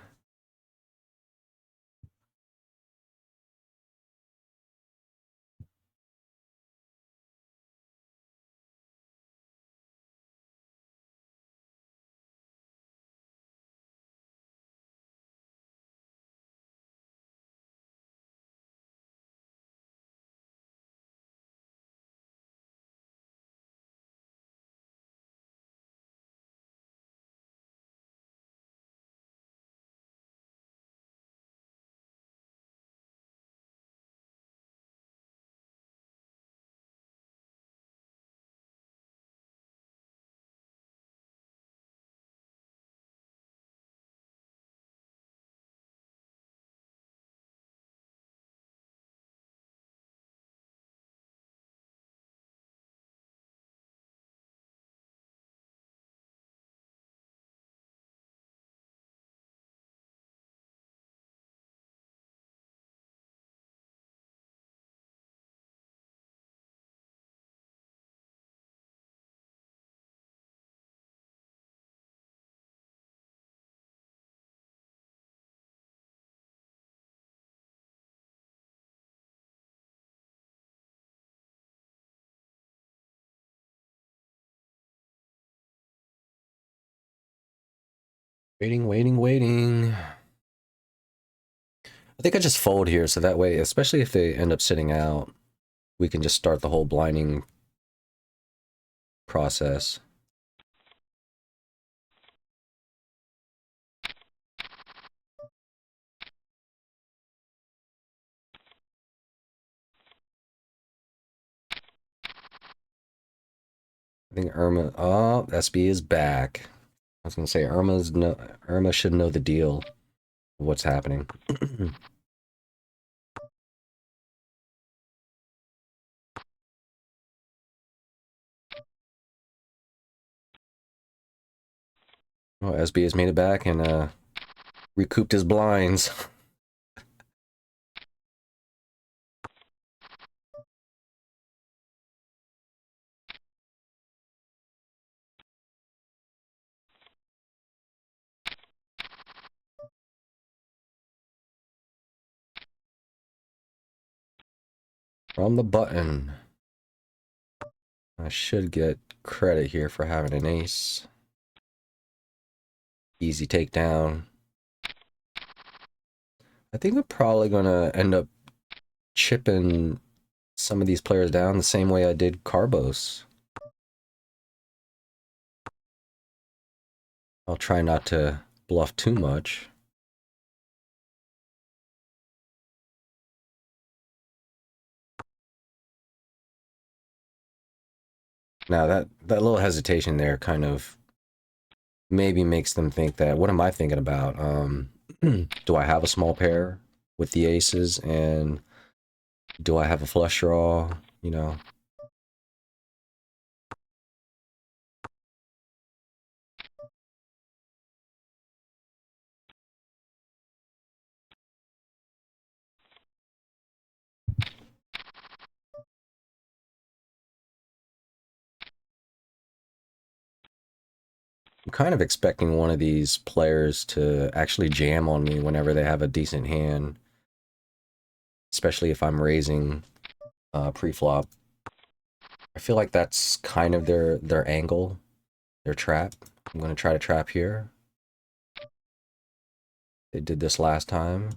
Waiting. I think I just fold here so that way, especially if they end up sitting out, we can just start the whole blinding process. I think Irma, oh, SB is back. I was gonna say Irma should know the deal of what's happening. Oh, SB has made it back and recouped his blinds. From the button. I should get credit here for having an ace. Easy takedown. I think I'm probably gonna end up chipping some of these players down the same way I did Carbos. I'll try not to bluff too much. Now that little hesitation there kind of maybe makes them think that, what am I thinking about? Do I have a small pair with the aces, and do I have a flush draw? You know, I'm kind of expecting one of these players to actually jam on me whenever they have a decent hand, especially if I'm raising pre-flop. I feel like that's kind of their angle, their trap. I'm going to try to trap here. They did this last time.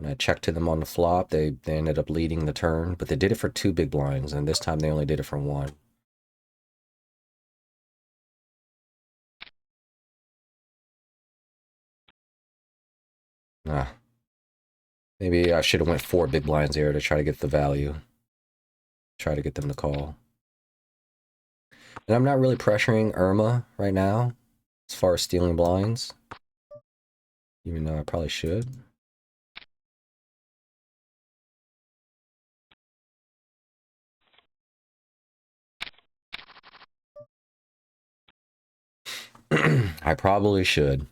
When I checked to them on the flop, they ended up leading the turn, but they did it for 2 big blinds, and this time they only did it for 1. Ah, maybe I should have went 4 big blinds here to try to get the value. Try to get them to call. And I'm not really pressuring Irma right now as far as stealing blinds, even though I probably should. I probably should.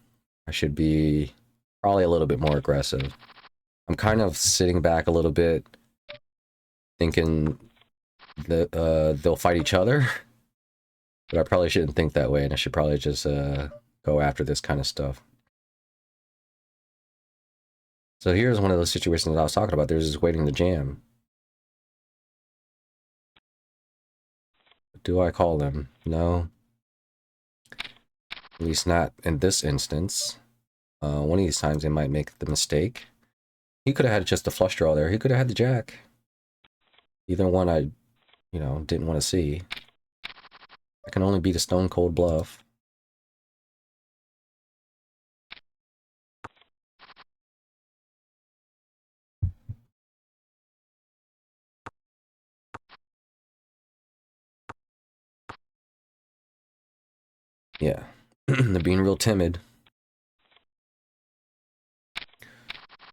I should be probably a little bit more aggressive. I'm kind of sitting back a little bit, thinking that they'll fight each other. But I probably shouldn't think that way, and I should probably just go after this kind of stuff. So here's one of those situations that I was talking about. There's just waiting to jam. Do I call them? No. At least not in this instance. One of these times they might make the mistake. He could have had just a flush draw there. He could have had the jack. Either one I, didn't want to see. I can only beat a stone cold bluff. Yeah. They're being real timid.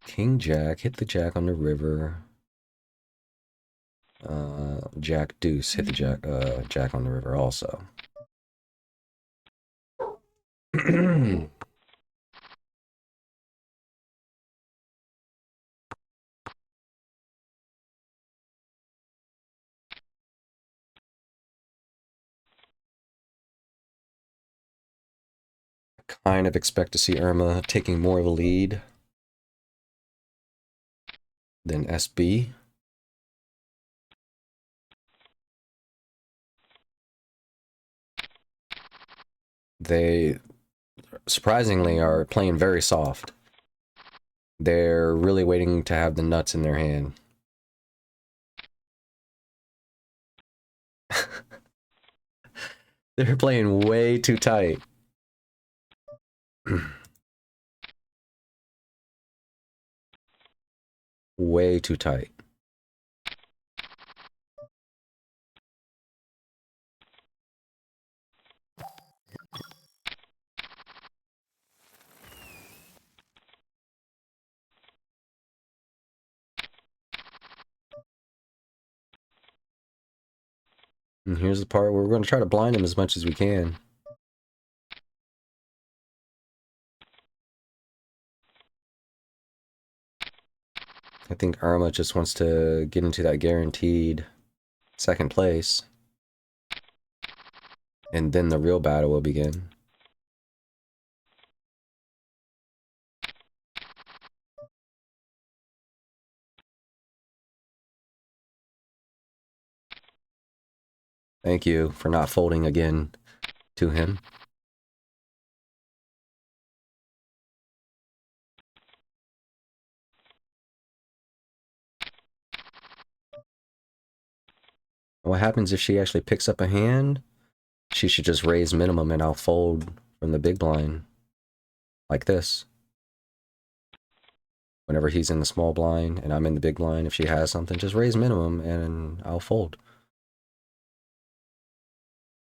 King Jack, hit the jack on the river. Jack Deuce, hit the jack on the river also. Kind of expect to see Irma taking more of a lead than SB. They surprisingly are playing very soft. They're really waiting to have the nuts in their hand. They're playing way too tight. Way too tight. And here's the part where we're going to try to blind him as much as we can. I think Irma just wants to get into that guaranteed second place. And then the real battle will begin. Thank you for not folding again to him. What happens if she actually picks up a hand? She should just raise minimum and I'll fold from the big blind. Like this. Whenever he's in the small blind and I'm in the big blind, if she has something, just raise minimum and I'll fold.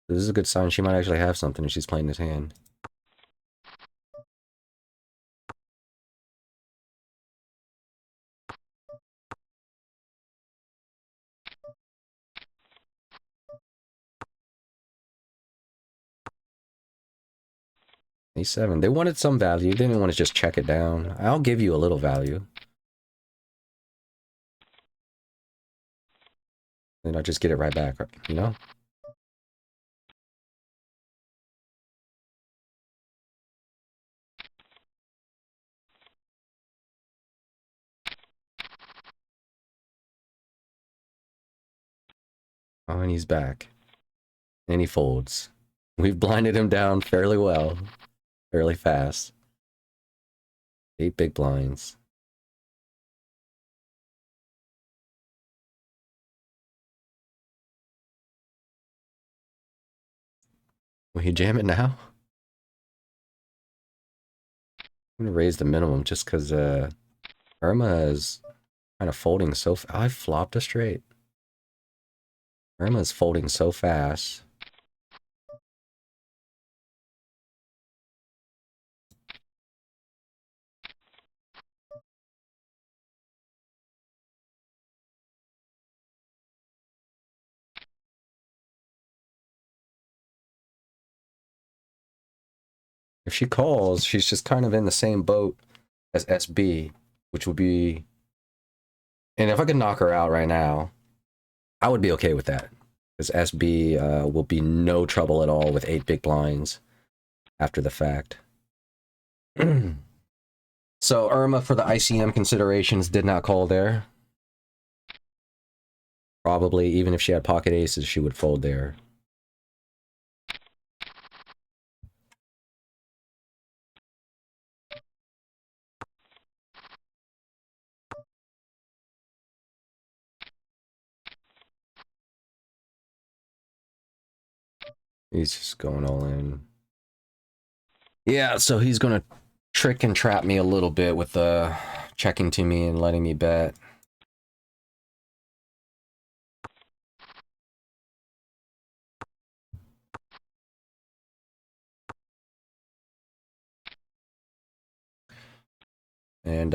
This is a good sign she might actually have something if she's playing this hand. A7. They wanted some value. They didn't want to just check it down. I'll give you a little value. Then I'll just get it right back, you know? Oh, and he's back. And he folds. We've blinded him down fairly well. Fairly fast. 8 big blinds. Will he jam it now? I'm gonna raise the minimum just because Irma is kind of folding so I flopped a straight. Irma is folding so fast. If she calls, she's just kind of in the same boat as SB, which would be... And if I could knock her out right now, I would be okay with that. Because SB will be no trouble at all with 8 big blinds after the fact. So Irma, for the ICM considerations, did not call there. Probably, even if she had pocket aces, she would fold there. He's just going all in. Yeah, so he's going to trick and trap me a little bit with checking to me and letting me bet. And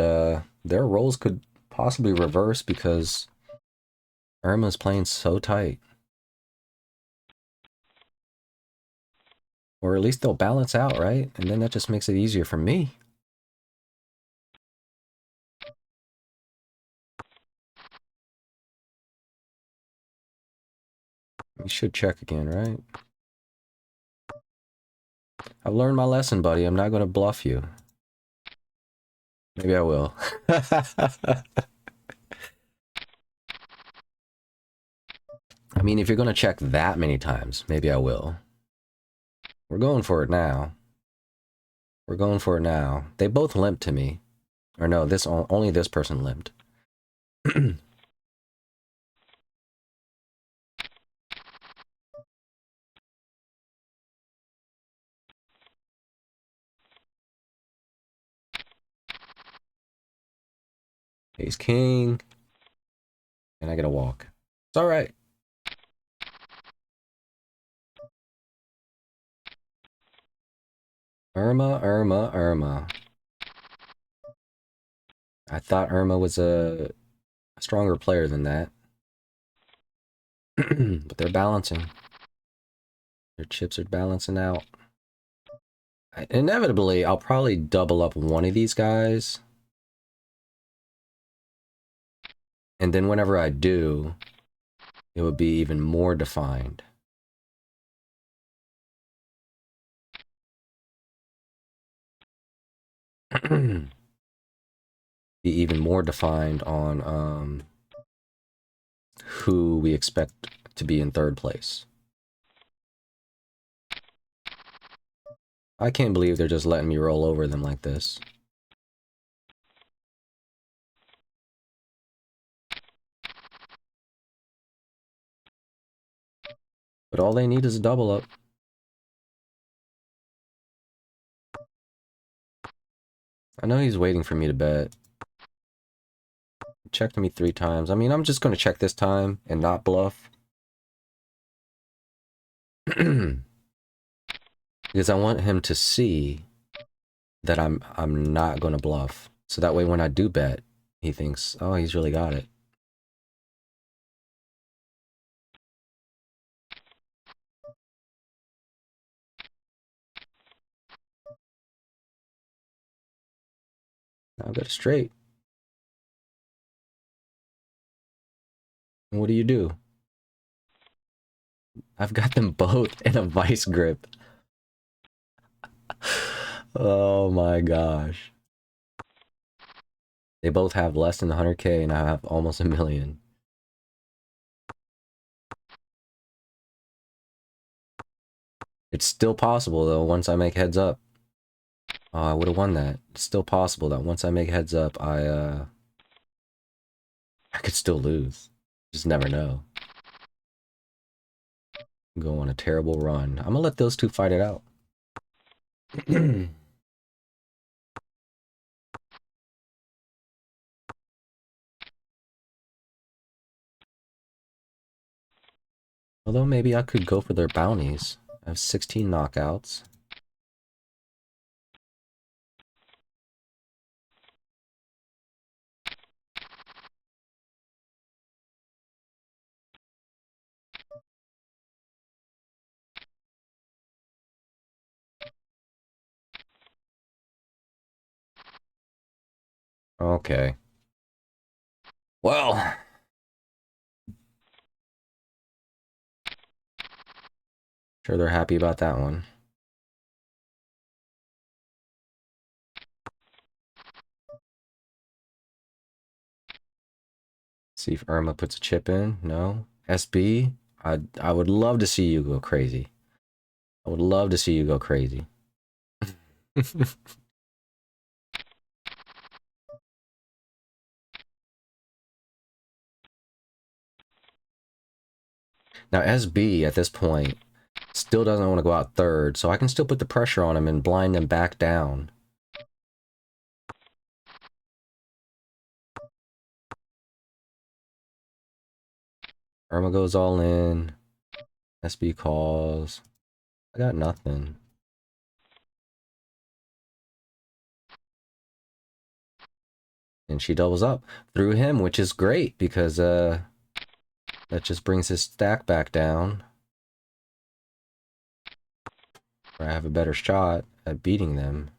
their roles could possibly reverse because Irma's playing so tight. Or at least they'll balance out, right? And then that just makes it easier for me. You should check again, right? I've learned my lesson, buddy. I'm not going to bluff you. Maybe I will. I mean, if you're going to check that many times, maybe I will. We're going for it now. We're going for it now. They both limped to me. Or no, only this person limped. Ace king. And I get a walk. It's alright. Irma. I thought Irma was a stronger player than that. But they're balancing. Their chips are balancing out. Inevitably, I'll probably double up one of these guys. And then whenever I do, it would be even more defined. Be even more defined on who we expect to be in third place. I can't believe they're just letting me roll over them like this. But all they need is a double up. I know he's waiting for me to bet. Checked me 3 times. I mean, I'm just going to check this time and not bluff. Because I want him to see that I'm not going to bluff. So that way when I do bet, he thinks, oh, he's really got it. I'll get it straight. And what do? I've got them both in a vice grip. Oh my gosh. They both have less than 100K and I have almost 1 million. It's still possible though once I make heads up. Oh, I would have won that. It's still possible that once I make heads up, I could still lose. Just never know. Go on a terrible run. I'm gonna let those two fight it out. Although maybe I could go for their bounties. I have 16 knockouts. Okay. Well. Sure they're happy about that one. See if Irma puts a chip in. No. SB, I would love to see you go crazy. I would love to see you go crazy. Now SB at this point still doesn't want to go out third, so I can still put the pressure on him and blind him back down. Irma goes all in. SB calls. I got nothing. And she doubles up through him, which is great because that just brings his stack back down. I have a better shot at beating them.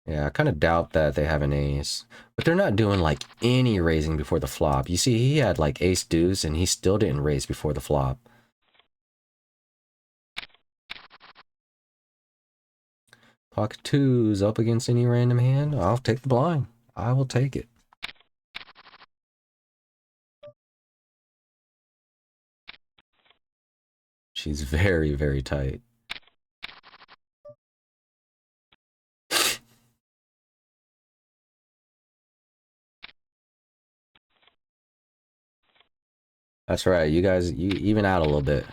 Yeah, I kind of doubt that they have an ace. But they're not doing like any raising before the flop. You see, he had like ace deuce and he still didn't raise before the flop. Pocket twos up against any random hand. I'll take the blind. I will take it. She's very, very tight. That's right. You guys, you even out a little bit.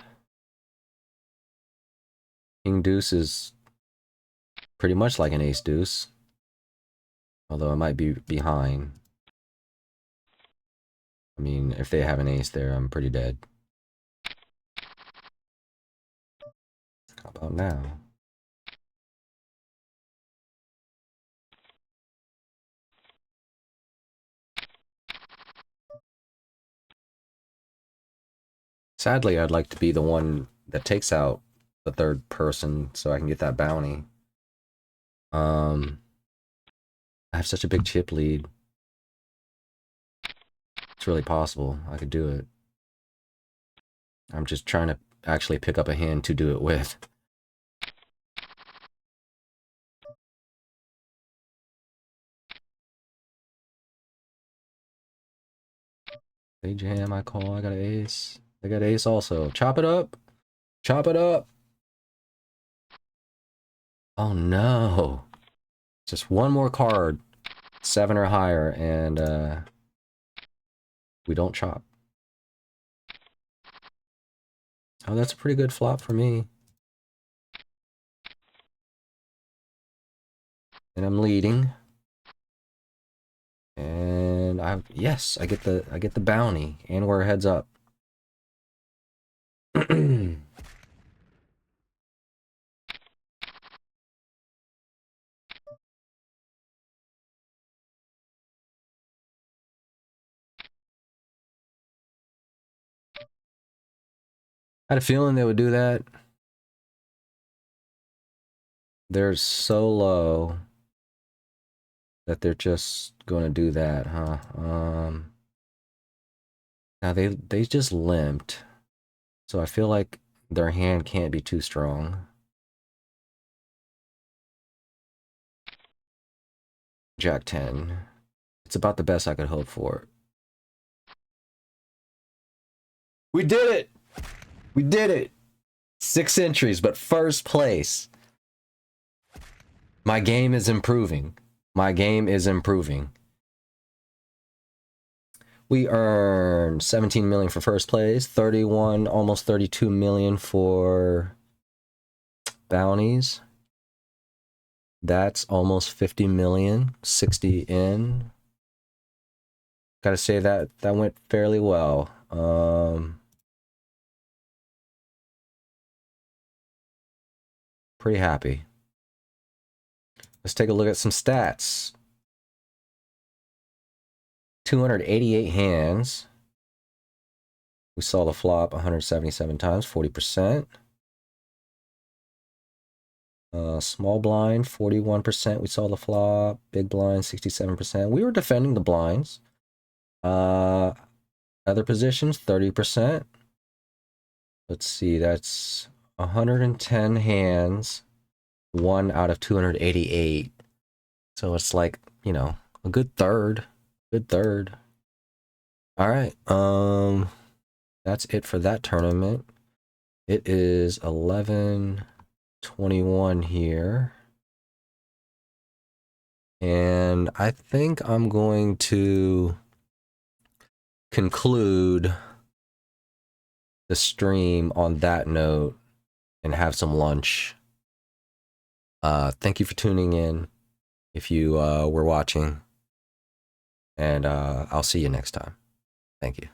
King deuce is pretty much like an ace deuce. Although it might be behind. I mean, if they have an ace there, I'm pretty dead. How about now? Sadly, I'd like to be the one that takes out the third person so I can get that bounty. I have such a big chip lead. It's really possible. I could do it. I'm just trying to actually pick up a hand to do it with. They jam, I call, I got an ace. They got ace also. Chop it up! Chop it up! Oh no! Just one more card. 7 or higher, and we don't chop. Oh, that's a pretty good flop for me. And I'm leading. And yes, I get the bounty, and we're heads up. I had a feeling they would do that. They're so low that they're just going to do that, huh? Now they just limped, so I feel like their hand can't be too strong. Jack 10. It's about the best I could hope for. We did it! We did it! 6 entries, but first place. My game is improving. My game is improving. We earned 17 million for first place, 31, almost 32 million for bounties. That's almost 50 million, 60 in. Gotta say that went fairly well. Pretty happy. Let's take a look at some stats. 288 hands. We saw the flop 177 times, 40%. Small blind, 41%. We saw the flop. Big blind, 67%. We were defending the blinds. Other positions, 30%. Let's see, that's 110 hands. 1 out of 288. So it's like, you know, a good third. Good third. All right. That's it for that tournament. It is 11:21 here. And I think I'm going to conclude the stream on that note and have some lunch. Thank you for tuning in if you were watching. And I'll see you next time. Thank you.